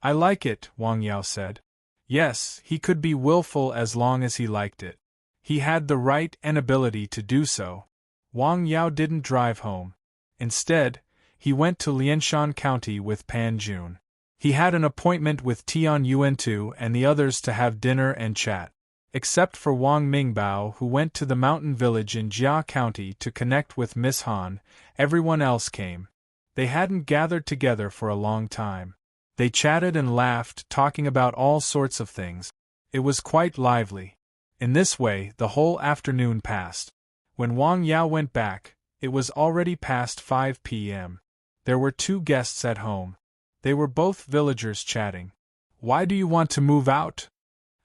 Speaker 1: I like it, Wang Yao said. Yes, he could be willful as long as he liked it. He had the right and ability to do so. Wang Yao didn't drive home. Instead, he went to Lianshan County with Pan Jun. He had an appointment with Tian Yuantu and the others to have dinner and chat. Except for Wang Mingbao, who went to the mountain village in Jia County to connect with Miss Han, everyone else came. They hadn't gathered together for a long time. They chatted and laughed, talking about all sorts of things. It was quite lively. In this way, the whole afternoon passed. When Wang Yao went back, it was already past 5 p.m. There were two guests at home. They were both villagers chatting. Why do you want to move out?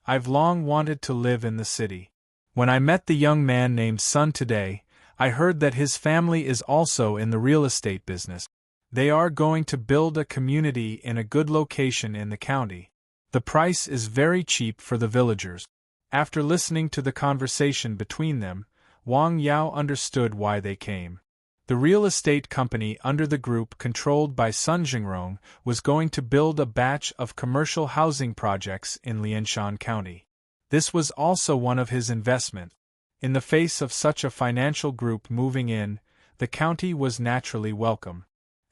Speaker 1: I've long wanted to live in the city. When I met the young man named Sun today, I heard that his family is also in the real estate business. They are going to build a community in a good location in the county. The price is very cheap for the villagers. After listening to the conversation between them, Wang Yao understood why they came. The real estate company under the group controlled by Sun Jingrong was going to build a batch of commercial housing projects in Lianshan County. This was also one of his investments. In the face of such a financial group moving in, the county was naturally welcome.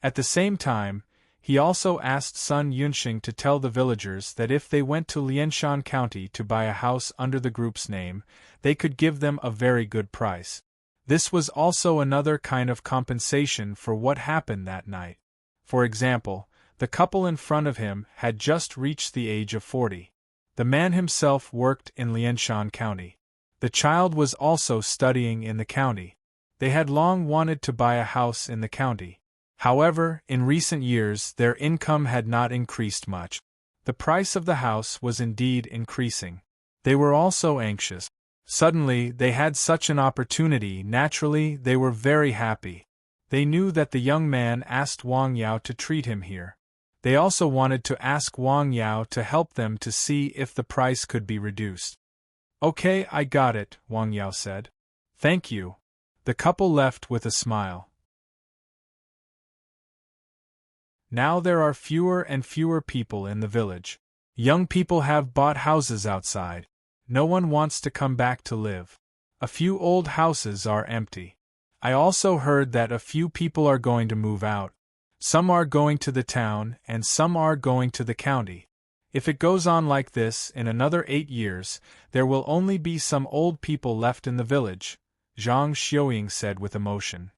Speaker 1: At the same time, he also asked Sun Yunxing to tell the villagers that if they went to Lianshan County to buy a house under the group's name, they could give them a very good price. This was also another kind of compensation for what happened that night. For example, the couple in front of him had just reached the age of 40. The man himself worked in Lianshan County. The child was also studying in the county. They had long wanted to buy a house in the county. However, in recent years their income had not increased much. The price of the house was indeed increasing. They were also anxious. Suddenly, they had such an opportunity. Naturally, they were very happy. They knew that the young man asked Wang Yao to treat him here. They also wanted to ask Wang Yao to help them to see if the price could be reduced. Okay, I got it, Wang Yao said. Thank you. The couple left with a smile. Now there are fewer and fewer people in the village. Young people have bought houses outside. No one wants to come back to live. A few old houses are empty. I also heard that a few people are going to move out. Some are going to the town and some are going to the county. If it goes on like this in another 8 years, there will only be some old people left in the village, Zhang Xiuying said with emotion.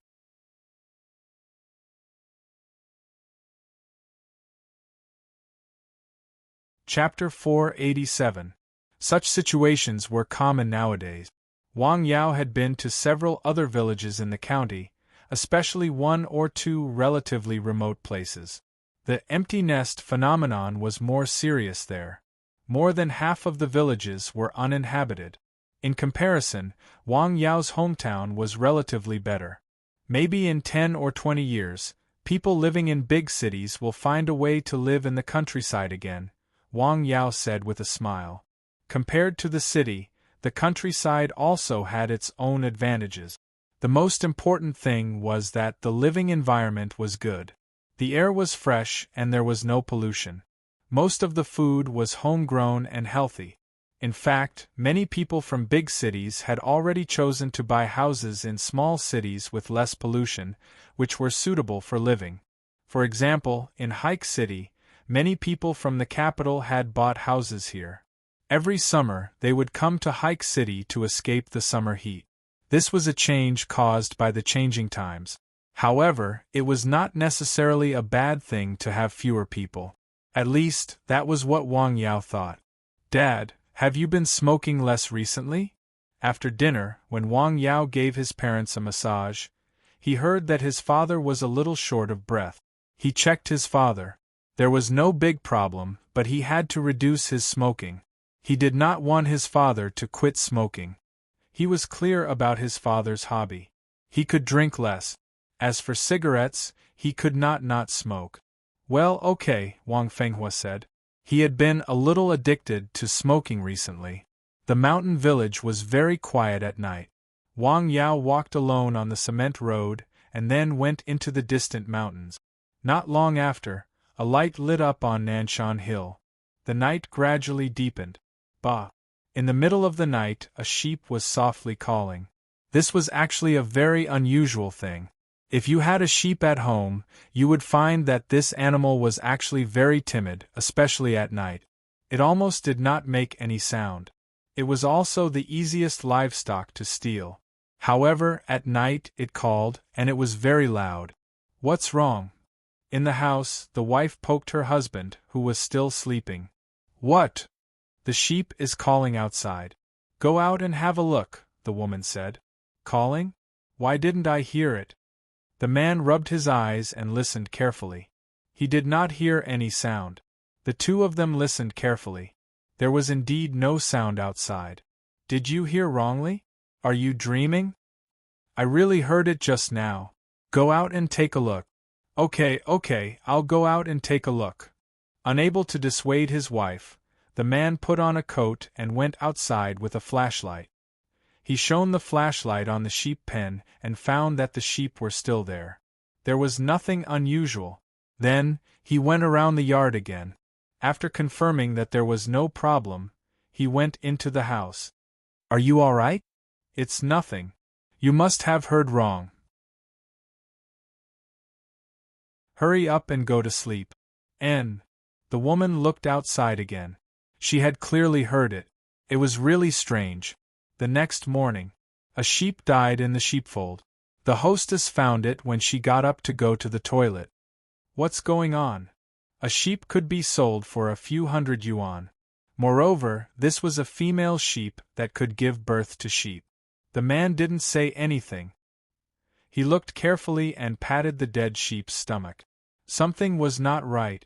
Speaker 1: Chapter 487. Such situations were common nowadays. Wang Yao had been to several other villages in the county, especially one or two relatively remote places. The empty nest phenomenon was more serious there. More than half of the villages were uninhabited. In comparison, Wang Yao's hometown was relatively better. Maybe in 10 or 20 years, people living in big cities will find a way to live in the countryside again, Wang Yao said with a smile. Compared to the city, the countryside also had its own advantages. The most important thing was that the living environment was good. The air was fresh and there was no pollution. Most of the food was homegrown and healthy. In fact, many people from big cities had already chosen to buy houses in small cities with less pollution, which were suitable for living. For example, in Hike City, many people from the capital had bought houses here. Every summer, they would come to Hike City to escape the summer heat. This was a change caused by the changing times. However, it was not necessarily a bad thing to have fewer people. At least, that was what Wang Yao thought. "Dad, have you been smoking less recently?" After dinner, when Wang Yao gave his parents a massage, he heard that his father was a little short of breath. He checked his father. There was no big problem, but he had to reduce his smoking. He did not want his father to quit smoking. He was clear about his father's hobby. He could drink less. As for cigarettes, he could not smoke. "Well, okay," Wang Fenghua said. He had been a little addicted to smoking recently. The mountain village was very quiet at night. Wang Yao walked alone on the cement road and then went into the distant mountains. Not long after, a light lit up on Nanshan Hill. The night gradually deepened. Bah! In the middle of the night, a sheep was softly calling. This was actually a very unusual thing. If you had a sheep at home, you would find that this animal was actually very timid, especially at night. It almost did not make any sound. It was also the easiest livestock to steal. However, at night it called, and it was very loud. "What's wrong?" In the house, the wife poked her husband, who was still sleeping. "What?" "The sheep is calling outside." "Go out and have a look," the woman said. "Calling? Why didn't I hear it?" The man rubbed his eyes and listened carefully. He did not hear any sound. The two of them listened carefully. There was indeed no sound outside. "Did you hear wrongly? Are you dreaming?" "I really heard it just now." "Go out and take a look." Okay, I'll go out and take a look." Unable to dissuade his wife, the man put on a coat and went outside with a flashlight. He shone the flashlight on the sheep pen and found that the sheep were still there. There was nothing unusual. Then, he went around the yard again. After confirming that there was no problem, he went into the house. "Are you all right?" "It's nothing. You must have heard wrong. Hurry up and go to sleep." The woman looked outside again. She had clearly heard it. It was really strange. The next morning, a sheep died in the sheepfold. The hostess found it when she got up to go to the toilet. "What's going on?" A sheep could be sold for a few hundred yuan. Moreover, this was a female sheep that could give birth to sheep. The man didn't say anything. He looked carefully and patted the dead sheep's stomach. Something was not right.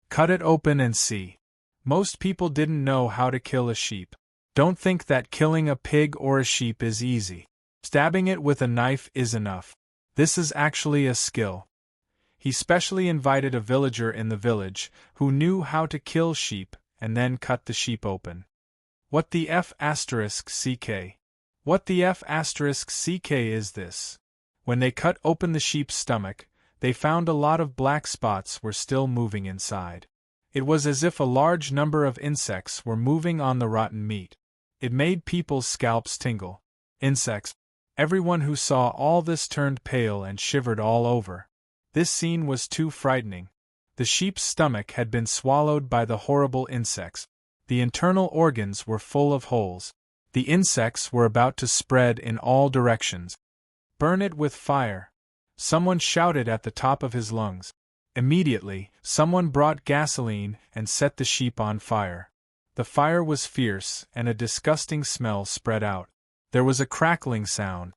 Speaker 1: "Cut it open and see." Most people didn't know how to kill a sheep. Don't think that killing a pig or a sheep is easy. Stabbing it with a knife is enough. This is actually a skill. He specially invited a villager in the village, who knew how to kill sheep, and then cut the sheep open. What the F***ck? What the F***ck is this? When they cut open the sheep's stomach, they found a lot of black spots were still moving inside. It was as if a large number of insects were moving on the rotten meat. It made people's scalps tingle. Insects. Everyone who saw all this turned pale and shivered all over. This scene was too frightening. The sheep's stomach had been swallowed by the horrible insects. The internal organs were full of holes. The insects were about to spread in all directions. "Burn it with fire!" Someone shouted at the top of his lungs. Immediately, someone brought gasoline and set the sheep on fire. The fire was fierce, and a disgusting smell spread out. There was a crackling sound.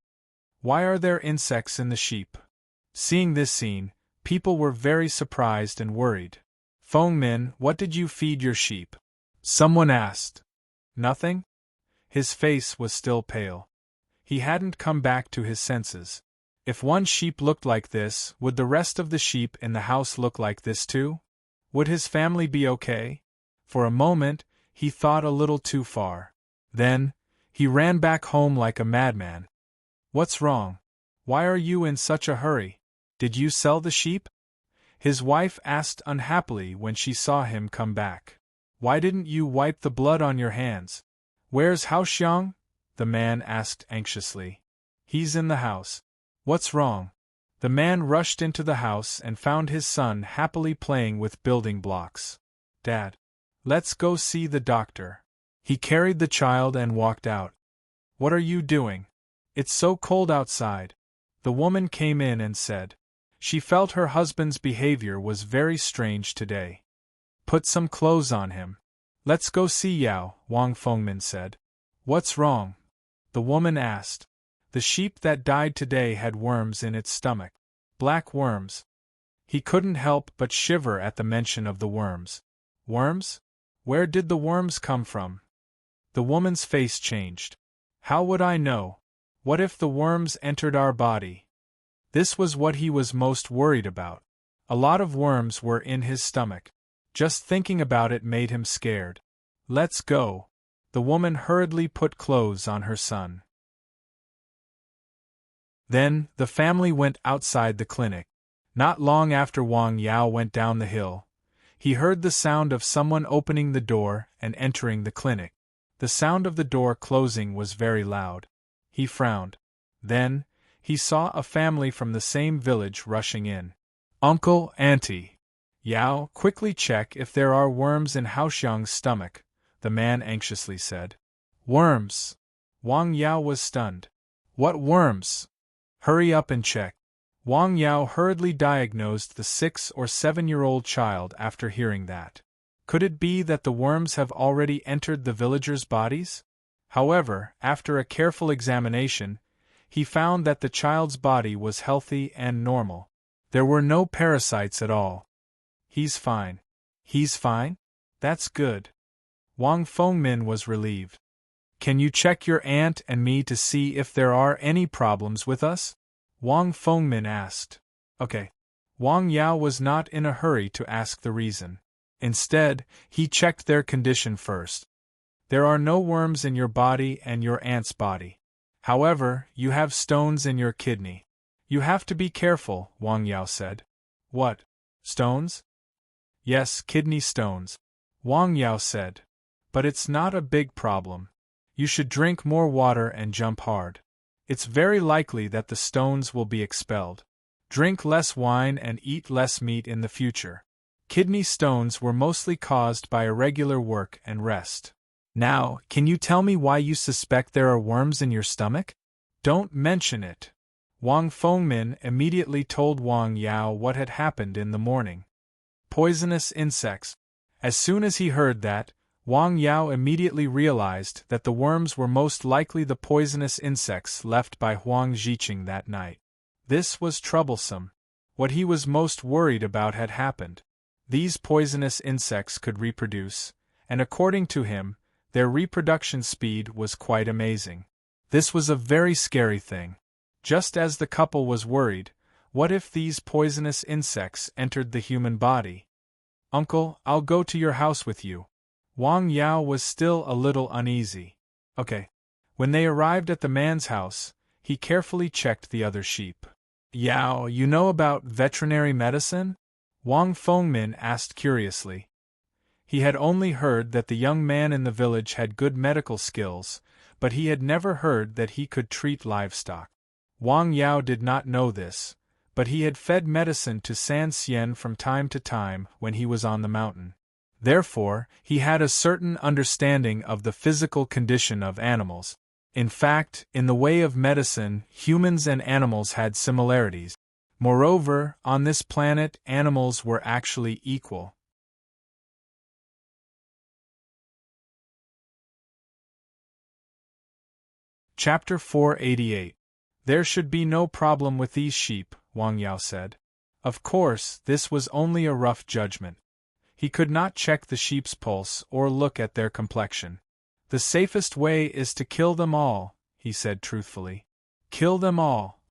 Speaker 1: "Why are there insects in the sheep?" Seeing this scene, people were very surprised and worried. Feng Min, what did you feed your sheep? Someone asked. Nothing? His face was still pale. He hadn't come back to his senses. If one sheep looked like this, would the rest of the sheep in the house look like this too? Would his family be okay? For a moment, he thought a little too far. Then, he ran back home like a madman. What's wrong? Why are you in such a hurry? Did you sell the sheep? His wife asked unhappily when she saw him come back. Why didn't you wipe the blood on your hands? Where's Haoxiang? The man asked anxiously. He's in the house. What's wrong? The man rushed into the house and found his son happily playing with building blocks. Dad, let's go see the doctor. He carried the child and walked out. What are you doing? It's so cold outside. The woman came in and said. She felt her husband's behavior was very strange today. Put some clothes on him. Let's go see Yao, Wang Fengmin said. What's wrong? The woman asked. The sheep that died today had worms in its stomach. Black worms. He couldn't help but shiver at the mention of the worms. Worms? Where did the worms come from? The woman's face changed. How would I know? What if the worms entered our body? This was what he was most worried about. A lot of worms were in his stomach. Just thinking about it made him scared. Let's go. The woman hurriedly put clothes on her son. Then, the family went outside the clinic. Not long after Wang Yao went down the hill, he heard the sound of someone opening the door and entering the clinic. The sound of the door closing was very loud. He frowned. Then, he saw a family from the same village rushing in. Uncle, Auntie. Yao, quickly check if there are worms in Haoxiang's stomach, the man anxiously said. Worms! Wang Yao was stunned. What worms? Hurry up and check. Wang Yao hurriedly diagnosed the 6 or 7-year-old child after hearing that. Could it be that the worms have already entered the villagers' bodies? However, after a careful examination, he found that the child's body was healthy and normal. There were no parasites at all. He's fine. He's fine? That's good. Wang Fengmin was relieved. Can you check your aunt and me to see if there are any problems with us? Wang Fengmin asked. Okay. Wang Yao was not in a hurry to ask the reason. Instead, he checked their condition first. There are no worms in your body and your aunt's body. However, you have stones in your kidney. You have to be careful, Wang Yao said. What? Stones? Yes, kidney stones. Wang Yao said. But it's not a big problem. You should drink more water and jump hard. It's very likely that the stones will be expelled. Drink less wine and eat less meat in the future. Kidney stones were mostly caused by irregular work and rest. Now, can you tell me why you suspect there are worms in your stomach? Don't mention it. Wang Fengmin immediately told Wang Yao what had happened in the morning. Poisonous insects. As soon as he heard that, Wang Yao immediately realized that the worms were most likely the poisonous insects left by Huang Zhiqing that night. This was troublesome. What he was most worried about had happened. These poisonous insects could reproduce, and according to him, their reproduction speed was quite amazing. This was a very scary thing. Just as the couple was worried, what if these poisonous insects entered the human body? Uncle, I'll go to your house with you. Wang Yao was still a little uneasy. Okay. When they arrived at the man's house, he carefully checked the other sheep. Yao, you know about veterinary medicine? Wang Fengmin asked curiously. He had only heard that the young man in the village had good medical skills, but he had never heard that he could treat livestock. Wang Yao did not know this, but he had fed medicine to San Xian from time to time when he was on the mountain. Therefore, he had a certain understanding of the physical condition of animals. In fact, in the way of medicine, humans and animals had similarities. Moreover, on this planet, animals were actually equal. Chapter 488. There should be no problem with these sheep, Wang Yao said. Of course, this was only a rough judgment. He could not check the sheep's pulse or look at their complexion. The safest way is to kill them all, he said truthfully. Kill them all.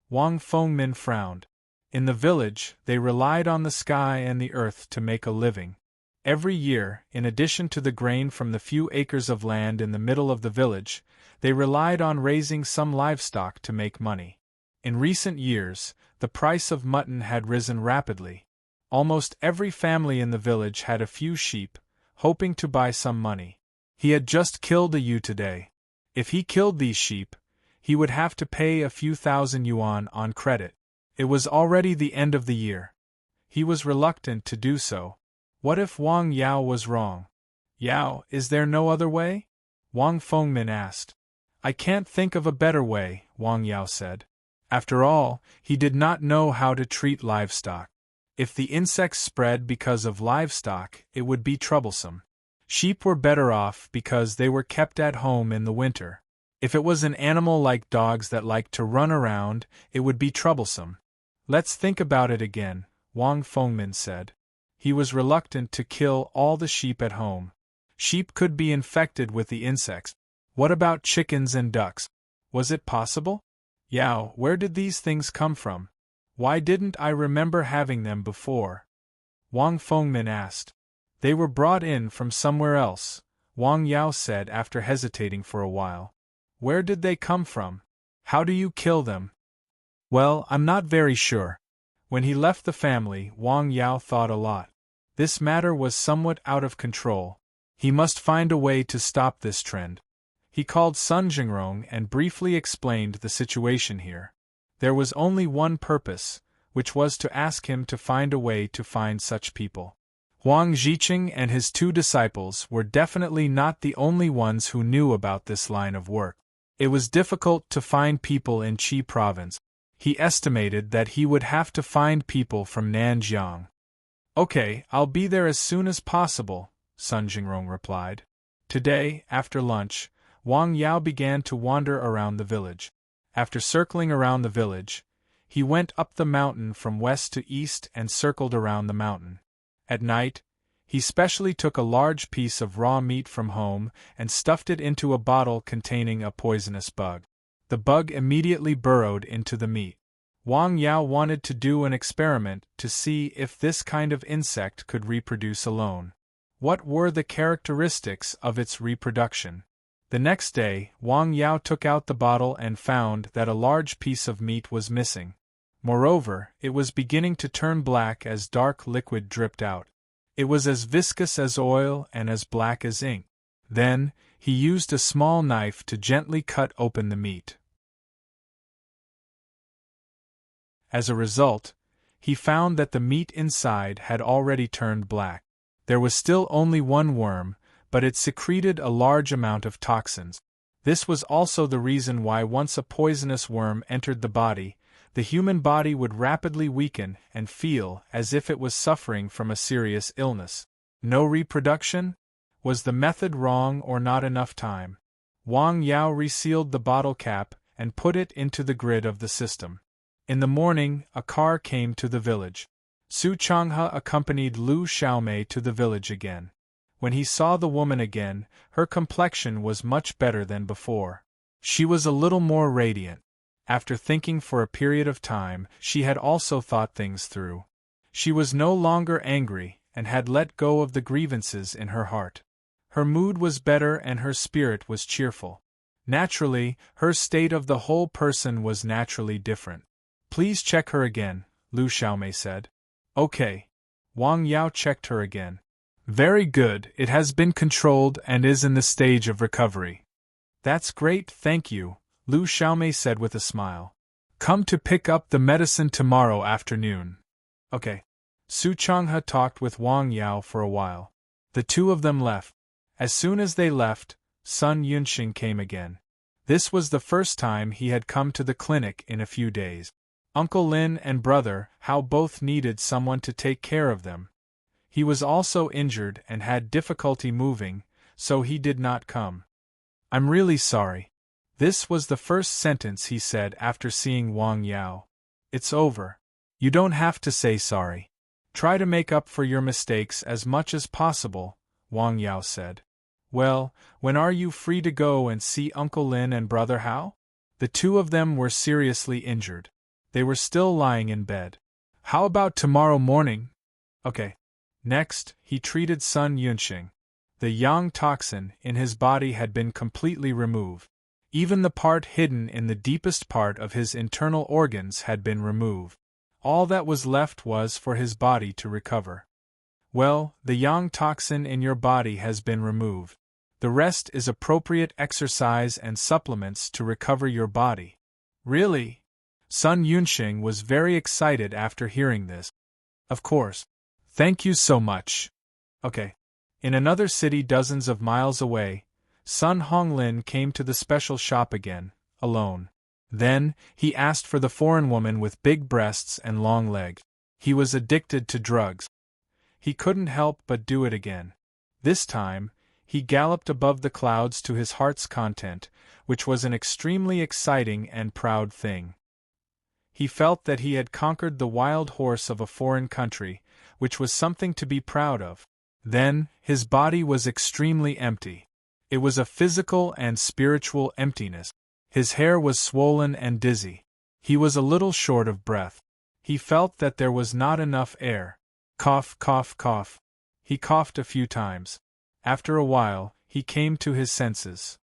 Speaker 1: Wang Fengmin frowned. In the village, they relied on the sky and the earth to make a living. Every year, in addition to the grain from the few acres of land in the middle of the village, they relied on raising some livestock to make money. In recent years, the price of mutton had risen rapidly. Almost every family in the village had a few sheep, hoping to buy some money. He had just killed a ewe today. If he killed these sheep, he would have to pay a few thousand yuan on credit. It was already the end of the year. He was reluctant to do so. What if Wang Yao was wrong? Yao, is there no other way? Wang Fengmin asked. I can't think of a better way, Wang Yao said. After all, he did not know how to treat livestock. If the insects spread because of livestock, it would be troublesome. Sheep were better off because they were kept at home in the winter. If it was an animal like dogs that liked to run around, it would be troublesome. Let's think about it again, Wang Fengmin said. He was reluctant to kill all the sheep at home. Sheep could be infected with the insects. What about chickens and ducks? Was it possible? Yao, where did these things come from? Why didn't I remember having them before? Wang Fengmin asked. They were brought in from somewhere else, Wang Yao said after hesitating for a while. Where did they come from? How do you kill them? Well, I'm not very sure. When he left the family, Wang Yao thought a lot. This matter was somewhat out of control. He must find a way to stop this trend. He called Sun Jingrong and briefly explained the situation here. There was only one purpose, which was to ask him to find a way to find such people. Huang Zhiqing and his 2 disciples were definitely not the only ones who knew about this line of work. It was difficult to find people in Qi province. He estimated that he would have to find people from Nanjiang. Okay, I'll be there as soon as possible, Sun Jingrong replied. Today, after lunch, Wang Yao began to wander around the village. After circling around the village, he went up the mountain from west to east and circled around the mountain. At night, he specially took a large piece of raw meat from home and stuffed it into a bottle containing a poisonous bug. The bug immediately burrowed into the meat. Wang Yao wanted to do an experiment to see if this kind of insect could reproduce alone. What were the characteristics of its reproduction? The next day, Wang Yao took out the bottle and found that a large piece of meat was missing. Moreover, it was beginning to turn black as dark liquid dripped out. It was as viscous as oil and as black as ink. Then, he used a small knife to gently cut open the meat. As a result, he found that the meat inside had already turned black. There was still only one worm, but it secreted a large amount of toxins. This was also the reason why once a poisonous worm entered the body, the human body would rapidly weaken and feel as if it was suffering from a serious illness. No reproduction? Was the method wrong or not enough time? Wang Yao resealed the bottle cap and put it into the grid of the system. In the morning, a car came to the village. Su Changhe accompanied Lu Xiaomei to the village again. When he saw the woman again, her complexion was much better than before. She was a little more radiant. After thinking for a period of time, she had also thought things through. She was no longer angry and had let go of the grievances in her heart. Her mood was better and her spirit was cheerful. Naturally, her state of the whole person was naturally different. Please check her again, Lu Xiaomei said. Okay. Wang Yao checked her again. Very good, it has been controlled and is in the stage of recovery. That's great, thank you, Lu Xiaomei said with a smile. Come to pick up the medicine tomorrow afternoon. Okay. Su Changhe talked with Wang Yao for a while. The two of them left. As soon as they left, Sun Yunxing came again. This was the first time he had come to the clinic in a few days. Uncle Lin and brother Hao both needed someone to take care of them. He was also injured and had difficulty moving, so he did not come. I'm really sorry. This was the first sentence he said after seeing Wang Yao. It's over. You don't have to say sorry. Try to make up for your mistakes as much as possible, Wang Yao said. Well, when are you free to go and see Uncle Lin and Brother Hao? The two of them were seriously injured. They were still lying in bed. How about tomorrow morning? Okay. Next, he treated Sun Yunxing. The yang toxin in his body had been completely removed. Even the part hidden in the deepest part of his internal organs had been removed. All that was left was for his body to recover. Well, the yang toxin in your body has been removed. The rest is appropriate exercise and supplements to recover your body. Really? Sun Yunxing was very excited after hearing this. Of course. Thank you so much. Okay. In another city dozens of miles away, Sun Honglin came to the special shop again, alone. Then, he asked for the foreign woman with big breasts and long legs. He was addicted to drugs. He couldn't help but do it again. This time, he galloped above the clouds to his heart's content, which was an extremely exciting and proud thing. He felt that he had conquered the wild horse of a foreign country, which was something to be proud of. Then, his body was extremely empty. It was a physical and spiritual emptiness. His hair was swollen and dizzy. He was a little short of breath. He felt that there was not enough air. Cough, cough, cough. He coughed a few times. After a while, he came to his senses.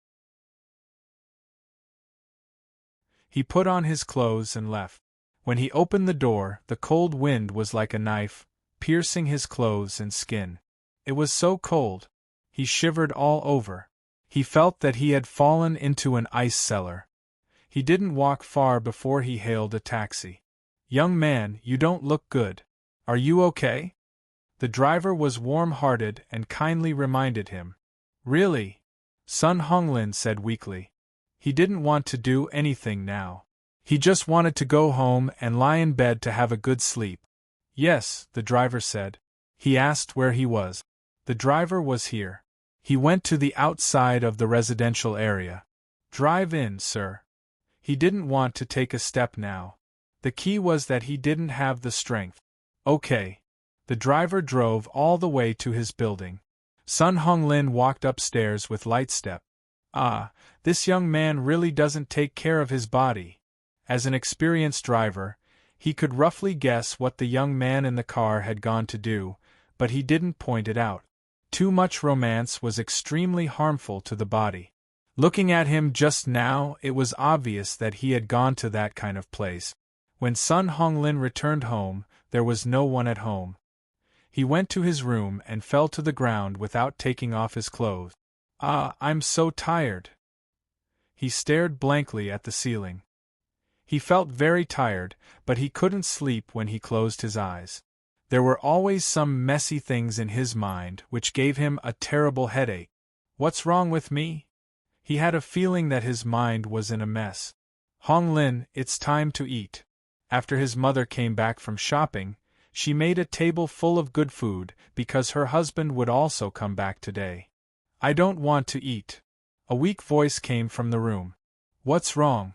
Speaker 1: He put on his clothes and left. When he opened the door, the cold wind was like a knife, piercing his clothes and skin. It was so cold. He shivered all over. He felt that he had fallen into an ice cellar. He didn't walk far before he hailed a taxi. Young man, you don't look good. Are you okay? The driver was warm-hearted and kindly reminded him. Really? Sun Honglin said weakly. He didn't want to do anything now. He just wanted to go home and lie in bed to have a good sleep. Yes, the driver said. He asked where he was. The driver was here. He went to the outside of the residential area. Drive in, sir. He didn't want to take a step now. The key was that he didn't have the strength. Okay. The driver drove all the way to his building. Sun Honglin walked upstairs with light step. Ah, this young man really doesn't take care of his body. As an experienced driver, he could roughly guess what the young man in the car had gone to do, but he didn't point it out. Too much romance was extremely harmful to the body. Looking at him just now, it was obvious that he had gone to that kind of place. When Sun Honglin returned home, there was no one at home. He went to his room and fell to the ground without taking off his clothes. Ah, I'm so tired. He stared blankly at the ceiling. He felt very tired, but he couldn't sleep when he closed his eyes. There were always some messy things in his mind which gave him a terrible headache. What's wrong with me? He had a feeling that his mind was in a mess. Honglin, it's time to eat. After his mother came back from shopping, she made a table full of good food because her husband would also come back today. I don't want to eat. A weak voice came from the room. What's wrong?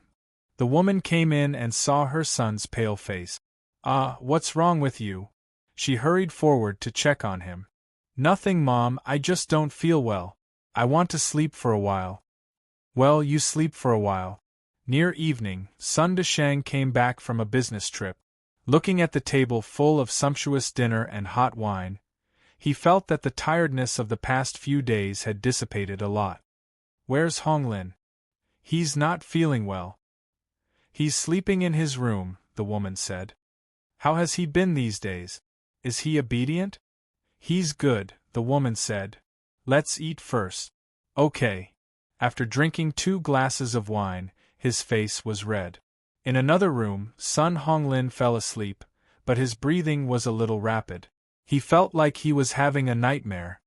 Speaker 1: The woman came in and saw her son's pale face. Ah, what's wrong with you? She hurried forward to check on him. Nothing, Mom, I just don't feel well. I want to sleep for a while. Well, you sleep for a while. Near evening, Sun Deshang came back from a business trip. Looking at the table full of sumptuous dinner and hot wine, he felt that the tiredness of the past few days had dissipated a lot. Where's Honglin? He's not feeling well. He's sleeping in his room, the woman said. How has he been these days? Is he obedient? He's good, the woman said. Let's eat first. Okay. After drinking 2 glasses of wine, his face was red. In another room, Sun Honglin fell asleep, but his breathing was a little rapid. He felt like he was having a nightmare.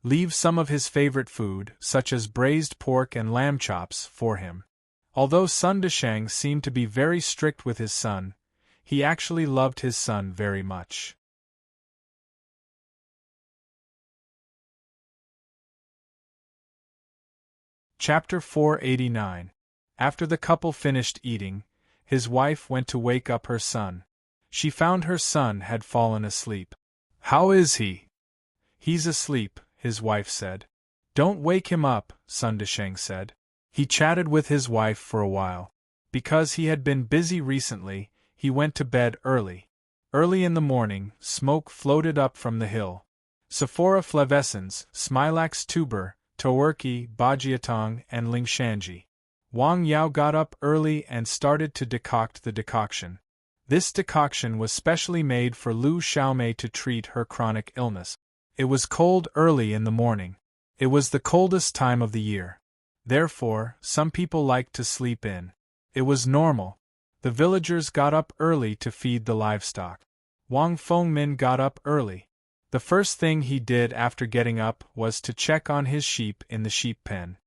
Speaker 1: Leave some of his favorite food, such as braised pork and lamb chops, for him. Although Sun Deshang seemed to be very strict with his son, he actually loved his son very much. Chapter 489. After the couple finished eating, his wife went to wake up her son. She found her son had fallen asleep. "How is he?" "He's asleep," his wife said. "Don't wake him up," Sun Desheng said. He chatted with his wife for a while. Because he had been busy recently, he went to bed early. Early in the morning, smoke floated up from the hill. Sephora flavescens, Smilax tuber, Towerki, Bajiatong, and Lingshanji. Wang Yao got up early and started to decoct the decoction. This decoction was specially made for Lu Xiaomei to treat her chronic illness. It was cold early in the morning. It was the coldest time of the year. Therefore, some people liked to sleep in. It was normal. The villagers got up early to feed the livestock. Wang Fengmin got up early. The first thing he did after getting up was to check on his sheep in the sheep pen.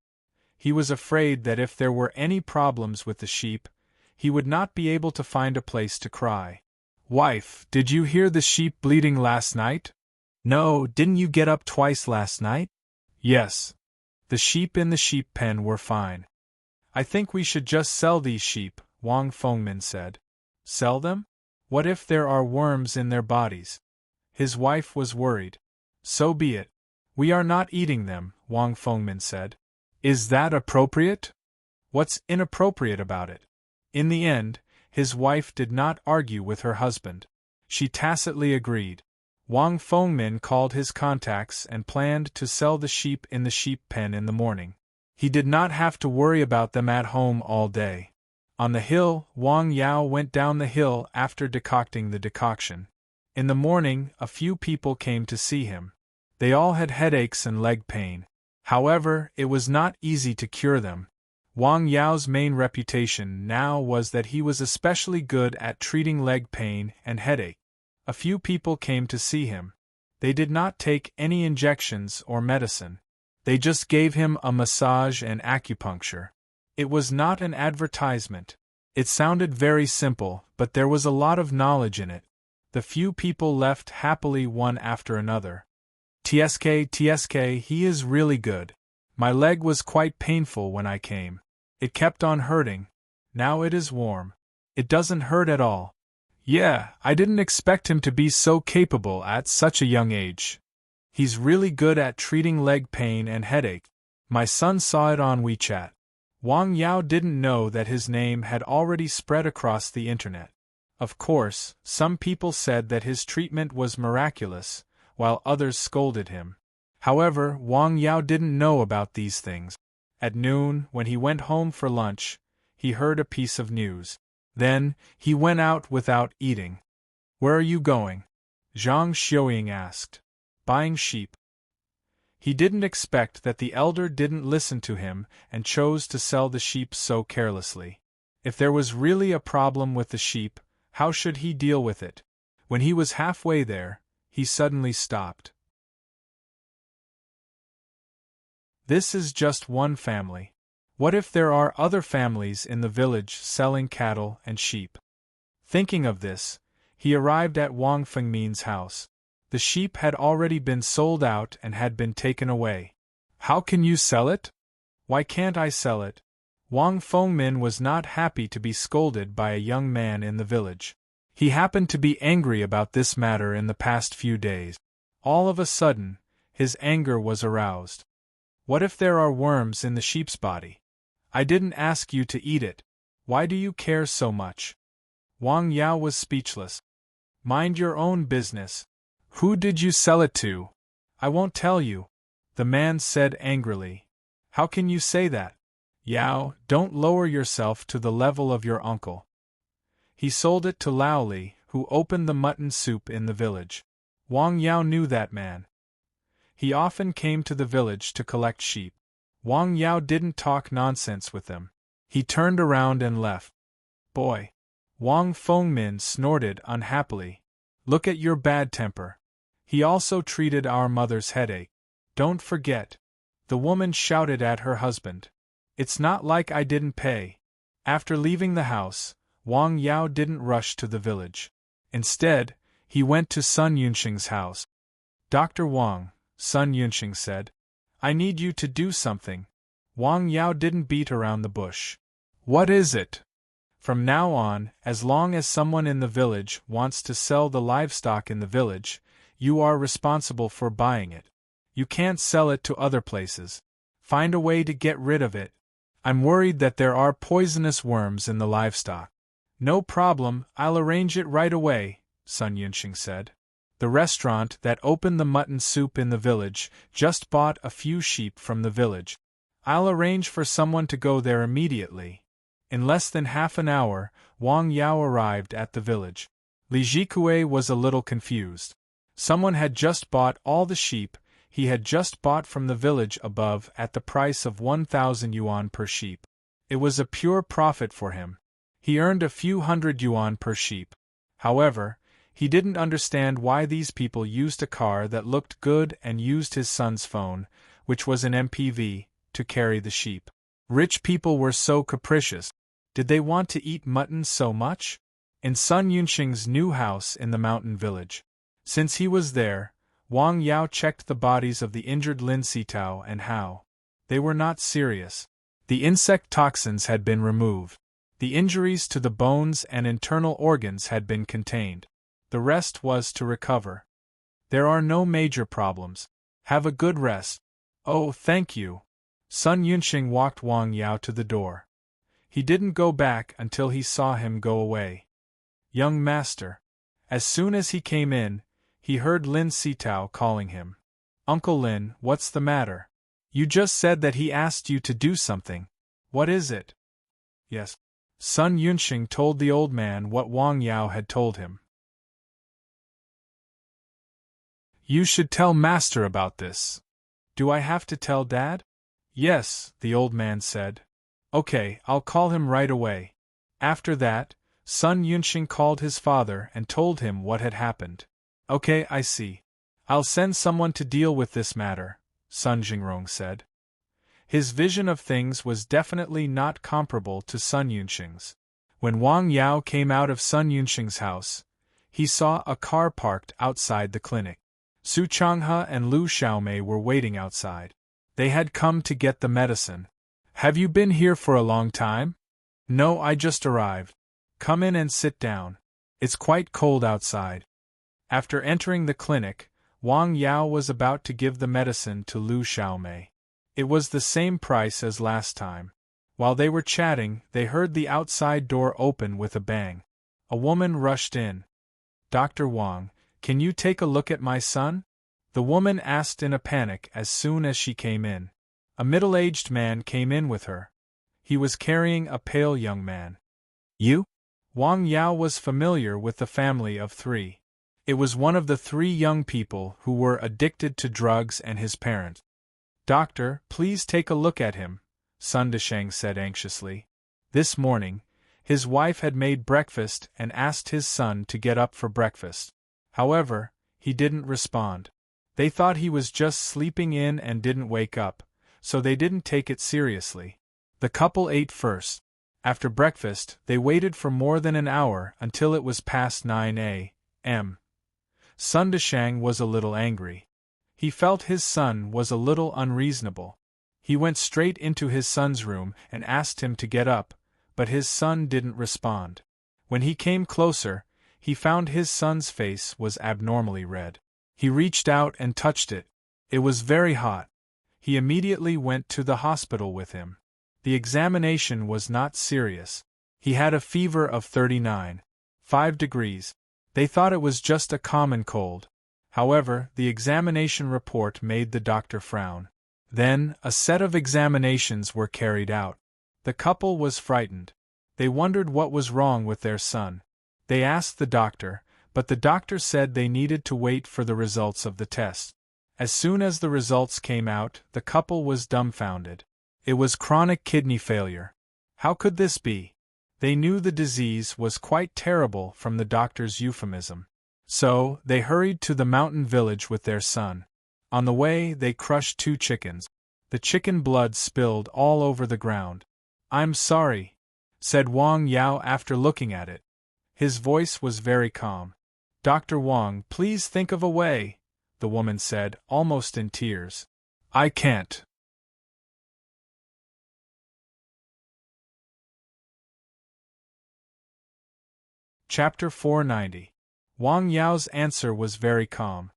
Speaker 1: He was afraid that if there were any problems with the sheep, he would not be able to find a place to cry. "Wife, did you hear the sheep bleating last night?" "No, didn't you get up twice last night?" "Yes. The sheep in the sheep pen were fine." "I think we should just sell these sheep," Wang Fengmin said. "Sell them? What if there are worms in their bodies?" His wife was worried. "So be it. We are not eating them," Wang Fengmin said. "Is that appropriate?" "What's inappropriate about it?" In the end, his wife did not argue with her husband. She tacitly agreed. Wang Fengmin called his contacts and planned to sell the sheep in the sheep pen in the morning. He did not have to worry about them at home all day. On the hill, Wang Yao went down the hill after decocting the decoction. In the morning, a few people came to see him. They all had headaches and leg pain. However, it was not easy to cure them. Wang Yao's main reputation now was that he was especially good at treating leg pain and headache. A few people came to see him. They did not take any injections or medicine. They just gave him a massage and acupuncture. It was not an advertisement. It sounded very simple, but there was a lot of knowledge in it. The few people left happily one after another. TSK, he is really good. My leg was quite painful when I came. It kept on hurting. Now it is warm. It doesn't hurt at all. Yeah, I didn't expect him to be so capable at such a young age. He's really good at treating leg pain and headache. My son saw it on WeChat. Wang Yao didn't know that his name had already spread across the internet. Of course, some people said that his treatment was miraculous, while others scolded him. However, Wang Yao didn't know about these things. At noon, when he went home for lunch, he heard a piece of news. Then, he went out without eating. "Where are you going?" Zhang Xiuying asked. "Buying sheep." He didn't expect that the elder didn't listen to him and chose to sell the sheep so carelessly. If there was really a problem with the sheep, how should he deal with it? When he was halfway there, he suddenly stopped. This is just one family. What if there are other families in the village selling cattle and sheep? Thinking of this, he arrived at Wang Fengmin's house. The sheep had already been sold out and had been taken away. "How can you sell it?" "Why can't I sell it?" Wang Fengmin was not happy to be scolded by a young man in the village. He happened to be angry about this matter in the past few days. All of a sudden, his anger was aroused. "What if there are worms in the sheep's body? I didn't ask you to eat it. Why do you care so much?" Wang Yao was speechless. "Mind your own business. Who did you sell it to?" "I won't tell you," the man said angrily. "How can you say that? Yao, don't lower yourself to the level of your uncle." He sold it to Laoli, who opened the mutton soup in the village. Wang Yao knew that man. He often came to the village to collect sheep. Wang Yao didn't talk nonsense with them. He turned around and left. "Boy!" Wang Fengmin snorted unhappily. "Look at your bad temper. He also treated our mother's headache. Don't forget." The woman shouted at her husband. "It's not like I didn't pay." After leaving the house, Wang Yao didn't rush to the village. Instead, he went to Sun Yunxing's house. "Dr. Wang," Sun Yunxing said, "I need you to do something." Wang Yao didn't beat around the bush. What is it? From now on, as long as someone in the village wants to sell the livestock in the village, you are responsible for buying it. You can't sell it to other places. Find a way to get rid of it. I'm worried that there are poisonous worms in the livestock. No problem, I'll arrange it right away, Sun Yunxing said. The restaurant that opened the mutton soup in the village just bought a few sheep from the village. I'll arrange for someone to go there immediately. In less than half an hour, Wang Yao arrived at the village. Li Jikue was a little confused. Someone had just bought all the sheep he had just bought from the village above at the price of 1,000 yuan per sheep. It was a pure profit for him. He earned a few hundred yuan per sheep. However, he didn't understand why these people used a car that looked good and used his son's phone, which was an MPV, to carry the sheep. Rich people were so capricious. Did they want to eat mutton so much? In Sun Yunxing's new house in the mountain village. Since he was there, Wang Yao checked the bodies of the injured Lin Sitao and Hao. They were not serious. The insect toxins had been removed. The injuries to the bones and internal organs had been contained. The rest was to recover. There are no major problems. Have a good rest. Oh, thank you. Sun Yunxing walked Wang Yao to the door. He didn't go back until he saw him go away. Young master. As soon as he came in, he heard Lin Sitao calling him. Uncle Lin, what's the matter? You just said that he asked you to do something. What is it? Yes. Sun Yunxing told the old man what Wang Yao had told him. You should tell master about this. Do I have to tell Dad? Yes, the old man said. Okay, I'll call him right away. After that, Sun Yunxing called his father and told him what had happened. Okay, I see. I'll send someone to deal with this matter, Sun Jingrong said. His vision of things was definitely not comparable to Sun Yunxing's. When Wang Yao came out of Sun Yunxing's house, he saw a car parked outside the clinic. Su Changhe and Lu Xiaomei were waiting outside. They had come to get the medicine. Have you been here for a long time? No, I just arrived. Come in and sit down. It's quite cold outside. After entering the clinic, Wang Yao was about to give the medicine to Lu Xiaomei. It was the same price as last time. While they were chatting, they heard the outside door open with a bang. A woman rushed in. Dr. Wang, can you take a look at my son? The woman asked in a panic as soon as she came in. A middle-aged man came in with her. He was carrying a pale young man. You? Wang Yao was familiar with the family of three. It was one of the three young people who were addicted to drugs and his parent. Doctor, please take a look at him, Sun Desheng said anxiously. This morning, his wife had made breakfast and asked his son to get up for breakfast. However, he didn't respond. They thought he was just sleeping in and didn't wake up, so they didn't take it seriously. The couple ate first. After breakfast, they waited for more than an hour until it was past 9 a.m. Sun Desheng was a little angry. He felt his son was a little unreasonable. He went straight into his son's room and asked him to get up, but his son didn't respond. When he came closer, he found his son's face was abnormally red. He reached out and touched it. It was very hot. He immediately went to the hospital with him. The examination was not serious. He had a fever of 39.5 degrees. They thought it was just a common cold. However, the examination report made the doctor frown. Then, a set of examinations were carried out. The couple was frightened. They wondered what was wrong with their son. They asked the doctor, but the doctor said they needed to wait for the results of the test. As soon as the results came out, the couple was dumbfounded. It was chronic kidney failure. How could this be? They knew the disease was quite terrible from the doctor's euphemism. So, they hurried to the mountain village with their son. On the way, they crushed 2 chickens. The chicken blood spilled all over the ground. I'm sorry, said Wang Yao after looking at it. His voice was very calm. Dr. Wang, please think of a way, the woman said, almost in tears. I can't. Chapter 490. Wang Yao's answer was very calm.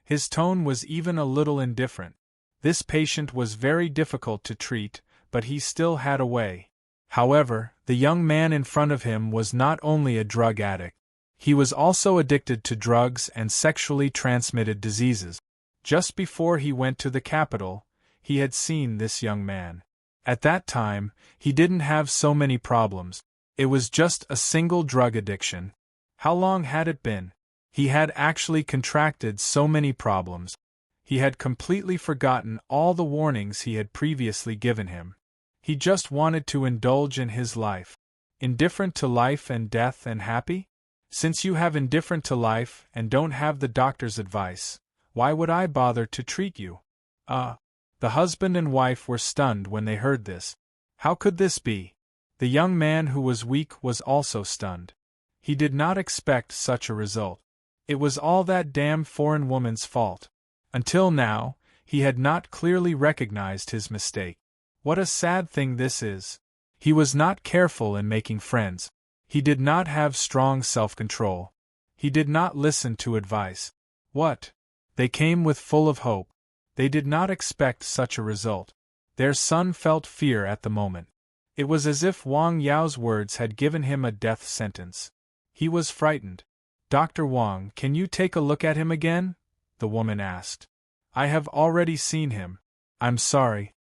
Speaker 1: His tone was even a little indifferent. This patient was very difficult to treat, but he still had a way. However, the young man in front of him was not only a drug addict. He was also addicted to drugs and sexually transmitted diseases. Just before he went to the capital, he had seen this young man. At that time, he didn't have so many problems. It was just a single drug addiction. How long had it been? He had actually contracted so many problems. He had completely forgotten all the warnings he had previously given him. He just wanted to indulge in his life. Indifferent to life and death and happy? Since you have indifferent to life and don't have the doctor's advice, why would I bother to treat you? The husband and wife were stunned when they heard this. How could this be? The young man who was weak was also stunned. He did not expect such a result. It was all that damn foreign woman's fault. Until now, he had not clearly recognized his mistake. What a sad thing this is. He was not careful in making friends. He did not have strong self-control. He did not listen to advice. What? They came with full of hope. They did not expect such a result. Their son felt fear at the moment. It was as if Wang Yao's words had given him a death sentence. He was frightened. Dr. Wang, can you take a look at him again? The woman asked. I have already seen him. I'm sorry.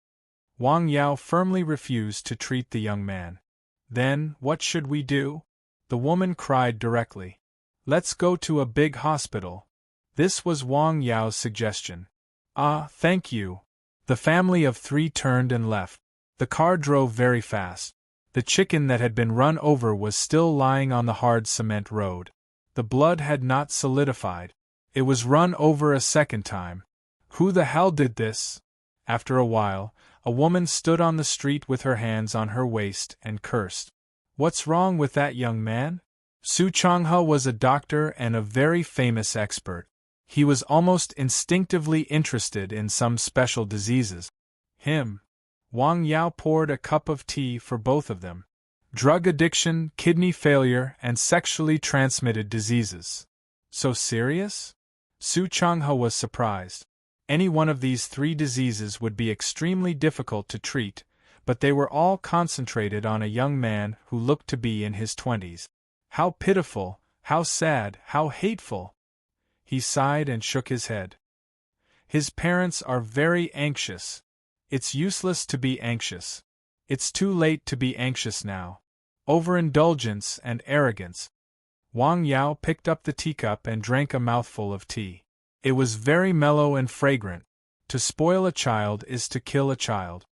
Speaker 1: Wang Yao firmly refused to treat the young man. Then, what should we do? The woman cried directly. Let's go to a big hospital. This was Wang Yao's suggestion. Thank you. The family of three turned and left. The car drove very fast. The chicken that had been run over was still lying on the hard cement road. The blood had not solidified. It was run over a second time. Who the hell did this? After a while, a woman stood on the street with her hands on her waist and cursed. What's wrong with that young man? Su Changhe was a doctor and a very famous expert. He was almost instinctively interested in some special diseases. Him. Wang Yao poured a cup of tea for both of them. Drug addiction, kidney failure, and sexually transmitted diseases. So serious? Su Changhe was surprised. Any one of these three diseases would be extremely difficult to treat, but they were all concentrated on a young man who looked to be in his 20s. How pitiful, how sad, how hateful! He sighed and shook his head. His parents are very anxious. It's useless to be anxious. It's too late to be anxious now. Overindulgence and arrogance. Wang Yao picked up the teacup and drank a mouthful of tea. It was very mellow and fragrant. To spoil a child is to kill a child.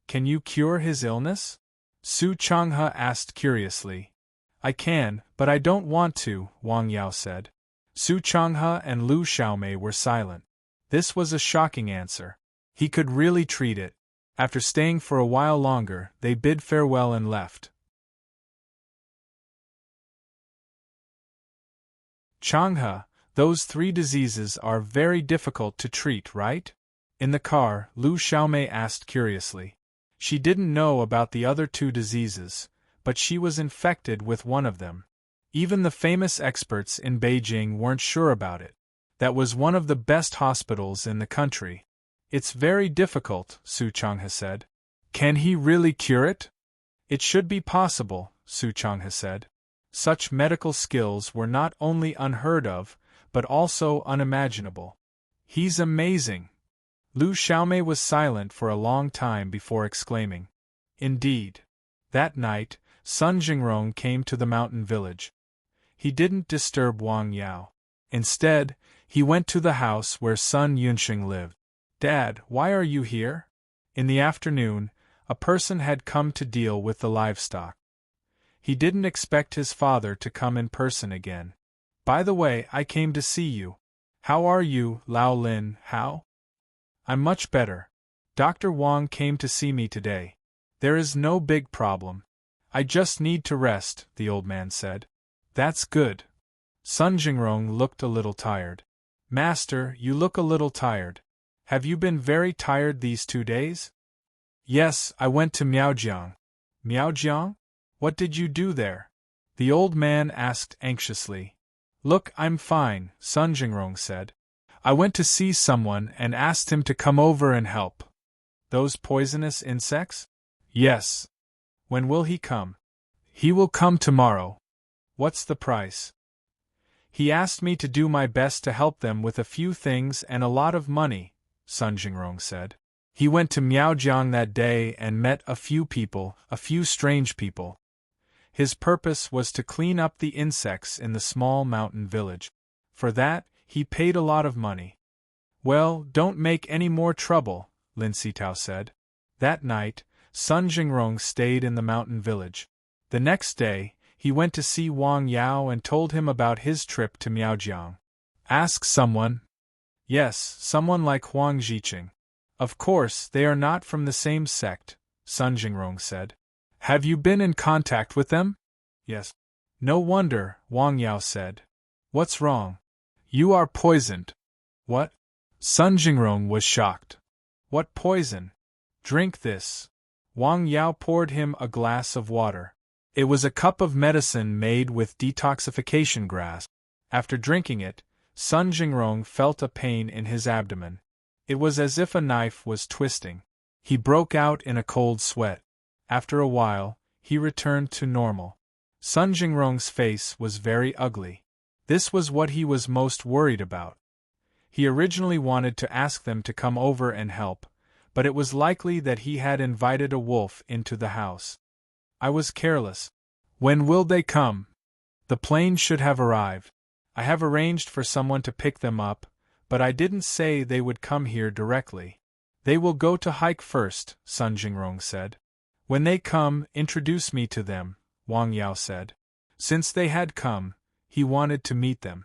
Speaker 1: Can you cure his illness? Su Changhe asked curiously. I can, but I don't want to, Wang Yao said. Su Changhe and Lu Xiaomei were silent. This was a shocking answer. He could really treat it. After staying for a while longer, they bid farewell and left. Changhe, those three diseases are very difficult to treat, right? In the car, Lu Xiaomei asked curiously. She didn't know about the other two diseases, but she was infected with one of them. Even the famous experts in Beijing weren't sure about it. That was one of the best hospitals in the country. It's very difficult, Su Changhe said. Can he really cure it? It should be possible, Su Changhe said. Such medical skills were not only unheard of, but also unimaginable. He's amazing. Lu Xiaomei was silent for a long time before exclaiming. Indeed. That night, Sun Jingrong came to the mountain village. He didn't disturb Wang Yao. Instead, he went to the house where Sun Yunxing lived. Dad, why are you here? In the afternoon, a person had come to deal with the livestock. He didn't expect his father to come in person again. By the way, I came to see you. How are you, Lao Lin, how? I'm much better. Dr. Wang came to see me today. There is no big problem. I just need to rest, the old man said. That's good. Sun Jingrong looked a little tired. Master, you look a little tired. Have you been very tired these 2 days? Yes, I went to Miaojiang. Miaojiang? What did you do there? The old man asked anxiously. Look, I'm fine, Sun Jingrong said. I went to see someone and asked him to come over and help. Those poisonous insects? Yes. When will he come? He will come tomorrow. What's the price? He asked me to do my best to help them with a few things and a lot of money, Sun Jingrong said. He went to Miaojiang that day and met a few strange people. His purpose was to clean up the insects in the small mountain village. For that, he paid a lot of money. Well, don't make any more trouble, Lin Sitao said. That night, Sun Jingrong stayed in the mountain village. The next day, he went to see Wang Yao and told him about his trip to Miaojiang. Ask someone? Yes, someone like Huang Jiqing. Of course, they are not from the same sect, Sun Jingrong said. Have you been in contact with them? Yes. No wonder, Wang Yao said. What's wrong? You are poisoned. What? Sun Jingrong was shocked. What poison? Drink this. Wang Yao poured him a glass of water. It was a cup of medicine made with detoxification grass. After drinking it, Sun Jingrong felt a pain in his abdomen. It was as if a knife was twisting. He broke out in a cold sweat. After a while, he returned to normal. Sun Jingrong's face was very ugly. This was what he was most worried about. He originally wanted to ask them to come over and help, but it was likely that he had invited a wolf into the house. I was careless. When will they come? The plane should have arrived. I have arranged for someone to pick them up, but I didn't say they would come here directly. They will go to hike first, Sun Jingrong said. When they come, introduce me to them, Wang Yao said. Since they had come, he wanted to meet them.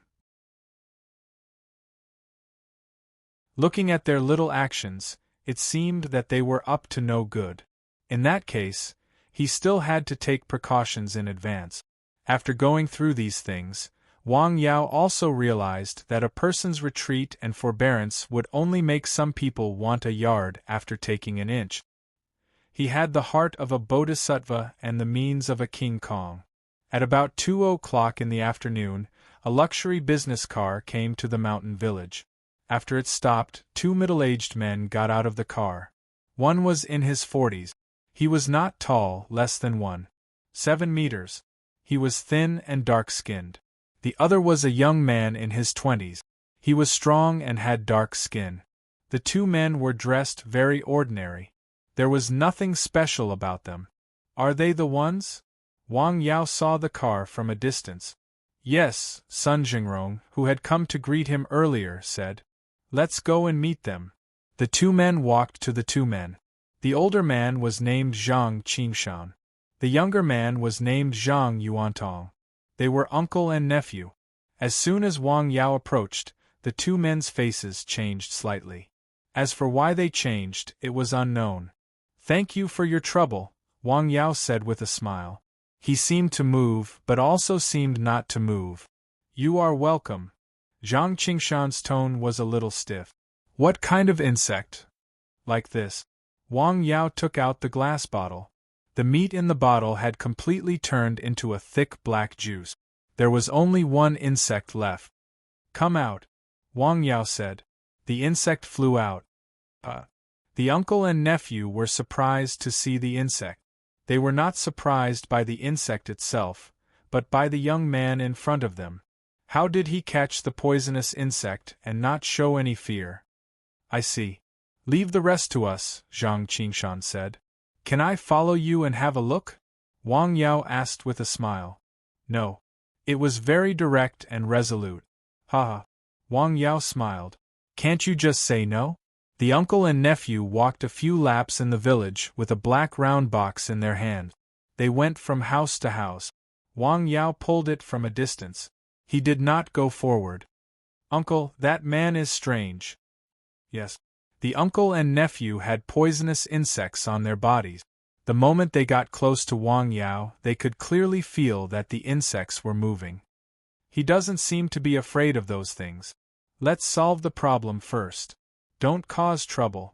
Speaker 1: Looking at their little actions, it seemed that they were up to no good. In that case, he still had to take precautions in advance. After going through these things, Wang Yao also realized that a person's retreat and forbearance would only make some people want a yard after taking an inch. He had the heart of a bodhisattva and the means of a King Kong. At about 2:00 in the afternoon, a luxury business car came to the mountain village. After it stopped, two middle-aged men got out of the car. One was in his 40s. He was not tall, less than 1.7 meters. He was thin and dark-skinned. The other was a young man in his 20s. He was strong and had dark skin. The two men were dressed very ordinary. There was nothing special about them. Are they the ones? Wang Yao saw the car from a distance. Yes, Sun Jingrong, who had come to greet him earlier, said. Let's go and meet them. The two men walked to the two men. The older man was named Zhang Qingshan. The younger man was named Zhang Yuantong. They were uncle and nephew. As soon as Wang Yao approached, the two men's faces changed slightly. As for why they changed, it was unknown. Thank you for your trouble, Wang Yao said with a smile. He seemed to move, but also seemed not to move. You are welcome. Zhang Qingshan's tone was a little stiff. What kind of insect? Like this. Wang Yao took out the glass bottle. The meat in the bottle had completely turned into a thick black juice. There was only one insect left. Come out, Wang Yao said. The insect flew out. The uncle and nephew were surprised to see the insect. They were not surprised by the insect itself, but by the young man in front of them. How did he catch the poisonous insect and not show any fear? I see. Leave the rest to us, Zhang Qingshan said. Can I follow you and have a look? Wang Yao asked with a smile. No. It was very direct and resolute. Ha! Wang Yao smiled. Can't you just say no? The uncle and nephew walked a few laps in the village with a black round box in their hand. They went from house to house. Wang Yao pulled it from a distance. He did not go forward. Uncle, that man is strange. Yes. The uncle and nephew had poisonous insects on their bodies. The moment they got close to Wang Yao, they could clearly feel that the insects were moving. He doesn't seem to be afraid of those things. Let's solve the problem first. Don't cause trouble.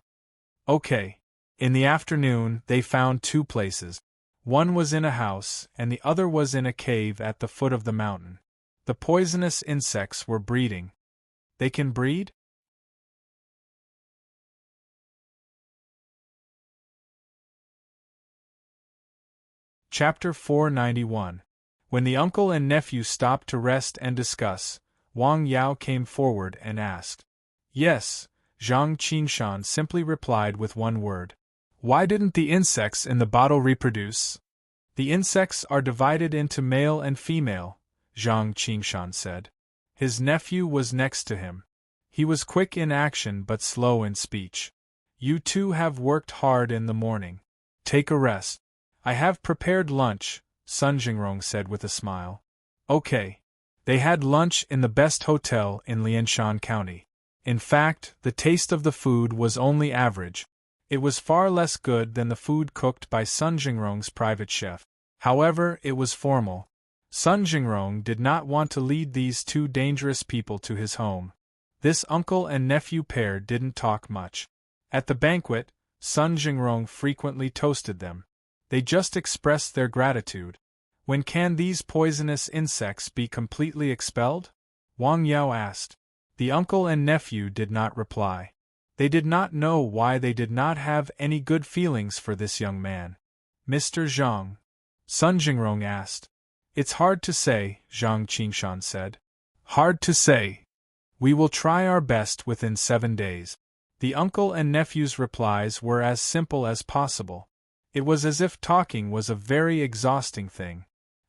Speaker 1: Okay. In the afternoon, they found two places. One was in a house, and the other was in a cave at the foot of the mountain. The poisonous insects were breeding. They can breed? Chapter 491. When the uncle and nephew stopped to rest and discuss, Wang Yao came forward and asked. Yes, Zhang Qingshan simply replied with one word. Why didn't the insects in the bottle reproduce? The insects are divided into male and female, Zhang Qingshan said. His nephew was next to him. He was quick in action but slow in speech. You two have worked hard in the morning. Take a rest. I have prepared lunch, Sun Jingrong said with a smile. Okay. They had lunch in the best hotel in Lianshan County. In fact, the taste of the food was only average. It was far less good than the food cooked by Sun Jingrong's private chef. However, it was formal. Sun Jingrong did not want to lead these two dangerous people to his home. This uncle and nephew pair didn't talk much. At the banquet, Sun Jingrong frequently toasted them. They just expressed their gratitude. When can these poisonous insects be completely expelled? Wang Yao asked. The uncle and nephew did not reply. They did not know why they did not have any good feelings for this young man. Mr. Zhang? Sun Jingrong asked. It's hard to say, Zhang Qingshan said. Hard to say. We will try our best within 7 days. The uncle and nephew's replies were as simple as possible. It was as if talking was a very exhausting thing.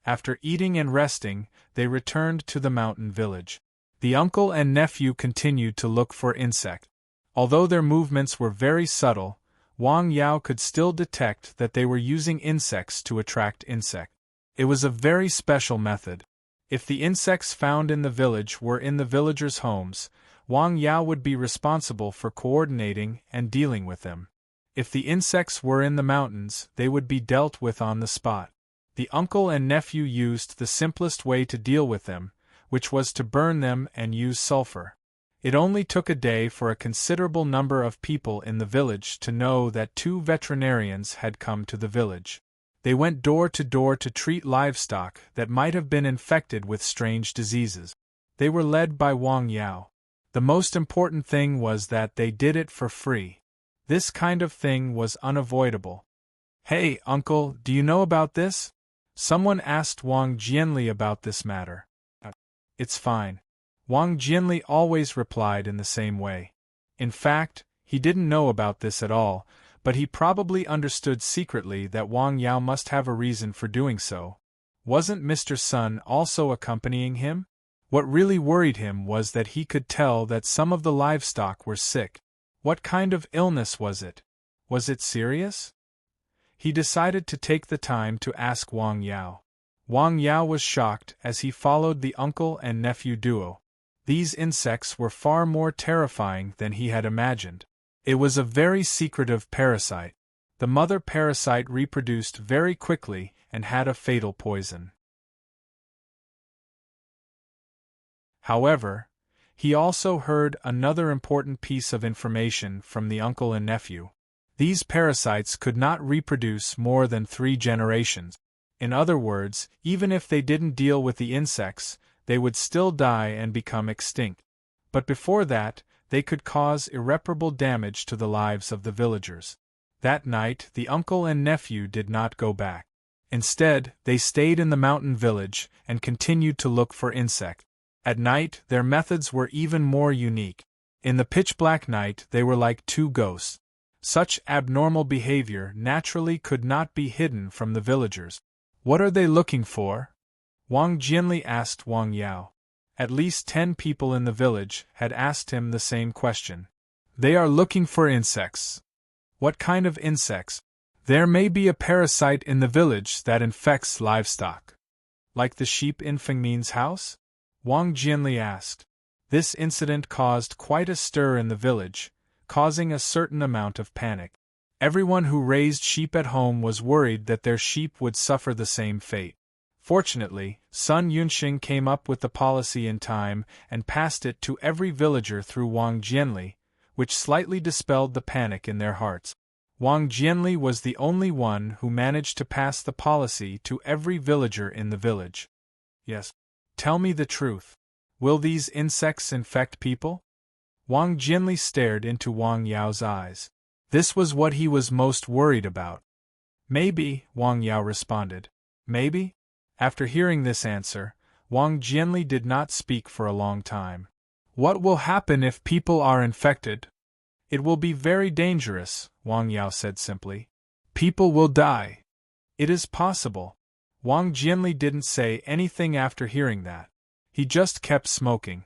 Speaker 1: After eating and resting, they returned to the mountain village. The uncle and nephew continued to look for insects. Although their movements were very subtle, Wang Yao could still detect that they were using insects to attract insects. It was a very special method. If the insects found in the village were in the villagers' homes, Wang Yao would be responsible for coordinating and dealing with them. If the insects were in the mountains, they would be dealt with on the spot. The uncle and nephew used the simplest way to deal with them, which was to burn them and use sulfur. It only took a day for a considerable number of people in the village to know that 2 veterinarians had come to the village. They went door to door to treat livestock that might have been infected with strange diseases. They were led by Wang Yao. The most important thing was that they did it for free. This kind of thing was unavoidable. Hey, uncle, do you know about this? Someone asked Wang Jianli about this matter. It's fine. Wang Jianli always replied in the same way. In fact, he didn't know about this at all, but he probably understood secretly that Wang Yao must have a reason for doing so. Wasn't Mr. Sun also accompanying him? What really worried him was that he could tell that some of the livestock were sick. What kind of illness was it? Was it serious? He decided to take the time to ask Wang Yao. Wang Yao was shocked as he followed the uncle and nephew duo. These insects were far more terrifying than he had imagined. It was a very secretive parasite. The mother parasite reproduced very quickly and had a fatal poison. However, he also heard another important piece of information from the uncle and nephew. These parasites could not reproduce more than 3 generations. In other words, even if they didn't deal with the insects, they would still die and become extinct. But before that, they could cause irreparable damage to the lives of the villagers. That night, the uncle and nephew did not go back. Instead, they stayed in the mountain village and continued to look for insects. At night, their methods were even more unique. In the pitch-black night, they were like 2 ghosts. Such abnormal behavior naturally could not be hidden from the villagers. What are they looking for? Wang Jianli asked Wang Yao. At least 10 people in the village had asked him the same question. They are looking for insects. What kind of insects? There may be a parasite in the village that infects livestock. Like the sheep in Fengmin's house? Wang Jianli asked. This incident caused quite a stir in the village, causing a certain amount of panic. Everyone who raised sheep at home was worried that their sheep would suffer the same fate. Fortunately, Sun Yunxing came up with the policy in time and passed it to every villager through Wang Jianli, which slightly dispelled the panic in their hearts. Wang Jianli was the only one who managed to pass the policy to every villager in the village. Yes. Tell me the truth. Will these insects infect people? Wang Jianli stared into Wang Yao's eyes. This was what he was most worried about. Maybe, Wang Yao responded. Maybe? After hearing this answer, Wang Jianli did not speak for a long time. What will happen if people are infected? It will be very dangerous, Wang Yao said simply. People will die. It is possible. Wang Jianli didn't say anything after hearing that. He just kept smoking.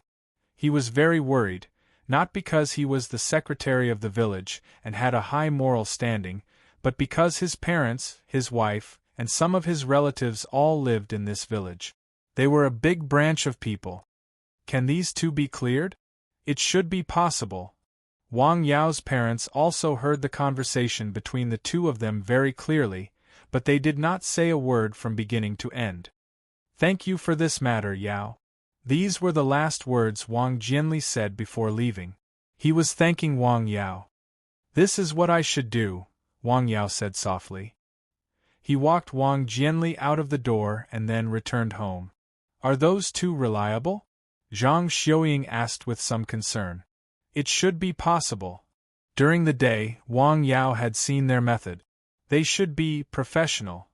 Speaker 1: He was very worried, not because he was the secretary of the village and had a high moral standing, but because his parents, his wife, and some of his relatives all lived in this village. They were a big branch of people. Can these two be cleared? It should be possible. Wang Yao's parents also heard the conversation between the two of them very clearly, but they did not say a word from beginning to end. Thank you for this matter, Yao. These were the last words Wang Jianli said before leaving. He was thanking Wang Yao. This is what I should do, Wang Yao said softly. He walked Wang Jianli out of the door and then returned home. Are those two reliable? Zhang Xiuying asked with some concern. It should be possible. During the day, Wang Yao had seen their method. They should be professional.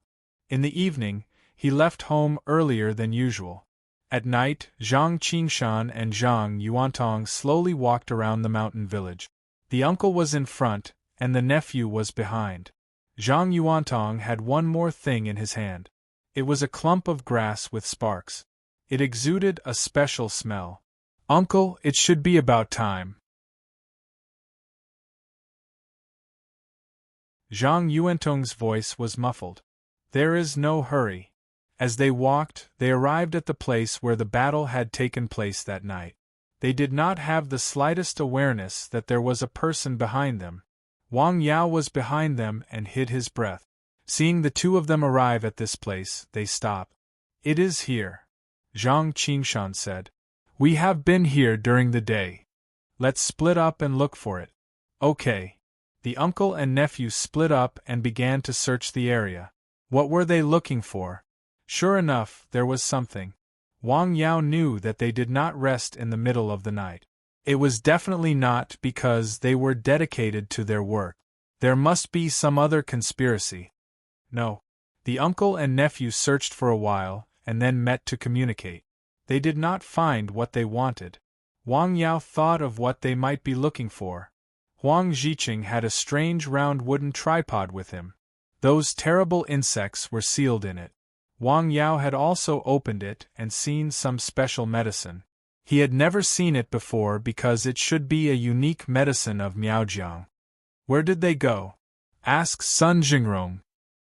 Speaker 1: In the evening, he left home earlier than usual. At night, Zhang Qingshan and Zhang Yuantong slowly walked around the mountain village. The uncle was in front, and the nephew was behind. Zhang Yuantong had one more thing in his hand. It was a clump of grass with sparks. It exuded a special smell. Uncle, it should be about time. Zhang Yuantong's voice was muffled. There is no hurry. As they walked, they arrived at the place where the battle had taken place that night. They did not have the slightest awareness that there was a person behind them. Wang Yao was behind them and hid his breath. Seeing the two of them arrive at this place, they stopped. It is here, Zhang Qingshan said. We have been here during the day. Let's split up and look for it. Okay. The uncle and nephew split up and began to search the area. What were they looking for? Sure enough, there was something. Wang Yao knew that they did not rest in the middle of the night. It was definitely not because they were dedicated to their work. There must be some other conspiracy. No. The uncle and nephew searched for a while, and then met to communicate. They did not find what they wanted. Wang Yao thought of what they might be looking for. Huang Zhiqing had a strange round wooden tripod with him. Those terrible insects were sealed in it. Wang Yao had also opened it and seen some special medicine. He had never seen it before because it should be a unique medicine of Miaojiang. Where did they go? Asked Sun Jingrong.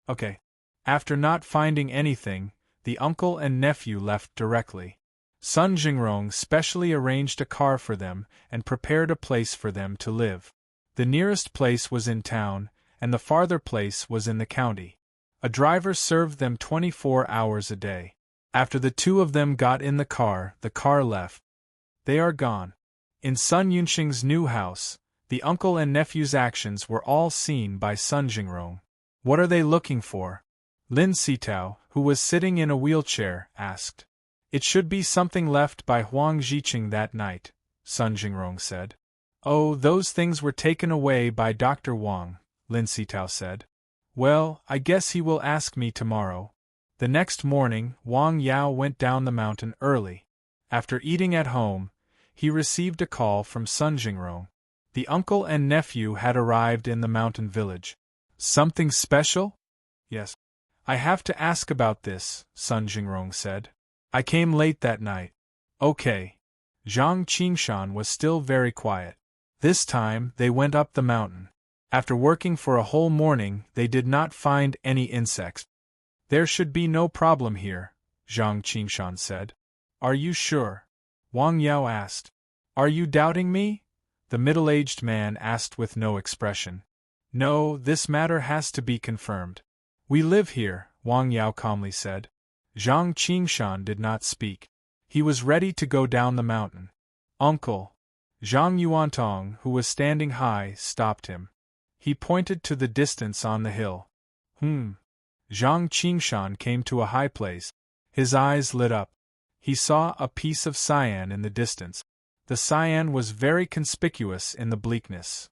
Speaker 1: Okay. After not finding anything, the uncle and nephew left directly. Sun Jingrong specially arranged a car for them and prepared a place for them to live. The nearest place was in town, and the farther place was in the county. A driver served them 24 hours a day. After the two of them got in the car left. They are gone. In Sun Yunxing's new house, the uncle and nephew's actions were all seen by Sun Jingrong. What are they looking for? Lin Sitao, who was sitting in a wheelchair, asked. It should be something left by Huang Zhiqing that night, Sun Jingrong said. Oh, those things were taken away by Dr. Wang, Lin Sitao said. Well, I guess he will ask me tomorrow. The next morning, Wang Yao went down the mountain early. After eating at home, he received a call from Sun Jingrong. The uncle and nephew had arrived in the mountain village. Something special? Yes. I have to ask about this, Sun Jingrong said. I came late that night. Okay. Zhang Qingshan was still very quiet. This time, they went up the mountain. After working for a whole morning, they did not find any insects. There should be no problem here, Zhang Qingshan said. Are you sure? Wang Yao asked. Are you doubting me? The middle-aged man asked with no expression. No, this matter has to be confirmed. We live here, Wang Yao calmly said. Zhang Qingshan did not speak. He was ready to go down the mountain. Uncle. Zhang Yuantong, who was standing high, stopped him. He pointed to the distance on the hill. Zhang Qingshan came to a high place. His eyes lit up. He saw a piece of cyan in the distance. The cyan was very conspicuous in the bleakness.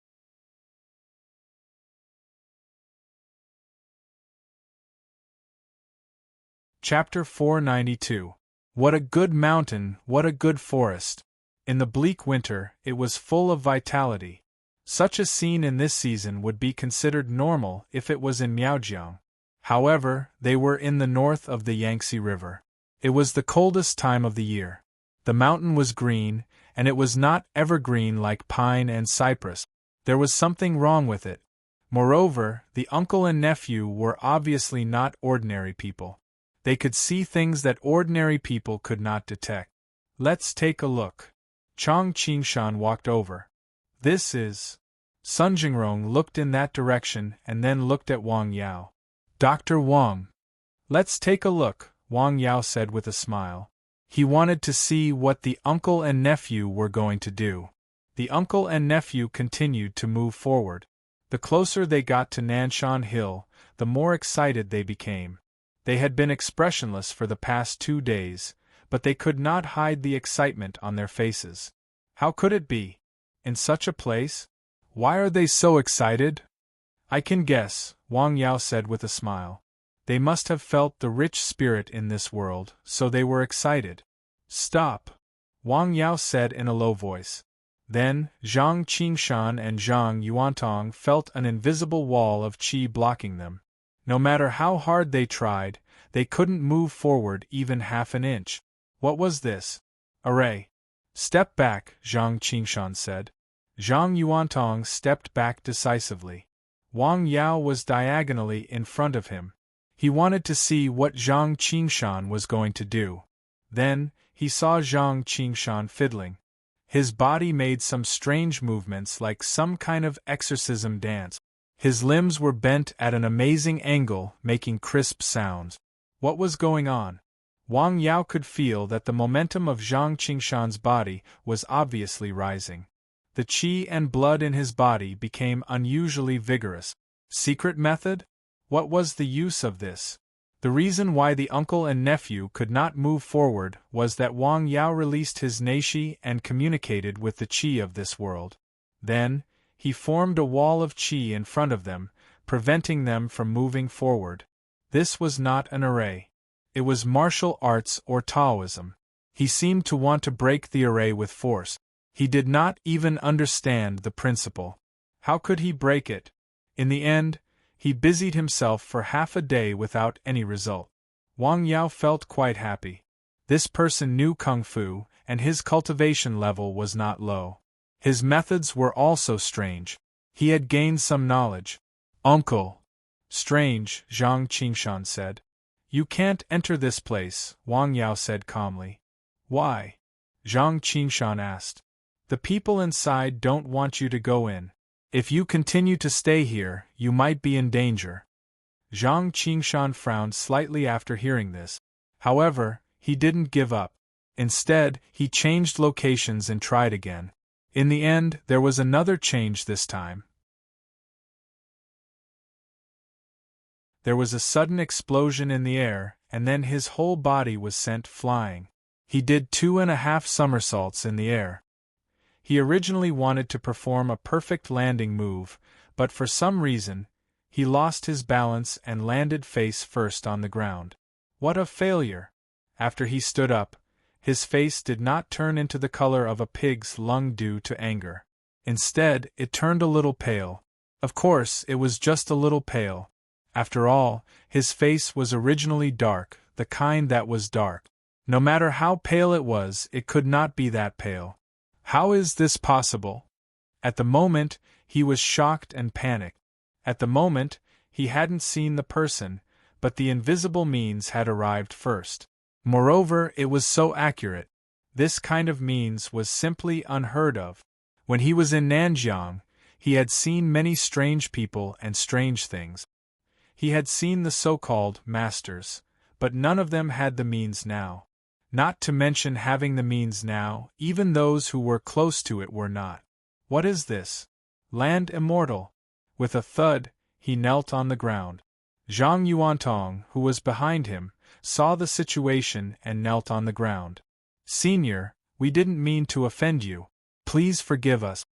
Speaker 1: Chapter 492. What a good mountain, what a good forest! In the bleak winter, it was full of vitality. Such a scene in this season would be considered normal if it was in Miaojiang. However, they were in the north of the Yangtze River. It was the coldest time of the year. The mountain was green, and it was not evergreen like pine and cypress. There was something wrong with it. Moreover, the uncle and nephew were obviously not ordinary people. They could see things that ordinary people could not detect. Let's take a look. Chang Qingshan walked over. This is. Sun Jingrong looked in that direction and then looked at Wang Yao. Dr. Wang. Let's take a look, Wang Yao said with a smile. He wanted to see what the uncle and nephew were going to do. The uncle and nephew continued to move forward. The closer they got to Nanshan Hill, the more excited they became. They had been expressionless for the past 2 days, but they could not hide the excitement on their faces. How could it be? In such a place? Why are they so excited? I can guess, Wang Yao said with a smile. They must have felt the rich spirit in this world, so they were excited. Stop! Wang Yao said in a low voice. Then, Zhang Qingshan and Zhang Yuantong felt an invisible wall of qi blocking them. No matter how hard they tried, they couldn't move forward even half an inch. What was this? Array. Step back, Zhang Qingshan said. Zhang Yuantong stepped back decisively. Wang Yao was diagonally in front of him. He wanted to see what Zhang Qingshan was going to do. Then, he saw Zhang Qingshan fiddling. His body made some strange movements like some kind of exorcism dance. His limbs were bent at an amazing angle, making crisp sounds. What was going on? Wang Yao could feel that the momentum of Zhang Qingshan's body was obviously rising. The qi and blood in his body became unusually vigorous. Secret method? What was the use of this? The reason why the uncle and nephew could not move forward was that Wang Yao released his neishi and communicated with the qi of this world. Then, he formed a wall of qi in front of them, preventing them from moving forward. This was not an array. It was martial arts or Taoism. He seemed to want to break the array with force. He did not even understand the principle. How could he break it? In the end, he busied himself for half a day without any result. Wang Yao felt quite happy. This person knew Kung Fu, and his cultivation level was not low. His methods were also strange. He had gained some knowledge. Uncle! Strange, Zhang Qingshan said. You can't enter this place, Wang Yao said calmly. Why? Zhang Qingshan asked. The people inside don't want you to go in. If you continue to stay here, you might be in danger. Zhang Qingshan frowned slightly after hearing this. However, he didn't give up. Instead, he changed locations and tried again. In the end, there was another change this time. There was a sudden explosion in the air, and then his whole body was sent flying. He did 2.5 somersaults in the air. He originally wanted to perform a perfect landing move, but for some reason, he lost his balance and landed face first on the ground. What a failure! After he stood up, his face did not turn into the color of a pig's lung due to anger. Instead, it turned a little pale. Of course, it was just a little pale. After all, his face was originally dark, the kind that was dark. No matter how pale it could not be that pale. How is this possible? At the moment, he was shocked and panicked. At the moment, he hadn't seen the person, but the invisible means had arrived first. Moreover, it was so accurate. This kind of means was simply unheard of. When he was in Nanjiang, he had seen many strange people and strange things. He had seen the so-called masters, but none of them had the means now. Not to mention having the means now, even those who were close to it were not. What is this? Land immortal. With a thud, he knelt on the ground. Zhang Yuantong, who was behind him, saw the situation and knelt on the ground. Senior, we didn't mean to offend you. Please forgive us.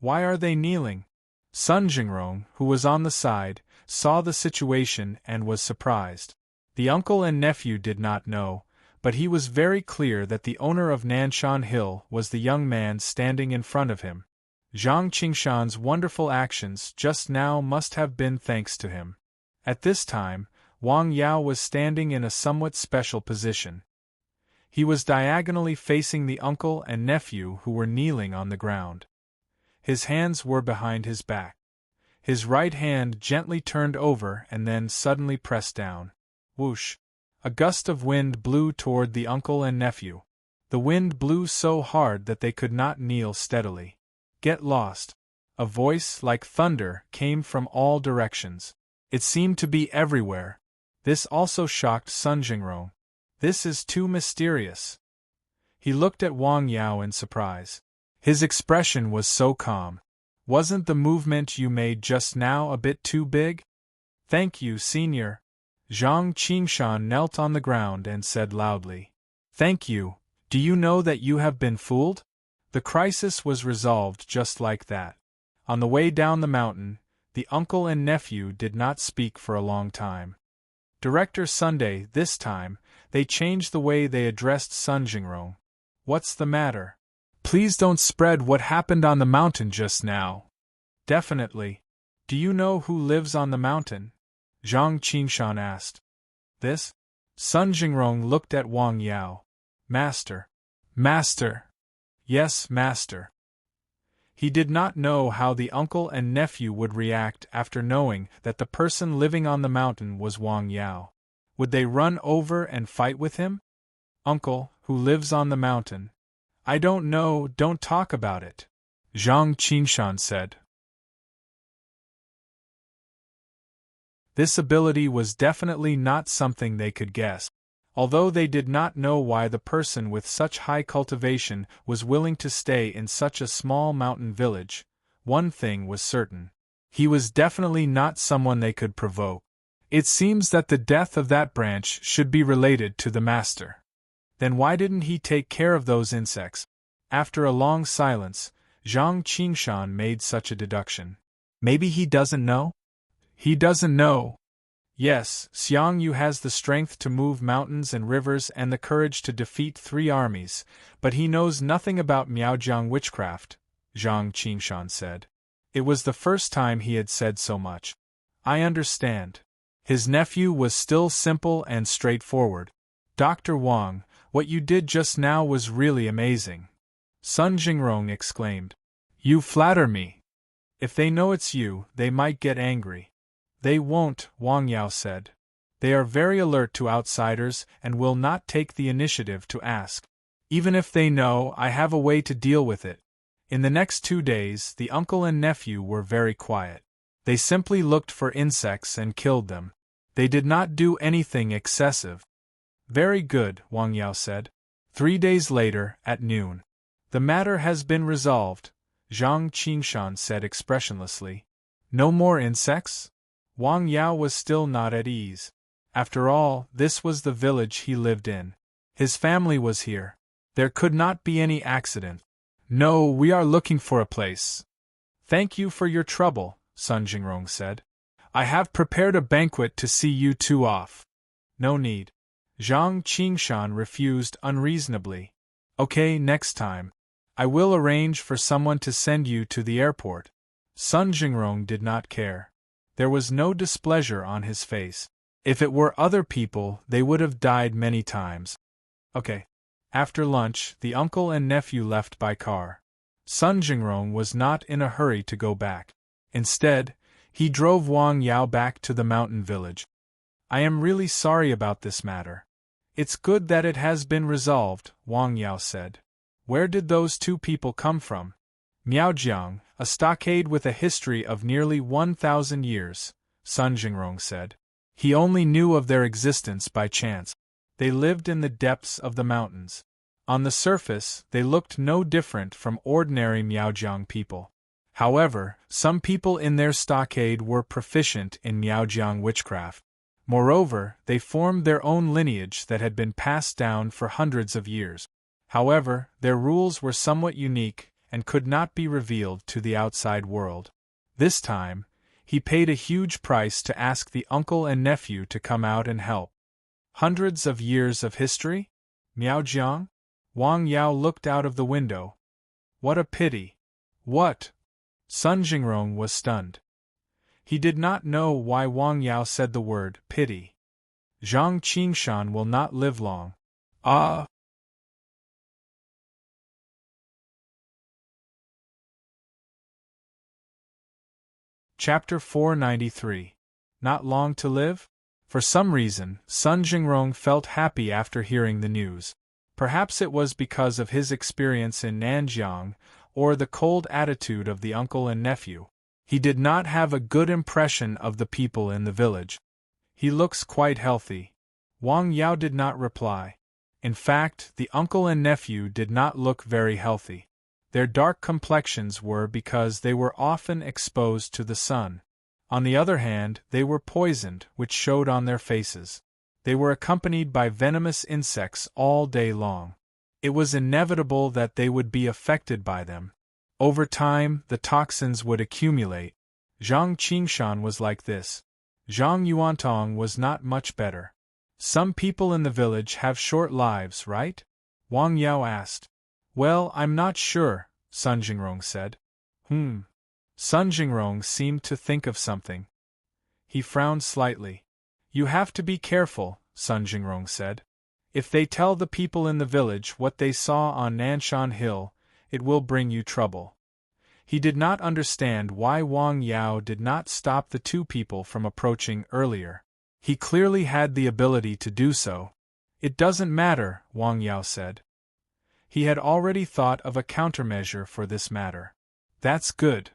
Speaker 1: Why are they kneeling? Sun Jingrong, who was on the side, saw the situation and was surprised. The uncle and nephew did not know, but he was very clear that the owner of Nanshan Hill was the young man standing in front of him. Zhang Qingshan's wonderful actions just now must have been thanks to him. At this time, Wang Yao was standing in a somewhat special position. He was diagonally facing the uncle and nephew who were kneeling on the ground. His hands were behind his back. His right hand gently turned over and then suddenly pressed down. Whoosh! A gust of wind blew toward the uncle and nephew. The wind blew so hard that they could not kneel steadily. Get lost! A voice like thunder came from all directions. It seemed to be everywhere. This also shocked Sun Jingrong. This is too mysterious. He looked at Wang Yao in surprise. His expression was so calm. Wasn't the movement you made just now a bit too big? Thank you, Senior. Zhang Qingshan knelt on the ground and said loudly. Thank you. Do you know that you have been fooled? The crisis was resolved just like that. On the way down the mountain, the uncle and nephew did not speak for a long time. Director Sunday, this time, they changed the way they addressed Sun Jingrong. What's the matter? Please don't spread what happened on the mountain just now. Definitely. Do you know who lives on the mountain? Zhang Qingshan asked. This? Sun Jingrong looked at Wang Yao. Master. Master. Yes, Master. He did not know how the uncle and nephew would react after knowing that the person living on the mountain was Wang Yao. Would they run over and fight with him? Uncle, who lives on the mountain. I don't know, don't talk about it, Zhang Qingshan said. This ability was definitely not something they could guess. Although they did not know why the person with such high cultivation was willing to stay in such a small mountain village, one thing was certain. He was definitely not someone they could provoke. It seems that the death of that branch should be related to the master. Then why didn't he take care of those insects? After a long silence, Zhang Qingshan made such a deduction. Maybe he doesn't know? He doesn't know. Yes, Xiang Yu has the strength to move mountains and rivers and the courage to defeat 3 armies, but he knows nothing about Miaojiang witchcraft, Zhang Qingshan said. It was the first time he had said so much. I understand. His nephew was still simple and straightforward. Dr. Wang, what you did just now was really amazing. Sun Jingrong exclaimed. You flatter me. If they know it's you, they might get angry. They won't, Wang Yao said. They are very alert to outsiders and will not take the initiative to ask. Even if they know, I have a way to deal with it. In the next 2 days, the uncle and nephew were very quiet. They simply looked for insects and killed them. They did not do anything excessive. Very good, Wang Yao said. 3 days later, at noon. The matter has been resolved, Zhang Qingshan said expressionlessly. No more insects? Wang Yao was still not at ease. After all, this was the village he lived in. His family was here. There could not be any accident. No, we are looking for a place. Thank you for your trouble, Sun Jingrong said. I have prepared a banquet to see you 2 off. No need. Zhang Qingshan refused unreasonably. Okay, next time. I will arrange for someone to send you to the airport. Sun Jingrong did not care. There was no displeasure on his face. If it were other people, they would have died many times. Okay. After lunch, the uncle and nephew left by car. Sun Jingrong was not in a hurry to go back. Instead, he drove Wang Yao back to the mountain village. I am really sorry about this matter. It's good that it has been resolved, Wang Yao said. Where did those 2 people come from? Miaojiang, a stockade with a history of nearly 1,000 years, Sun Jingrong said. He only knew of their existence by chance. They lived in the depths of the mountains. On the surface, they looked no different from ordinary Miaojiang people. However, some people in their stockade were proficient in Miaojiang witchcraft. Moreover, they formed their own lineage that had been passed down for hundreds of years. However, their rules were somewhat unique and could not be revealed to the outside world. This time, he paid a huge price to ask the uncle and nephew to come out and help. Hundreds of years of history? Miaojiang? Wang Yao looked out of the window. What a pity! What? Sun Jingrong was stunned. He did not know why Wang Yao said the word pity. Zhang Qingshan will not live long. Ah! Chapter 493. Not long to live? For some reason, Sun Jingrong felt happy after hearing the news. Perhaps it was because of his experience in Nanjiang, or the cold attitude of the uncle and nephew. He did not have a good impression of the people in the village. He looks quite healthy. Wang Yao did not reply. In fact, the uncle and nephew did not look very healthy. Their dark complexions were because they were often exposed to the sun. On the other hand, they were poisoned, which showed on their faces. They were accompanied by venomous insects all day long. It was inevitable that they would be affected by them. Over time, the toxins would accumulate. Zhang Qingshan was like this. Zhang Yuantong was not much better. Some people in the village have short lives, right? Wang Yao asked. Well, I'm not sure, Sun Jingrong said. Sun Jingrong seemed to think of something. He frowned slightly. You have to be careful, Sun Jingrong said. If they tell the people in the village what they saw on Nanshan Hill, it will bring you trouble. He did not understand why Wang Yao did not stop the two people from approaching earlier. He clearly had the ability to do so. It doesn't matter, Wang Yao said. He had already thought of a countermeasure for this matter. That's good.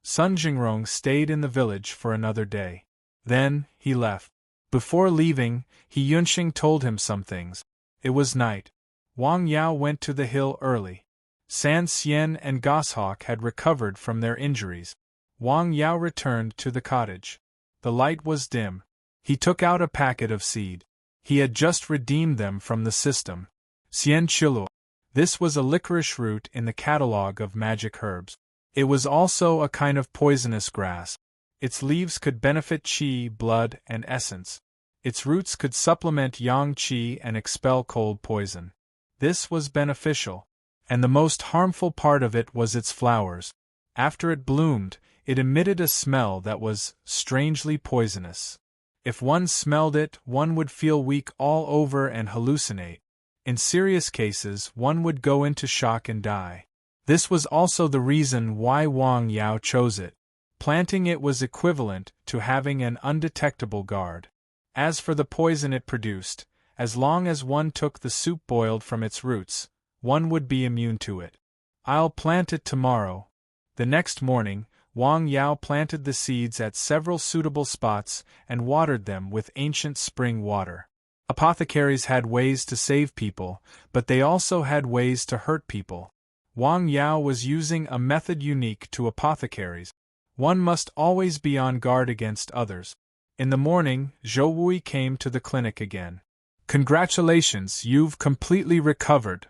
Speaker 1: Sun Jingrong stayed in the village for another day. Then, he left. Before leaving, Yunxing told him some things. It was night. Wang Yao went to the hill early. San Xian and Goshawk had recovered from their injuries. Wang Yao returned to the cottage. The light was dim. He took out a packet of seed. He had just redeemed them from the system. Xian Chilu. This was a licorice root in the catalogue of magic herbs. It was also a kind of poisonous grass. Its leaves could benefit qi, blood, and essence. Its roots could supplement yang qi and expel cold poison. This was beneficial. And the most harmful part of it was its flowers. After it bloomed, it emitted a smell that was strangely poisonous. If one smelled it, one would feel weak all over and hallucinate. In serious cases, one would go into shock and die. This was also the reason why Wang Yao chose it. Planting it was equivalent to having an undetectable guard. As for the poison it produced, as long as one took the soup boiled from its roots, one would be immune to it. I'll plant it tomorrow. The next morning, Wang Yao planted the seeds at several suitable spots and watered them with ancient spring water. Apothecaries had ways to save people, but they also had ways to hurt people. Wang Yao was using a method unique to apothecaries. One must always be on guard against others. In the morning, Zhou Wui came to the clinic again. Congratulations, you've completely recovered.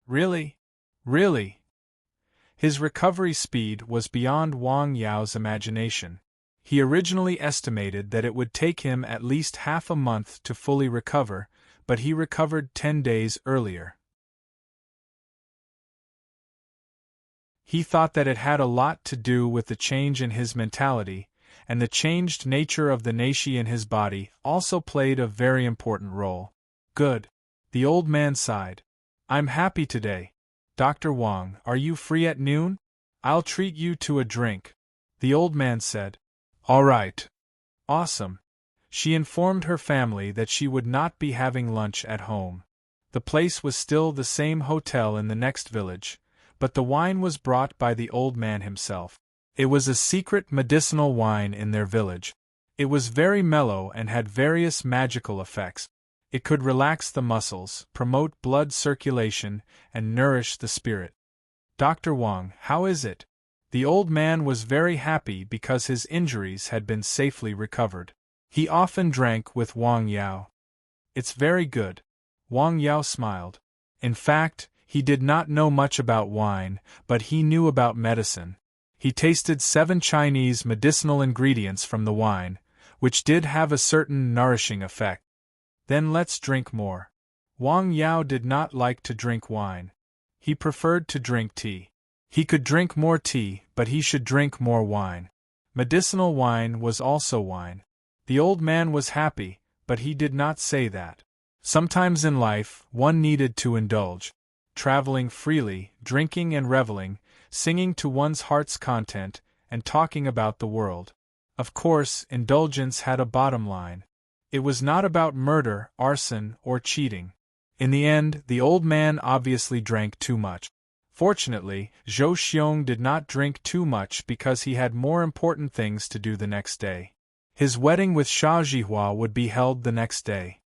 Speaker 1: Really? Really? His recovery speed was beyond Wang Yao's imagination. He originally estimated that it would take him at least half a month to fully recover, but he recovered 10 days earlier. He thought that it had a lot to do with the change in his mentality, and the changed nature of the nashi in his body also played a very important role. Good. The old man sighed. I'm happy today. Dr. Wang, are you free at noon? I'll treat you to a drink. The old man said. All right. Awesome. She informed her family that she would not be having lunch at home. The place was still the same hotel in the next village, but the wine was brought by the old man himself. It was a secret medicinal wine in their village. It was very mellow and had various magical effects. It could relax the muscles, promote blood circulation, and nourish the spirit. Dr. Wang, how is it? The old man was very happy because his injuries had been safely recovered. He often drank with Wang Yao. It's very good. Wang Yao smiled. In fact, he did not know much about wine, but he knew about medicine. He tasted 7 Chinese medicinal ingredients from the wine, which did have a certain nourishing effect. Then let's drink more. Wang Yao did not like to drink wine. He preferred to drink tea. He could drink more tea, but he should drink more wine. Medicinal wine was also wine. The old man was happy, but he did not say that. Sometimes in life, one needed to indulge. Traveling freely, drinking and reveling, singing to one's heart's content, and talking about the world. Of course, indulgence had a bottom line. It was not about murder, arson, or cheating. In the end, the old man obviously drank too much. Fortunately, Zhou Xiong did not drink too much because he had more important things to do the next day. His wedding with Xia Zhihua would be held the next day.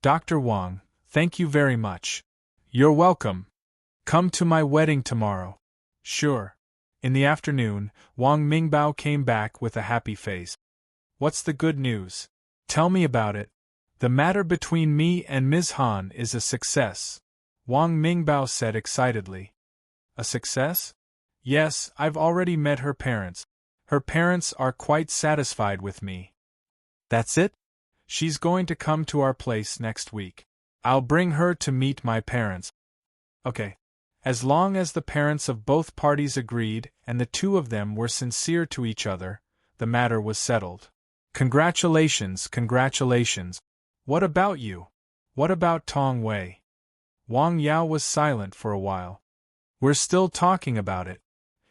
Speaker 1: Dr. Wang, thank you very much. You're welcome. Come to my wedding tomorrow. Sure. In the afternoon, Wang Mingbao came back with a happy face. What's the good news? Tell me about it. The matter between me and Ms. Han is a success, Wang Mingbao said excitedly. A success? Yes, I've already met her parents. Her parents are quite satisfied with me. That's it? She's going to come to our place next week. I'll bring her to meet my parents. Okay. As long as the parents of both parties agreed and the two of them were sincere to each other, the matter was settled. Congratulations, congratulations. What about you? What about Tong Wei? Wang Yao was silent for a while. We're still talking about it.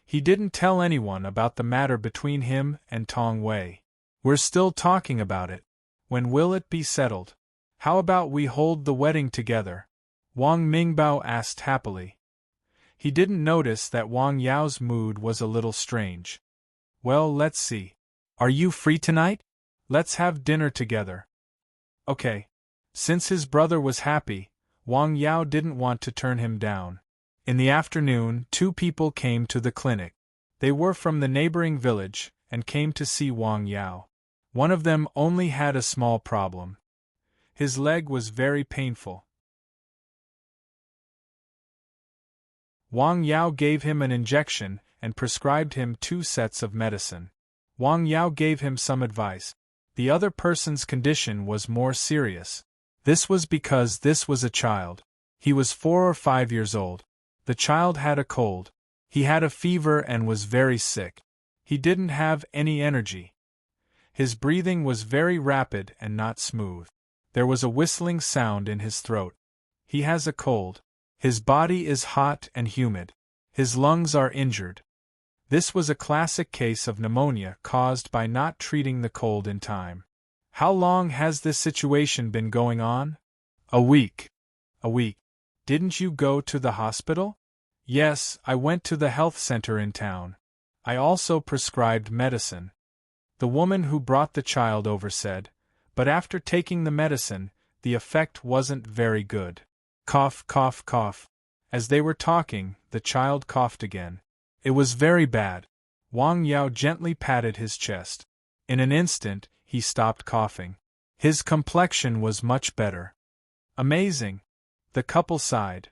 Speaker 1: He didn't tell anyone about the matter between him and Tong Wei. We're still talking about it. When will it be settled? How about we hold the wedding together? Wang Mingbao asked happily. He didn't notice that Wang Yao's mood was a little strange. Well, let's see. Are you free tonight? Let's have dinner together. Okay. Since his brother was happy, Wang Yao didn't want to turn him down. In the afternoon, 2 people came to the clinic. They were from the neighboring village and came to see Wang Yao. One of them only had a small problem. His leg was very painful. Wang Yao gave him an injection and prescribed him 2 sets of medicine. Wang Yao gave him some advice. The other person's condition was more serious. This was because this was a child. He was 4 or 5 years old. The child had a cold. He had a fever and was very sick. He didn't have any energy. His breathing was very rapid and not smooth. There was a whistling sound in his throat. He has a cold. His body is hot and humid. His lungs are injured. This was a classic case of pneumonia caused by not treating the cold in time. How long has this situation been going on? A week. A week. Didn't you go to the hospital? Yes, I went to the health center in town. I also prescribed medicine. The woman who brought the child over said, but after taking the medicine, the effect wasn't very good. Cough, cough, cough. As they were talking, the child coughed again. It was very bad. Wang Yao gently patted his chest. In an instant, he stopped coughing. His complexion was much better. Amazing. The couple sighed.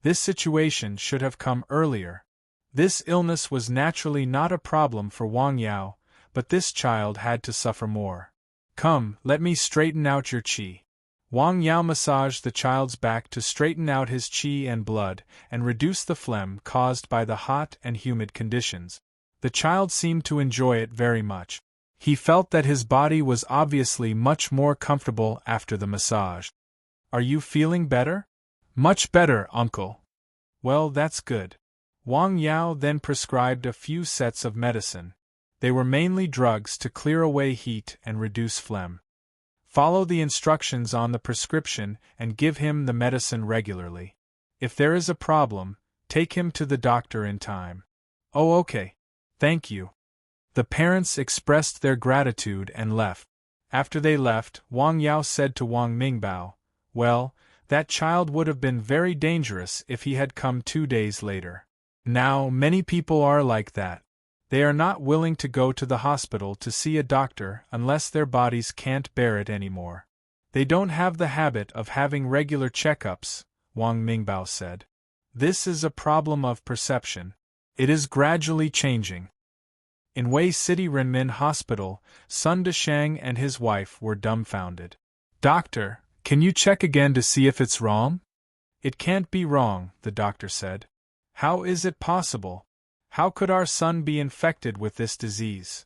Speaker 1: This situation should have come earlier. This illness was naturally not a problem for Wang Yao, but this child had to suffer more. Come, let me straighten out your qi. Wang Yao massaged the child's back to straighten out his qi and blood and reduce the phlegm caused by the hot and humid conditions. The child seemed to enjoy it very much. He felt that his body was obviously much more comfortable after the massage. Are you feeling better? Much better, uncle. Well, that's good. Wang Yao then prescribed a few sets of medicine. They were mainly drugs to clear away heat and reduce phlegm. Follow the instructions on the prescription and give him the medicine regularly. If there is a problem, take him to the doctor in time. Oh, okay. Thank you. The parents expressed their gratitude and left. After they left, Wang Yao said to Wang Mingbao, well, that child would have been very dangerous if he had come 2 days later. Now, many people are like that. They are not willing to go to the hospital to see a doctor unless their bodies can't bear it anymore. They don't have the habit of having regular checkups, Wang Mingbao said. This is a problem of perception. It is gradually changing. In Wei City Renmin Hospital, Sun Deshang and his wife were dumbfounded. Doctor, can you check again to see if it's wrong? It can't be wrong, the doctor said. How is it possible? How could our son be infected with this disease?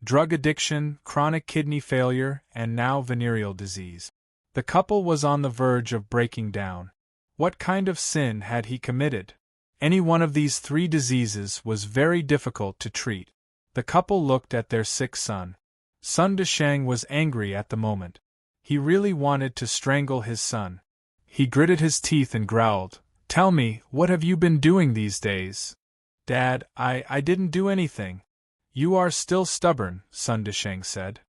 Speaker 1: Drug addiction, chronic kidney failure, and now venereal disease. The couple was on the verge of breaking down. What kind of sin had he committed? Any one of these 3 diseases was very difficult to treat. The couple looked at their sick son. Sun Deshang was angry at the moment. He really wanted to strangle his son. He gritted his teeth and growled, "Tell me, what have you been doing these days?" "Dad, I didn't do anything." "You are still stubborn," Sun Deshang said.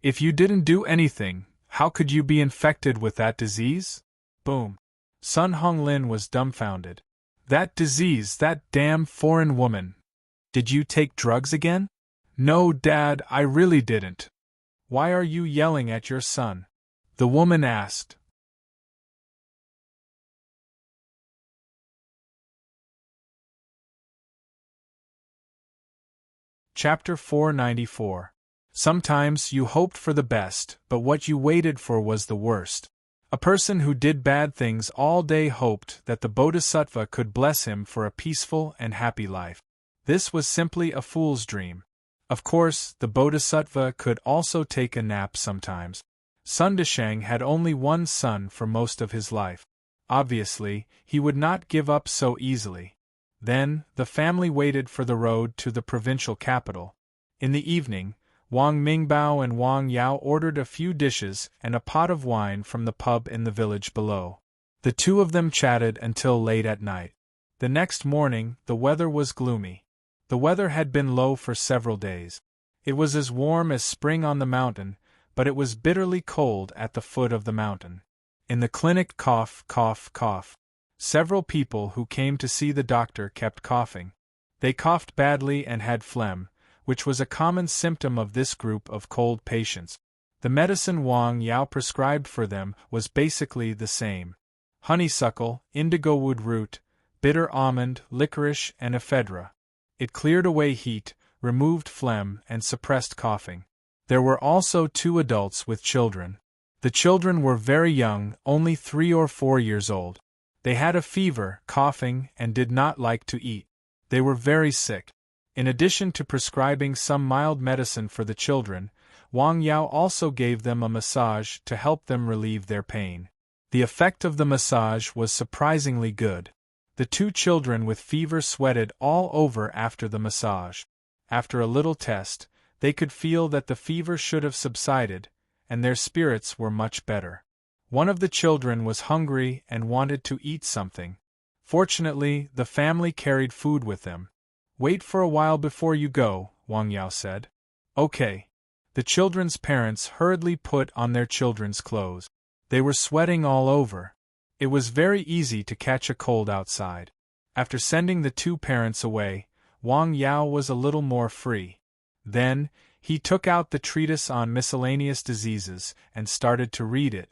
Speaker 1: "If you didn't do anything, how could you be infected with that disease?" Boom. Sun Honglin was dumbfounded. "That disease, that damn foreign woman. Did you take drugs again?" "No, Dad, I really didn't." "Why are you yelling at your son?" the woman asked. Chapter 494. Sometimes you hoped for the best, but what you waited for was the worst. A person who did bad things all day hoped that the Bodhisattva could bless him for a peaceful and happy life. This was simply a fool's dream. Of course, the Bodhisattva could also take a nap sometimes. Sun Deshang had only one son for most of his life. Obviously, he would not give up so easily. Then, the family waited for the road to the provincial capital. In the evening, Wang Mingbao and Wang Yao ordered a few dishes and a pot of wine from the pub in the village below. The 2 of them chatted until late at night. The next morning, the weather was gloomy. The weather had been low for several days. It was as warm as spring on the mountain, but it was bitterly cold at the foot of the mountain. In the clinic, cough, cough, cough. Several people who came to see the doctor kept coughing. They coughed badly and had phlegm, which was a common symptom of this group of cold patients. The medicine Wang Yao prescribed for them was basically the same. Honeysuckle, indigo wood root, bitter almond, licorice, and ephedra. It cleared away heat, removed phlegm, and suppressed coughing. There were also 2 adults with children. The children were very young, only 3 or 4 years old. They had a fever, coughing, and did not like to eat. They were very sick. In addition to prescribing some mild medicine for the children, Wang Yao also gave them a massage to help them relieve their pain. The effect of the massage was surprisingly good. The 2 children with fever sweated all over after the massage. After a little test, they could feel that the fever should have subsided, and their spirits were much better. One of the children was hungry and wanted to eat something. Fortunately, the family carried food with them. "Wait for a while before you go," Wang Yao said. "Okay." The children's parents hurriedly put on their children's clothes. They were sweating all over. It was very easy to catch a cold outside. After sending the 2 parents away, Wang Yao was a little more free. Then, he took out the treatise on miscellaneous diseases and started to read it.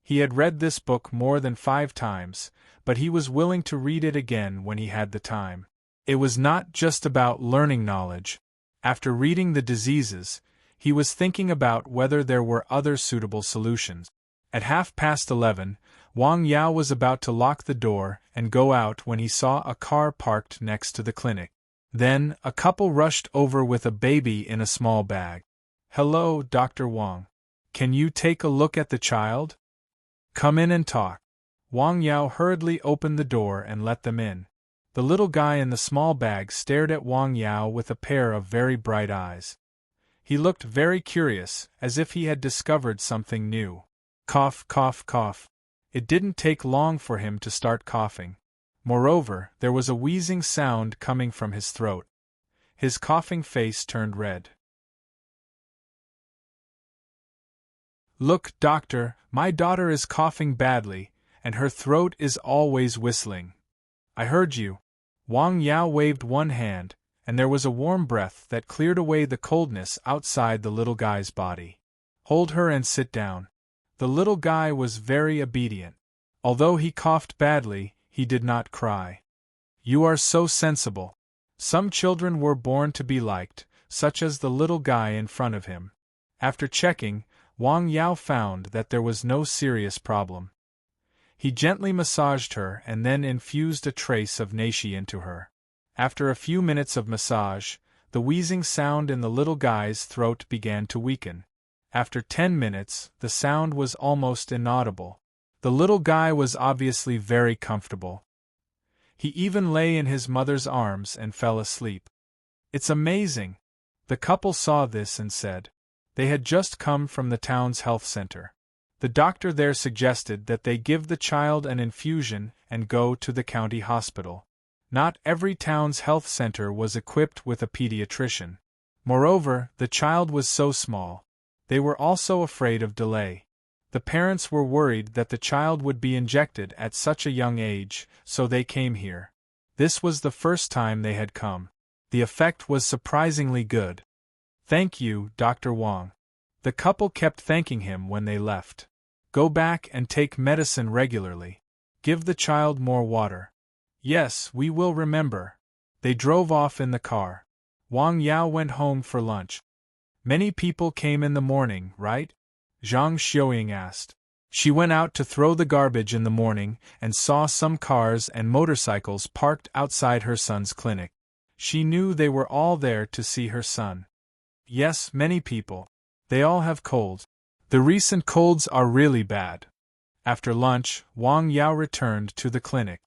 Speaker 1: He had read this book more than 5 times, but he was willing to read it again when he had the time. It was not just about learning knowledge. After reading the diseases, he was thinking about whether there were other suitable solutions. At 11:30, Wang Yao was about to lock the door and go out when he saw a car parked next to the clinic. Then, a couple rushed over with a baby in a small bag. "Hello, Dr. Wang. Can you take a look at the child? Come in and talk." Wang Yao hurriedly opened the door and let them in. The little guy in the small bag stared at Wang Yao with a pair of very bright eyes. He looked very curious, as if he had discovered something new. Cough, cough, cough. It didn't take long for him to start coughing. Moreover, there was a wheezing sound coming from his throat. His coughing face turned red. "Look, doctor, my daughter is coughing badly, and her throat is always whistling. I heard you. Wang Yao waved one hand, and there was a warm breath that cleared away the coldness outside the little guy's body. Hold her and sit down. The little guy was very obedient. Although he coughed badly, he did not cry. You are so sensible. Some children were born to be liked, such as the little guy in front of him. After checking, Wang Yao found that there was no serious problem. He gently massaged her and then infused a trace of nashi into her. After a few minutes of massage, the wheezing sound in the little guy's throat began to weaken. After 10 minutes, the sound was almost inaudible. The little guy was obviously very comfortable. He even lay in his mother's arms and fell asleep. It's amazing. The couple saw this and said. They had just come from the town's health center. The doctor there suggested that they give the child an infusion and go to the county hospital. Not every town's health center was equipped with a pediatrician. Moreover, the child was so small. They were also afraid of delay. The parents were worried that the child would be injected at such a young age, so they came here. This was the first time they had come. The effect was surprisingly good. Thank you, Dr. Wang. The couple kept thanking him when they left. Go back and take medicine regularly. Give the child more water. Yes, we will remember. They drove off in the car. Wang Yao went home for lunch. Many people came in the morning, right? Zhang Xiuying asked. She went out to throw the garbage in the morning and saw some cars and motorcycles parked outside her son's clinic. She knew they were all there to see her son. Yes, many people. They all have colds. The recent colds are really bad. After lunch, Wang Yao returned to the clinic.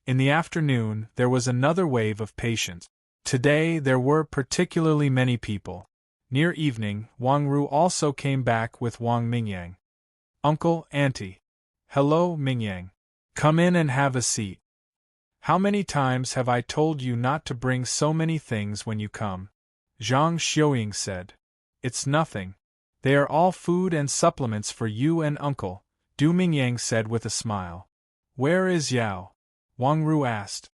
Speaker 1: In the afternoon, there was another wave of patients. Today, there were particularly many people. Near evening, Wang Ru also came back with Wang Mingyang. Uncle, Auntie. Hello, Mingyang. Come in and have a seat. How many times have I told you not to bring so many things when you come? Zhang Xiuying said. It's nothing. They are all food and supplements for you and Uncle, Du Mingyang said with a smile. Where is Yao? Wang Ru asked.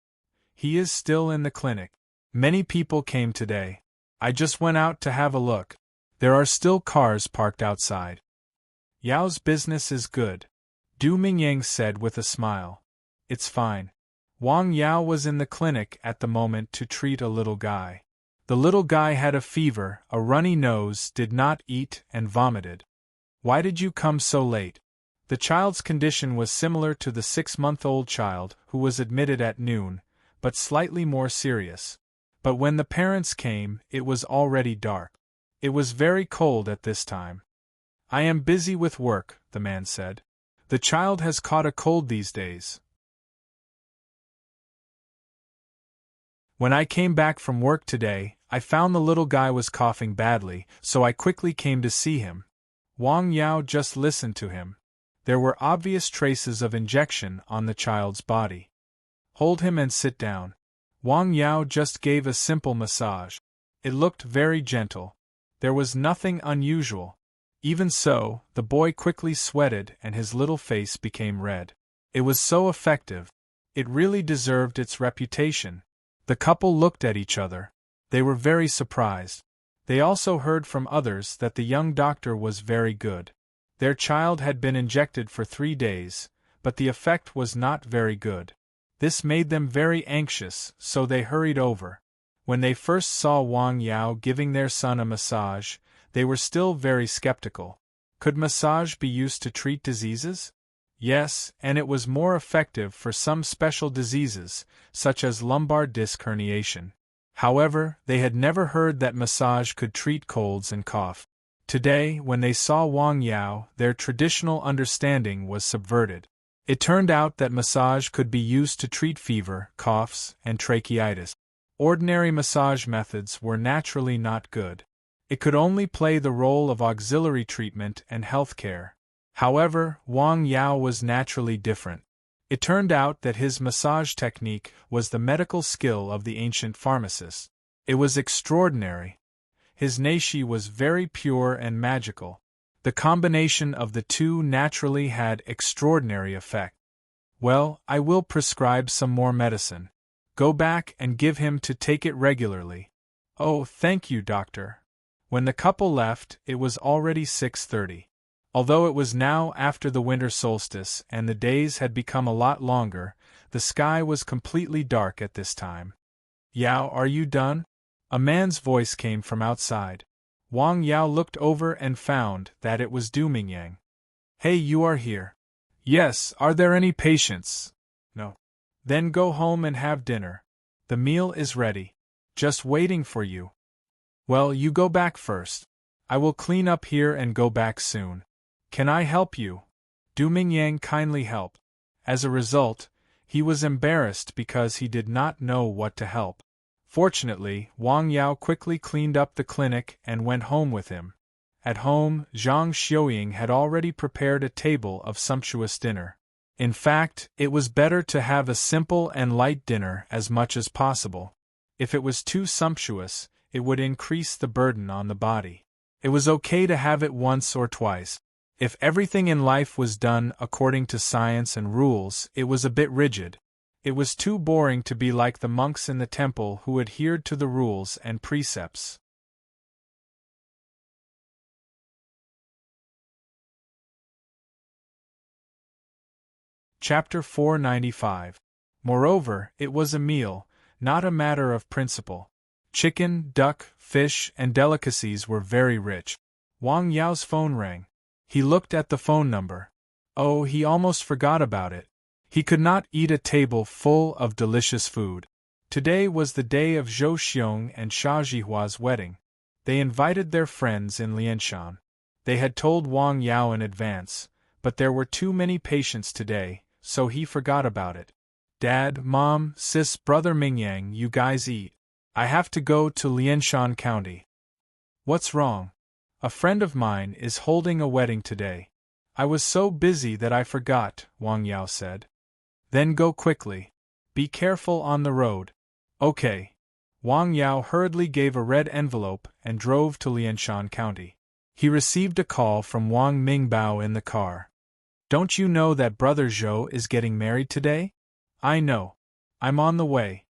Speaker 1: He is still in the clinic. Many people came today. I just went out to have a look. There are still cars parked outside. Yao's business is good, Du Mingyang said with a smile. It's fine. Wang Yao was in the clinic at the moment to treat a little guy. The little guy had a fever, a runny nose, did not eat, and vomited. Why did you come so late? The child's condition was similar to the 6-month-old child who was admitted at noon, but slightly more serious. But when the parents came, it was already dark. It was very cold at this time. I am busy with work, the man said. The child has caught a cold these days. When I came back from work today, I found the little guy was coughing badly, so I quickly came to see him. Wang Yao just listened to him. There were obvious traces of injection on the child's body. Hold him and sit down. Wang Yao just gave a simple massage. It looked very gentle. There was nothing unusual. Even so, the boy quickly sweated and his little face became red. It was so effective. It really deserved its reputation. The couple looked at each other. They were very surprised. They also heard from others that the young doctor was very good. Their child had been injected for 3 days, but the effect was not very good. This made them very anxious, so they hurried over. When they first saw Wang Yao giving their son a massage, they were still very skeptical. Could massage be used to treat diseases? Yes, and it was more effective for some special diseases, such as lumbar disc herniation. However, they had never heard that massage could treat colds and cough. Today, when they saw Wang Yao, their traditional understanding was subverted. It turned out that massage could be used to treat fever, coughs, and tracheitis. Ordinary massage methods were naturally not good. It could only play the role of auxiliary treatment and health care. However, Wang Yao was naturally different. It turned out that his massage technique was the medical skill of the ancient pharmacists. It was extraordinary. His nashi was very pure and magical. The combination of the two naturally had extraordinary effect. Well, I will prescribe some more medicine. Go back and give him to take it regularly. Oh, thank you, doctor. When the couple left, it was already 6:30. Although it was now after the winter solstice and the days had become a lot longer, the sky was completely dark at this time. Yao, are you done? A man's voice came from outside. Wang Yao looked over and found that it was Du Mingyang. Hey, you are here. Yes, are there any patients? No. Then go home and have dinner. The meal is ready. Just waiting for you. Well, you go back first. I will clean up here and go back soon. Can I help you? Du Mingyang kindly helped. As a result, he was embarrassed because he did not know what to help. Fortunately, Wang Yao quickly cleaned up the clinic and went home with him. At home, Zhang Xiuying had already prepared a table of sumptuous dinner. In fact, it was better to have a simple and light dinner as much as possible. If it was too sumptuous, it would increase the burden on the body. It was okay to have it once or twice. If everything in life was done according to science and rules, it was a bit rigid. It was too boring to be like the monks in the temple who adhered to the rules and precepts. Chapter 495. Moreover, it was a meal, not a matter of principle. Chicken, duck, fish, and delicacies were very rich. Wang Yao's phone rang. He looked at the phone number. Oh, he almost forgot about it. He could not eat a table full of delicious food. Today was the day of Zhou Xiong and Xia Jihua's wedding. They invited their friends in Lianshan. They had told Wang Yao in advance, but there were too many patients today, so he forgot about it. Dad, Mom, Sis, Brother Mingyang, you guys eat. I have to go to Lianshan County. What's wrong? A friend of mine is holding a wedding today. I was so busy that I forgot, Wang Yao said. Then go quickly. Be careful on the road. Okay. Wang Yao hurriedly gave a red envelope and drove to Lianshan County. He received a call from Wang Mingbao in the car. Don't you know that Brother Zhou is getting married today? I know. I'm on the way.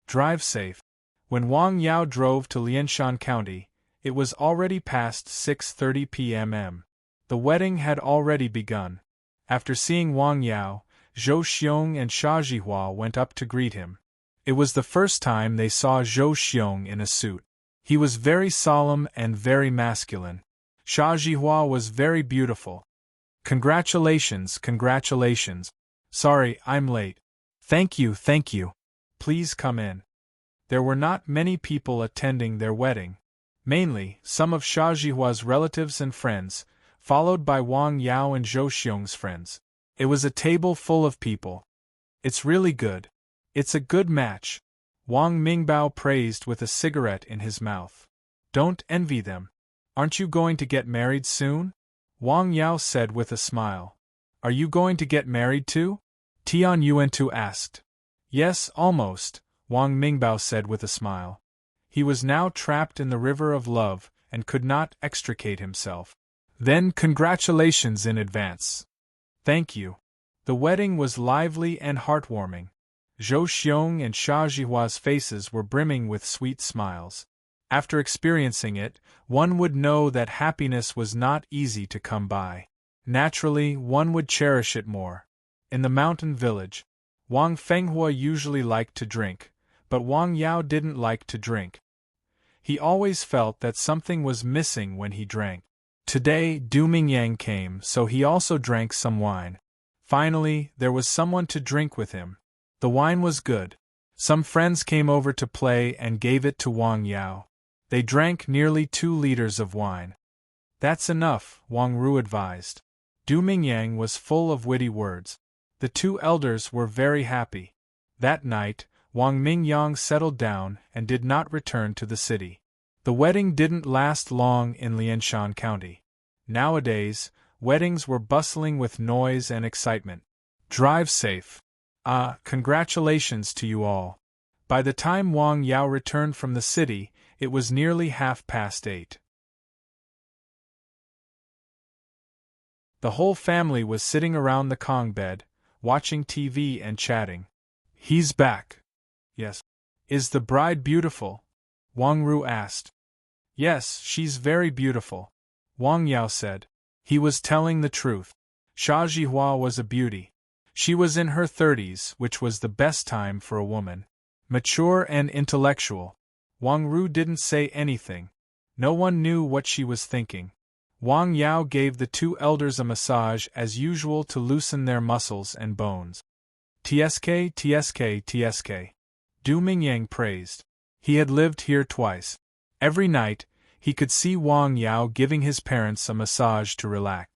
Speaker 1: Drive safe. When Wang Yao drove to Lianshan County, it was already past 6:30 p.m. The wedding had already begun. After seeing Wang Yao, Zhou Xiong and Xia Jihua went up to greet him. It was the first time they saw Zhou Xiong in a suit. He was very solemn and very masculine. Xia Jihua was very beautiful. Congratulations, congratulations. Sorry, I'm late. Thank you, thank you. Please come in. There were not many people attending their wedding. Mainly, some of Xia Jihua's relatives and friends, followed by Wang Yao and Zhou Xiong's friends. It was a table full of people. It's really good. It's a good match. Wang Mingbao praised with a cigarette in his mouth. Don't envy them. Aren't you going to get married soon? Wang Yao said with a smile. Are you going to get married too? Tian Yuantu asked. Yes, almost, Wang Mingbao said with a smile. He was now trapped in the river of love and could not extricate himself. Then congratulations in advance. Thank you. The wedding was lively and heartwarming. Zhou Xiong and Xia Jihua's faces were brimming with sweet smiles. After experiencing it, one would know that happiness was not easy to come by. Naturally, one would cherish it more. In the mountain village, Wang Fenghua usually liked to drink, but Wang Yao didn't like to drink. He always felt that something was missing when he drank. Today, Du Mingyang came, so he also drank some wine. Finally, there was someone to drink with him. The wine was good. Some friends came over to play and gave it to Wang Yao. They drank nearly 2 liters of wine. That's enough, Wang Ru advised. Du Mingyang was full of witty words. The 2 elders were very happy. That night, Wang Mingyang settled down and did not return to the city. The wedding didn't last long in Lianshan County. Nowadays, weddings were bustling with noise and excitement. Drive safe. Congratulations to you all. By the time Wang Yao returned from the city, it was nearly 8:30. The whole family was sitting around the Kong bed, watching TV and chatting. He's back. Yes. Is the bride beautiful? Wang Ru asked. Yes, she's very beautiful, Wang Yao said. He was telling the truth. Xia Jihua was a beauty. She was in her 30s, which was the best time for a woman. Mature and intellectual. Wang Ru didn't say anything. No one knew what she was thinking. Wang Yao gave the two elders a massage as usual to loosen their muscles and bones. TSK, TSK, TSK. Du Mingyang praised. He had lived here twice. Every night, he could see Wang Yao giving his parents a massage to relax.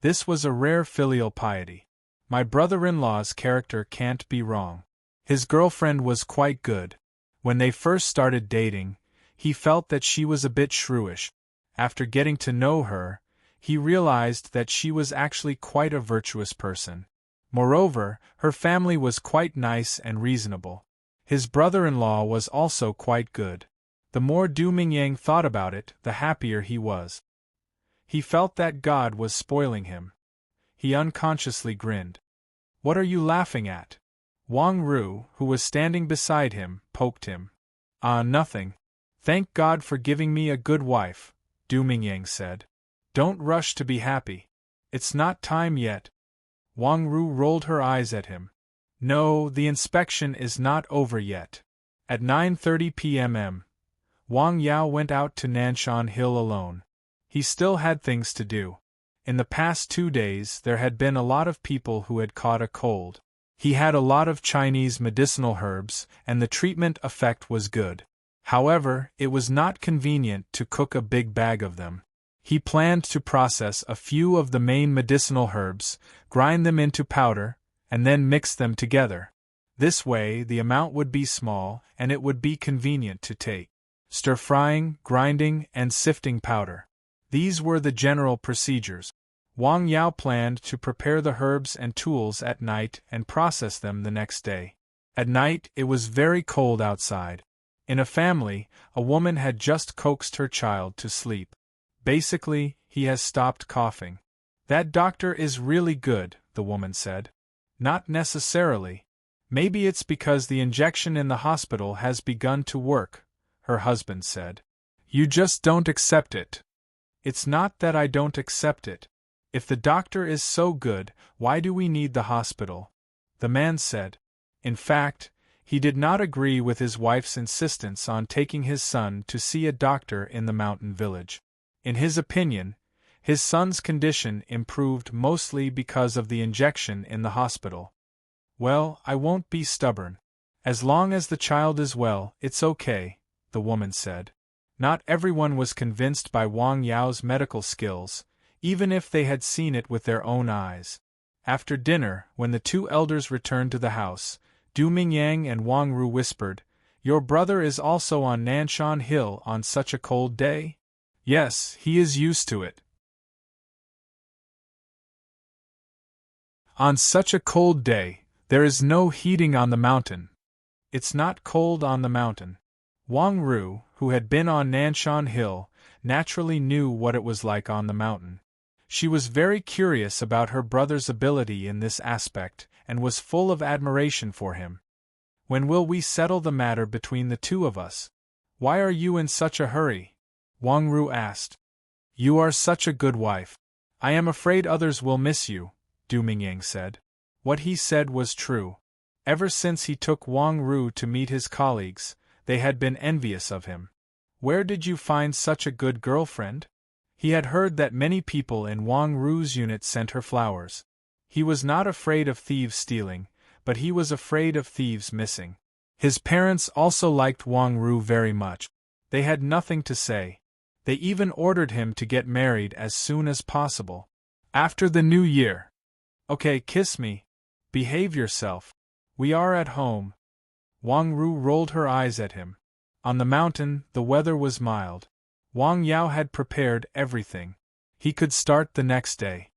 Speaker 1: This was a rare filial piety. My brother-in-law's character can't be wrong. His girlfriend was quite good. When they first started dating, he felt that she was a bit shrewish. After getting to know her, he realized that she was actually quite a virtuous person. Moreover, her family was quite nice and reasonable. His brother-in-law was also quite good. The more Du Mingyang thought about it, the happier he was. He felt that God was spoiling him. He unconsciously grinned. What are you laughing at? Wang Ru, who was standing beside him, poked him. Ah, nothing. Thank God for giving me a good wife, Du Mingyang said. Don't rush to be happy. It's not time yet. Wang Ru rolled her eyes at him. No, the inspection is not over yet. At 9:30 p.m. Wang Yao went out to Nanshan Hill alone. He still had things to do. In the past 2 days there had been a lot of people who had caught a cold. He had a lot of Chinese medicinal herbs, and the treatment effect was good. However, it was not convenient to cook a big bag of them. He planned to process a few of the main medicinal herbs, grind them into powder, and then mix them together. This way the amount would be small, and it would be convenient to take. Stir-frying, grinding, and sifting powder. These were the general procedures. Wang Yao planned to prepare the herbs and tools at night and process them the next day. At night it was very cold outside. In a family, a woman had just coaxed her child to sleep. Basically, he has stopped coughing. That doctor is really good, the woman said. Not necessarily. Maybe it's because the injection in the hospital has begun to work, her husband said. You just don't accept it. It's not that I don't accept it. If the doctor is so good, why do we need the hospital? The man said. In fact, he did not agree with his wife's insistence on taking his son to see a doctor in the mountain village. In his opinion, his son's condition improved mostly because of the injection in the hospital. Well, I won't be stubborn. As long as the child is well, it's okay, the woman said. Not everyone was convinced by Wang Yao's medical skills, even if they had seen it with their own eyes. After dinner, when the two elders returned to the house, Du Mingyang and Wang Ru whispered, Your brother is also on Nanshan Hill on such a cold day? Yes, he is used to it. On such a cold day, there is no heating on the mountain. It's not cold on the mountain. Wang Ru, who had been on Nanshan Hill, naturally knew what it was like on the mountain. She was very curious about her brother's ability in this aspect, and was full of admiration for him. When will we settle the matter between the two of us? Why are you in such a hurry? Wang Ru asked. You are such a good wife. I am afraid others will miss you, Du Mingyang said. What he said was true. Ever since he took Wang Ru to meet his colleagues, they had been envious of him. Where did you find such a good girlfriend? He had heard that many people in Wang Ru's unit sent her flowers. He was not afraid of thieves stealing, but he was afraid of thieves missing. His parents also liked Wang Ru very much. They had nothing to say. They even ordered him to get married as soon as possible. After the new year. Okay, kiss me. Behave yourself. We are at home. Wang Ru rolled her eyes at him. On the mountain, the weather was mild. Wang Yao had prepared everything. He could start the next day.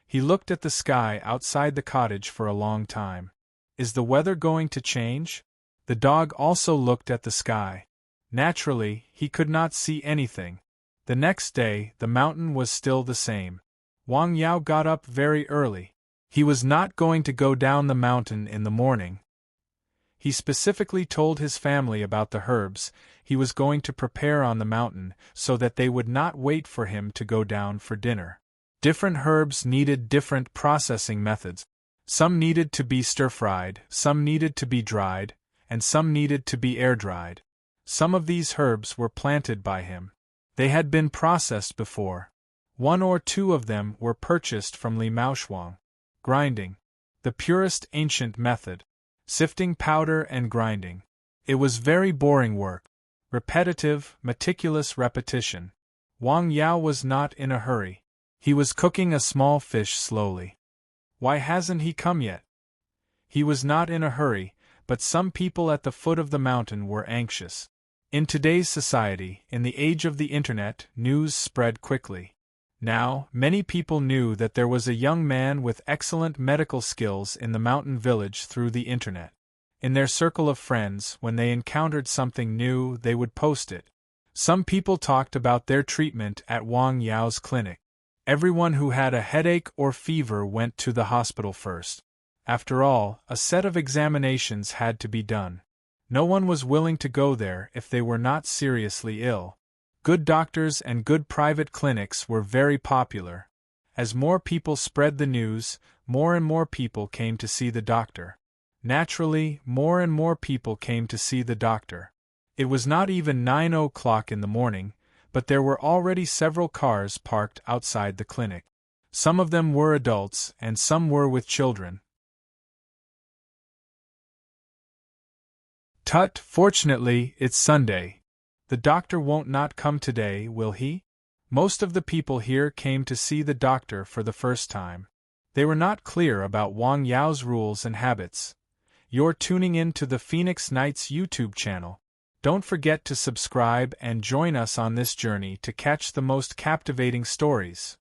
Speaker 1: He looked at the sky outside the cottage for a long time. Is the weather going to change? The dog also looked at the sky. Naturally, he could not see anything. The next day, the mountain was still the same. Wang Yao got up very early. He was not going to go down the mountain in the morning. He specifically told his family about the herbs he was going to prepare on the mountain so that they would not wait for him to go down for dinner. Different herbs needed different processing methods. Some needed to be stir-fried, some needed to be dried, and some needed to be air-dried. Some of these herbs were planted by him. They had been processed before. 1 or 2 of them were purchased from Li Maoshuang. Grinding. The purest ancient method. Sifting powder and grinding. It was very boring work. Repetitive, meticulous repetition. Wang Yao was not in a hurry. He was cooking a small fish slowly. Why hasn't he come yet? He was not in a hurry, but some people at the foot of the mountain were anxious. In today's society, in the age of the internet, news spread quickly. Now, many people knew that there was a young man with excellent medical skills in the mountain village through the internet. In their circle of friends, when they encountered something new, they would post it. Some people talked about their treatment at Wang Yao's clinic. Everyone who had a headache or fever went to the hospital first. After all, a set of examinations had to be done. No one was willing to go there if they were not seriously ill. Good doctors and good private clinics were very popular. As more people spread the news, more and more people came to see the doctor. Naturally, more and more people came to see the doctor. It was not even 9 o'clock in the morning, but there were already several cars parked outside the clinic. Some of them were adults and some were with children. Tut, fortunately, it's Sunday. The doctor won't not come today, will he? Most of the people here came to see the doctor for the first time. They were not clear about Wang Yao's rules and habits. You're tuning in to the Phoenix Nights YouTube channel. Don't forget to subscribe and join us on this journey to catch the most captivating stories.